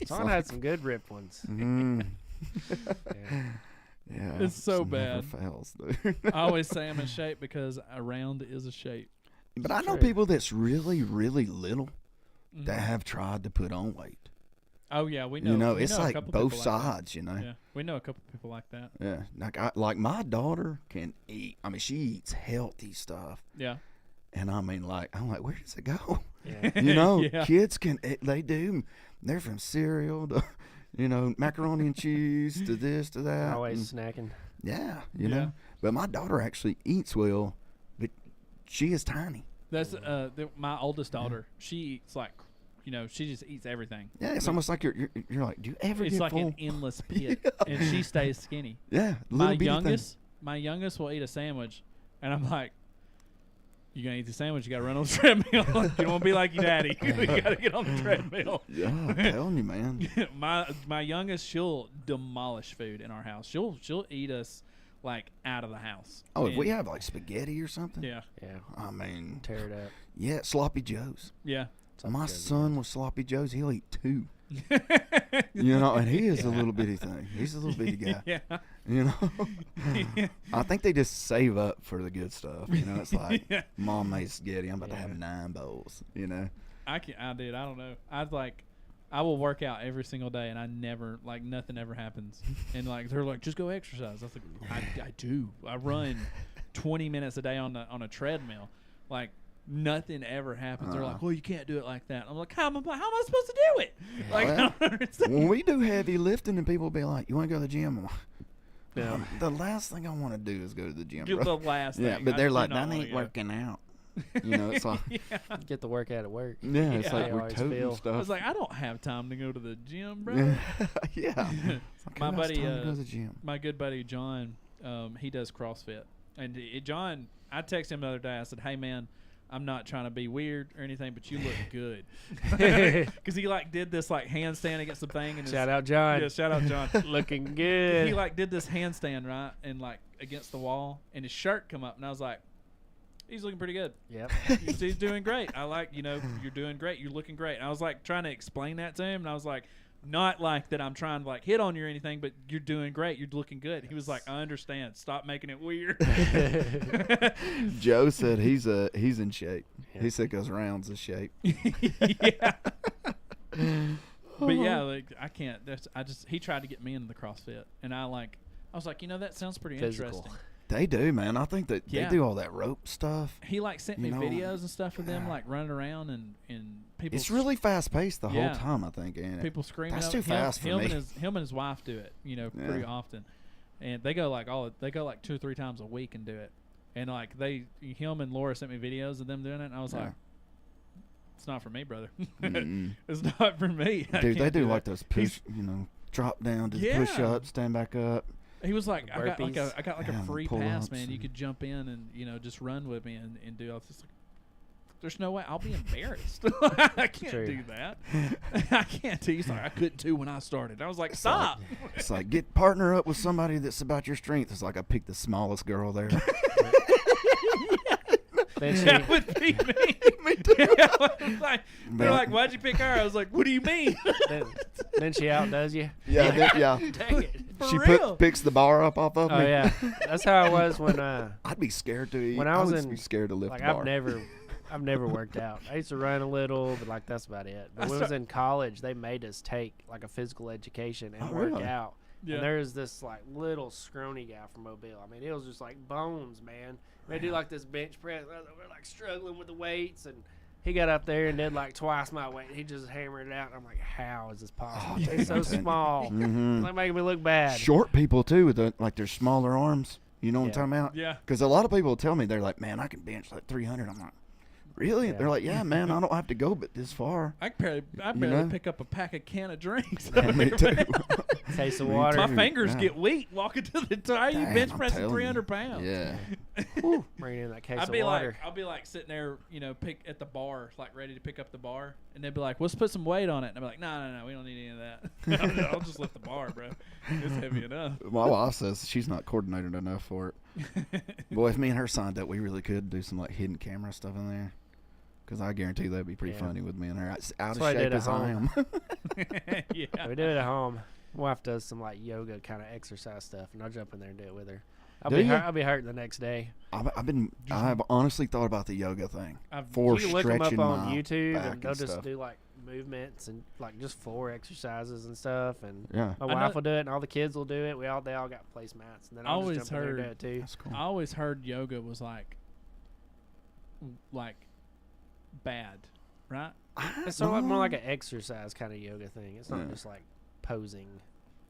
Son had some good ripped ones. Mm, Yeah. yeah, It's so never bad. fails, dude. I always say I'm in shape because a round is a shape. But I know True. people that's really, really little that Mhm. have tried to put on weight. Oh yeah, we know. You know, we it's know a like couple both people like that. sides. You know. Yeah, we know a couple people like that. Yeah, like my daughter can eat. I mean, she eats healthy stuff, Yeah. and I mean, like, I'm like, where does it go? Yeah. You know, Yeah. kids they do. They're from cereal to, macaroni and cheese to this to that. Always snacking. Yeah, Yeah. know. But my daughter actually eats well, but she is tiny. That's my oldest daughter. She eats like, she just eats everything. Yeah, it's almost like you're like, do you ever It's get like full? an endless pit, and she stays skinny. Yeah, My little bitty thing. youngest will eat a sandwich, and I'm like, you gonna eat the sandwich? You gotta run on the treadmill. You don't want to be like your daddy. You gotta get on the treadmill. Yeah, I'm telling you, man. my youngest, she'll demolish food in our house. She'll eat us like out of the house. Oh, if And- we have like spaghetti or something. yeah, Yeah. I mean, Tear it up. yeah, sloppy joes. yeah. My son with sloppy joes, he'll eat 2. yeah. And he is a little bitty thing. He's a little bitty guy. Yeah. I think they just save up for the good stuff. It's like, Yeah. Mom made spaghetti. I'm about to Yeah. have 9 bowls. I don't know. I will work out every single day, and I never nothing ever happens. And they're like, just go exercise. I was like, I do. I run 20 minutes a day on a treadmill. Like nothing ever happens. They're like, well, you can't do it like that. I'm like, how am I supposed to do it? Like, Well, I don't understand. when we do heavy lifting and people be like, you want to go to the gym? I'm like, Yeah. the last thing I want to do is go to the gym, Get bro. the last Yeah, thing. but I they're do like, not that wanna ain't go. working out. It's like, Yeah. Get the workout at work. yeah, it's Yeah. like I we're always toting feel- I stuff. was like, I don't have time to go to the gym, bro. Yeah. It's like, My who has buddy, time to go to the gym? My good buddy John, he does CrossFit, and John, I texted him the other day. I said, "Hey man, I'm not trying to be weird or anything, but you look good." Because he did this handstand against the thing, and Shout out John. yeah, shout out John. Looking good. He did this handstand right, and against the wall, and his shirt come up, and I was like, he's looking pretty good. Yep. He's doing great. I you're doing great. You're looking great. And I was trying to explain that to him, and I was like, not that I'm trying to hit on you or anything, but you're doing great. You're looking good. He was like, I understand. Stop making it weird. Joe said he's in shape. Yeah. He said goes rounds of shape. Yeah. But yeah, I can't. He tried to get me into the CrossFit, and I was like, that sounds pretty Physical. interesting. They do, man. I think that Yeah. they do all that rope stuff. He sent me You know, videos and stuff of them yeah. running around and people. It's really fast paced the Yeah. whole time. I think, ain't it? People screaming. That's out- too him, fast for him me. And his wife do it, pretty Yeah. often, and they go 2 or 3 times a week and do it, and him and Laura sent me videos of them doing it, and I was Yeah. like, it's not for me, brother. Mm-mm. It's not for me. I Dude, they can't do that. those push, drop down, do Yeah. push up, stand back up. He was like, I got Burpees. I got Yeah, a the free pass, pull-ups man. You and- could jump in and just run with me and do all this. There's no way. I'll be embarrassed. I can't True. do that. I can't do. He's like, I couldn't do when I started. I was like, stop. It's like get partner up with somebody that's about your strength. It's like I picked the smallest girl there. Then she, That would be me. Me too. They're like, why'd you pick her? I was like, what do you mean? then she outdoes you. Yeah, yeah. Dang it. For She real. picks the bar up off of Oh me. yeah, that's how I was when I'd be scared to eat. When I was would in- be scared to lift like the bar. I've never worked out. I used to run a little, but that's about it. But when I was in college, they made us take a physical education and Oh, work really? out. Yeah. And there was this little scrawny guy from Mobile. I mean, it was just bones, man. They do this bench press. We're struggling with the weights, and he got up there and did twice my weight. He just hammered it out. And I'm like, how is this possible? Oh, He's so dude. small. Mhm. It's making me look bad. Short people too, with their smaller arms. You know what Yeah. I'm talking about? Yeah. Because a lot of people tell me they're like, "Man, I can bench 300." I'm like, "Really?" Yeah. They're like, "Yeah, man, I don't have to go but this far." I barely know? pick up a can of drinks. Me too. Taste of Me water. My too. fingers Yeah. get weak walking to the tire. You Damn, bench I'm pressing telling you. 300 pounds. Yeah. Bringing in that case I'll of be water. sitting there, pick at the bar, ready to pick up the bar, and they'd be like, "Let's put some weight on it." And I'm like, "No, we don't need any of that. I'll just lift the bar, bro. It's heavy enough." My wife says she's not coordinated enough for it. Boy, if me and her signed up, we really could do some hidden camera stuff in there. Because I guarantee that'd be pretty Yeah. funny with me and her. As out That's of what I shape did at as I am. home. Yeah. We do it at home. My wife does some yoga kind of exercise stuff, and I'll jump in there and do it with her. I'll Do be you? I'll be hurting the next day. I've honestly thought about the yoga thing. For You can look them up stretching on my YouTube, back and they'll and just stuff. do movements and just floor exercises and stuff. And Yeah. my I know- wife will do it, and all the kids will do it. They all got placemats, and then I I'll always just jump in there and heard- do it too. That's cool. I always heard yoga was bad. right? It's sort of more like an exercise kind of yoga thing. It's not just like posing.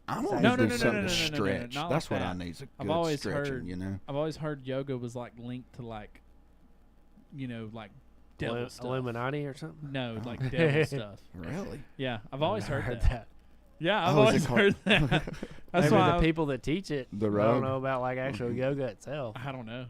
I want No, to no, do no, something no, to no, no, no, stretch. not That's like what I that. need. Is a I've good always stretching, heard- you know. I've always heard yoga was like linked to like, you know, like devil stuff. Illuminati or something. No, Oh. like devil stuff. Really? Yeah, I've always Never heard that. Yeah, I've Oh, is always it called- heard that. That's Maybe why the people that teach it The don't rogue? know about like actual yoga itself. I don't know.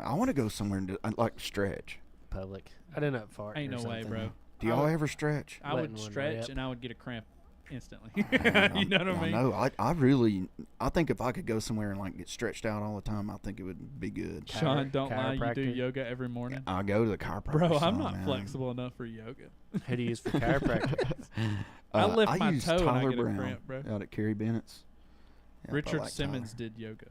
I want to go somewhere and like stretch. Public. I didn't up fart. Ain't or no way, something. bro. Do y'all ever stretch? I Letting would one stretch rip. and I would get a cramp instantly. Man, You know what I mean? No, I really, I think if I could go somewhere and like get stretched out all the time, I think it would be good. Sean, don't lie. You do chiropractor. yoga every morning. I go to the chiropractor. Bro, I'm some, not man. flexible enough for yoga. Who do you use for chiropractic? I lift my use toe and I Tyler get a Brown cramp, bro. out at Kerry Bennett's. Yeah, I Richard like Simmons Tyler. did yoga.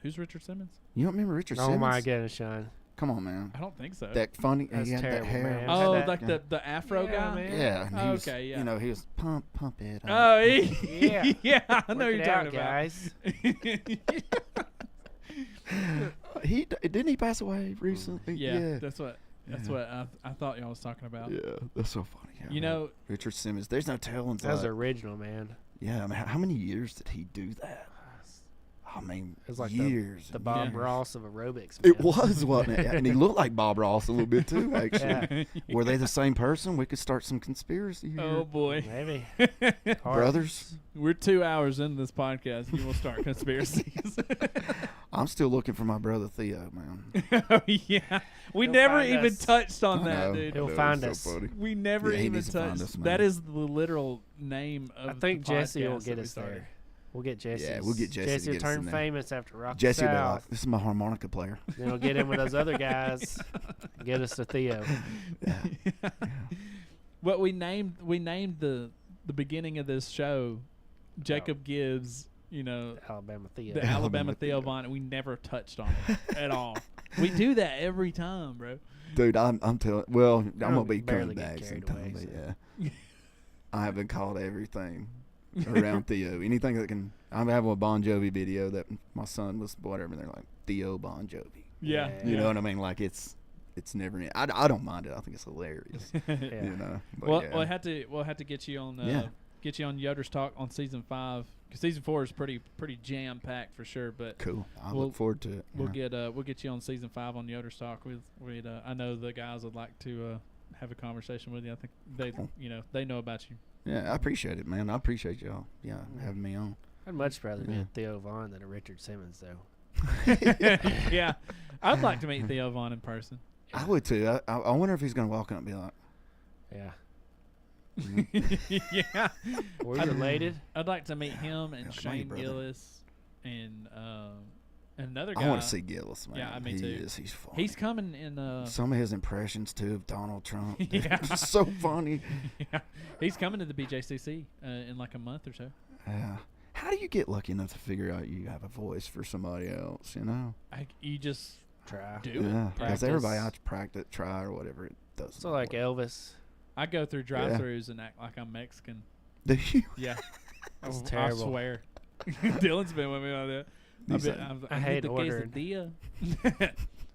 Who's Richard Simmons? You don't remember Richard Oh Simmons? my goodness, Sean. Come on, man. I don't think so. That funny. That's he had that terrible, hair. man. Oh, Had that- like the Afro Yeah, guy? man. Yeah, and he was, Okay, yeah. You know, he was pump it. Up. Oh, Yeah. yeah. I know Work you're it talking out, about. guys. Didn't he pass away recently? Yeah, that's what Yeah. I thought y'all was talking about. Yeah, that's so funny. Yeah, You man. know, Richard Simmons. There's no telling. That was like, original, man. yeah, I mean, how many years did he do that? I mean, It was like years. The and Bob years. Ross of aerobics. It man. was, wasn't it? And he looked like Bob Ross a little bit too. Actually, Yeah. were they the same person? We could start some conspiracy here. Oh boy. Maybe. Brothers. We're 2 hours into this podcast and you will start conspiracies. I'm still looking for my brother Theo, man. Oh yeah. We He'll never find even us. touched on I that, know, dude. I He'll know, find it's so us. funny. We never Yeah, he even needs to find touched. us, man. That is the literal name of I think the Jesse will podcast get that we us started. there. We'll get Jesse. Yeah, we'll get Jesse to Jesse will get us in turn there. famous after Rock Jesse will be like, South. "This is my harmonica player." Then we'll get in with those other guys. Get us to Theo. Yeah. What we named the beginning of this show, Jacob Gibbs. You know, Alabama Theo. the Alabama Theo Vaughn. We never touched on it at all. We do that every time, bro. Dude, I'm telling. Well, I'm gonna be barely coming get back carried sometime. away, But yeah, I have been called everything around Theo. Anything that can. I'm having a Bon Jovi video that my son was whatever. And they're like Theo Bon Jovi. Yeah, You know what I mean? Like it's never. I don't mind it. I think it's hilarious. Yeah. You know. But Well, yeah. we'll have to get you on Yeah. get you on Yoder's Talk on season 5 because season 4 is pretty jam packed for sure. But Cool. I We'll- look forward to it. we'll yeah. get you on season 5 on Yoder's Talk. I know the guys would like to have a conversation with you. I think they Cool. they know about you. Yeah, I appreciate it, man. I appreciate y'all. Yeah, having me on. I'd much rather Yeah. meet Theo Vaughn than a Richard Simmons, though. Yeah, I'd like to meet Theo Vaughn in person. I would too. I wonder if he's gonna walk up and be like, Yeah. Yeah, Were we related? I'd like to meet him and Yeah, come on, Shane brother. Gillis and another guy. I want to see Gillis, man. Yeah, me he too. is. He's funny. He's coming in. Some of his impressions too of Donald Trump. Yeah. It's so funny. Yeah, he's coming to the BJCC in like a month or so. Yeah. How do you get lucky enough to figure out you have a voice for somebody else? You know. You just Try. do Yeah. it. Because everybody I practice, try or whatever, it doesn't. So like work. Elvis. I go through drive-throughs and act like I'm Mexican. Do you? Yeah, That's I terrible. swear. Dylan's been with me on that. He's like, I hate need the ordering. quesadilla.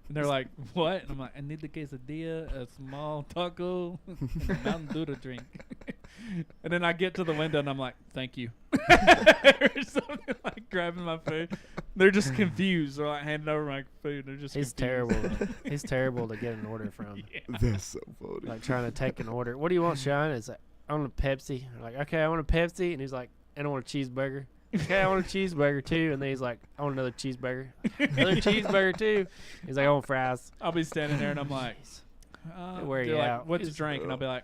And they're like, what? And I'm like, I need the quesadilla, a small taco, and a Mountain Dew to drink. And then I get to the window and I'm like, thank you. Or something, like grabbing my food. They're just confused. They're like handing over my food. They're just He's confused. terrible. He's terrible to get an order from. Yeah. That's so funny. Like trying to take an order. What do you want, Sean? It's like, I want a Pepsi. I'm like, okay, I want a Pepsi. And he's like, and I want a cheeseburger. Okay, I want a cheeseburger too. And then he's like, I want another cheeseburger. Another cheeseburger too. He's like, I want fries. I'll be standing there and I'm like, They wear they're you like, out. what's a He's- drink? And I'll be like,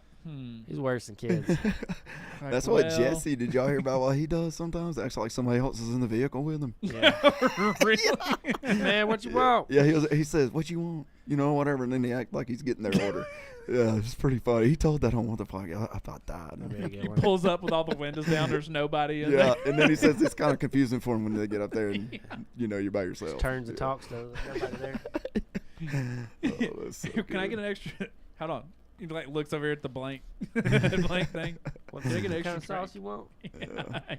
He's worse than kids. Like, That's what well- Jesse. Did y'all hear about what he does sometimes? Acts like somebody else is in the vehicle with him. Yeah. Really? Man, what you want? Yeah, he says, "What you want?" You know, whatever, and then he act like he's getting their order. Yeah, it's pretty funny. He told that on one of the podcast. I about died. That'd be a good He one. pulls up with all the windows down. There's nobody in Yeah, there. and then he says it's kind of confusing for him when they get up there and you know you're by yourself. Just turns and Yeah. talks to nobody there. Oh, that's so Can I good. get an extra? Hold on. He like looks over here at the blank thing. What Can I get an kind extra of sauce drink? you want?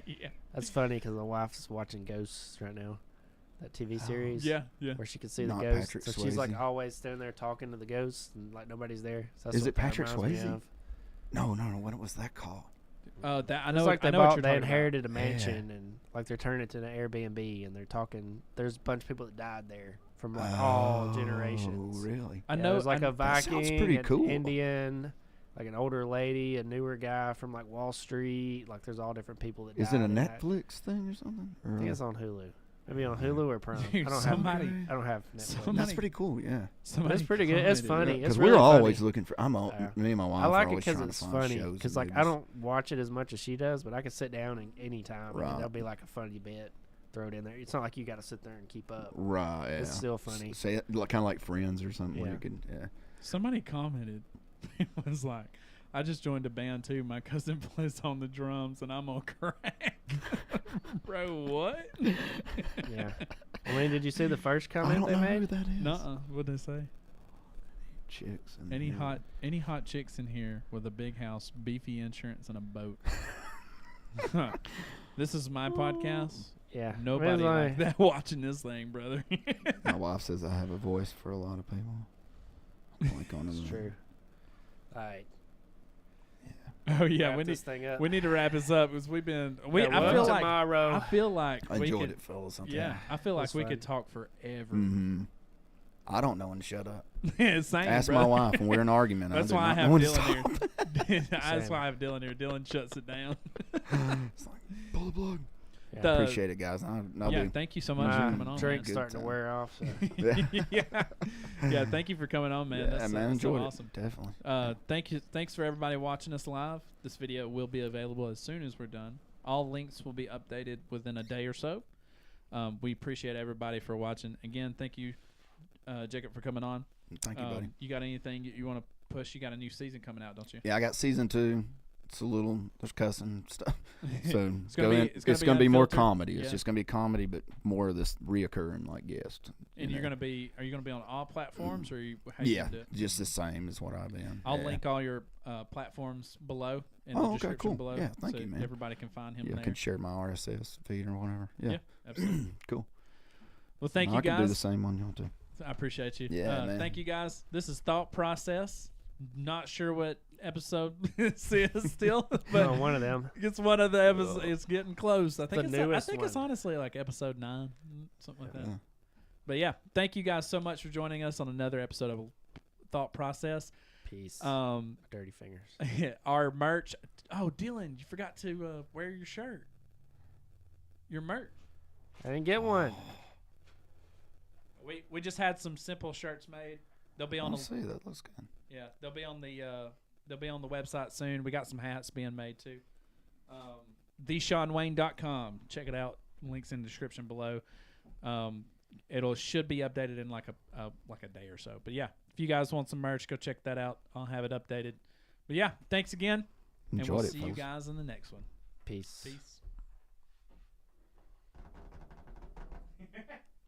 Yeah. That's funny because my wife's watching Ghosts right now, that TV series. Yeah. Yeah. Where she can see the Not ghosts. Patrick So she's like Swayze. always standing there talking to the ghosts and like nobody's there. So that's Is what it that Patrick reminds me Swayze? of. No. What was that called? That I It's know. like I know what you're they talking inherited a mansion and like they're turning it into an Airbnb and they're talking. There's a bunch of people that died there from like all generations. Oh, really? I Yeah, know. there's like a That sounds Viking, pretty an cool. Indian, like an older lady, a newer guy from like Wall Street. Like there's all different people that. Is died it a in that. Netflix thing or something? I think it's on Hulu. Maybe on Hulu or Prime. Dude, I don't somebody- have. I don't have Netflix. somebody- That's pretty cool. Yeah. Somebody It's pretty good. It's commented. funny. Because It's we're really always funny. looking for. Yeah. Me and my wife I like are it always because trying it's to find funny. shows Because and like I movies. don't watch it as much as she does, but I can sit down and anytime. Right. And there'll be like a funny bit, throw it in there. It's not like you got to sit there and keep up. Right. Yeah. It's still funny. Say it kind of like Friends or something. Where Yeah. you can. Yeah. Somebody commented. It was like, I just joined a band too. My cousin plays on the drums and I'm on crack. Bro, what? Yeah. I mean, did you see the first I comment don't they know who made? that is. Nuh-uh. What'd they say? Chicks. And Any hot chicks in here with a big house, beefy insurance, and a boat? This is my podcast. Yeah. Nobody like that watching this thing, brother. My wife says I have a voice for a lot of people. Like on It's the- true. All right. Oh yeah, Wrap we this thing up. need to wrap this up because we've been Yeah, what tomorrow? I feel like I we enjoyed could, it, fellas. Yeah, I feel like It's we fun. could talk forever. Mm-hmm. I don't know when to shut up. Same, Ask brother. my wife when we're in an argument. That's do why I not have know when to Dylan stop. here. That's Same. why I have Dylan here. Dylan shuts it down. It's like, pull the plug. Yeah. The- Appreciate it, guys. I'll yeah, do. thank you so much My for coming on. drink's Good starting to time. wear off. So. Yeah, thank you for coming on, man. Yeah, That's man, so enjoyed it. awesome. Definitely. Thanks for everybody watching us live. This video will be available as soon as we're done. All links will be updated within a day or so. We appreciate everybody for watching. Again, thank you, Jacob, for coming on. Thank you, buddy. You got anything you want to push? You got a new season coming out, don't you? Yeah, I got season 2. It's a little, there's cussing stuff. So It's gonna it's be going to be more unfiltered. comedy. It's Yeah. just going to be comedy, but more of this reoccurring like guest. And you are know. you gonna be on all platforms, or how you Yeah, gonna do it? just the same as what I've been. I'll yeah. link all your platforms below in the Oh, okay, description cool. below. Yeah, thank so you, man. Everybody can find him Yeah, I there. can share my RSS feed or whatever. Yeah, Absolutely. cool. Well, thank No, you I can do the guys. same one, y'all too. I appreciate you. Yeah, man. Thank you guys. This is Thought Process. Not sure what episode this is still, but No, one of them. it's one of the episodes. It's getting close. I think The it's newest it's one. honestly like episode 9, something like that. Yeah. But yeah, thank you guys so much for joining us on another episode of Thought Process. Peace. Dirty fingers. Our merch. Oh, Dylan, you forgot to wear your shirt. Your merch. I didn't get one. We just had some simple shirts made. They'll be on I'll the see. That looks good. yeah. They'll be on the website soon. We got some hats being made too. theshawnwayne.com. Check it out. Links in the description below. Should be updated in like a day or so. But yeah, if you guys want some merch, go check that out. I'll have it updated. But yeah, thanks again. And Enjoyed we'll it, see you fellas. guys in the next one. Peace. Peace.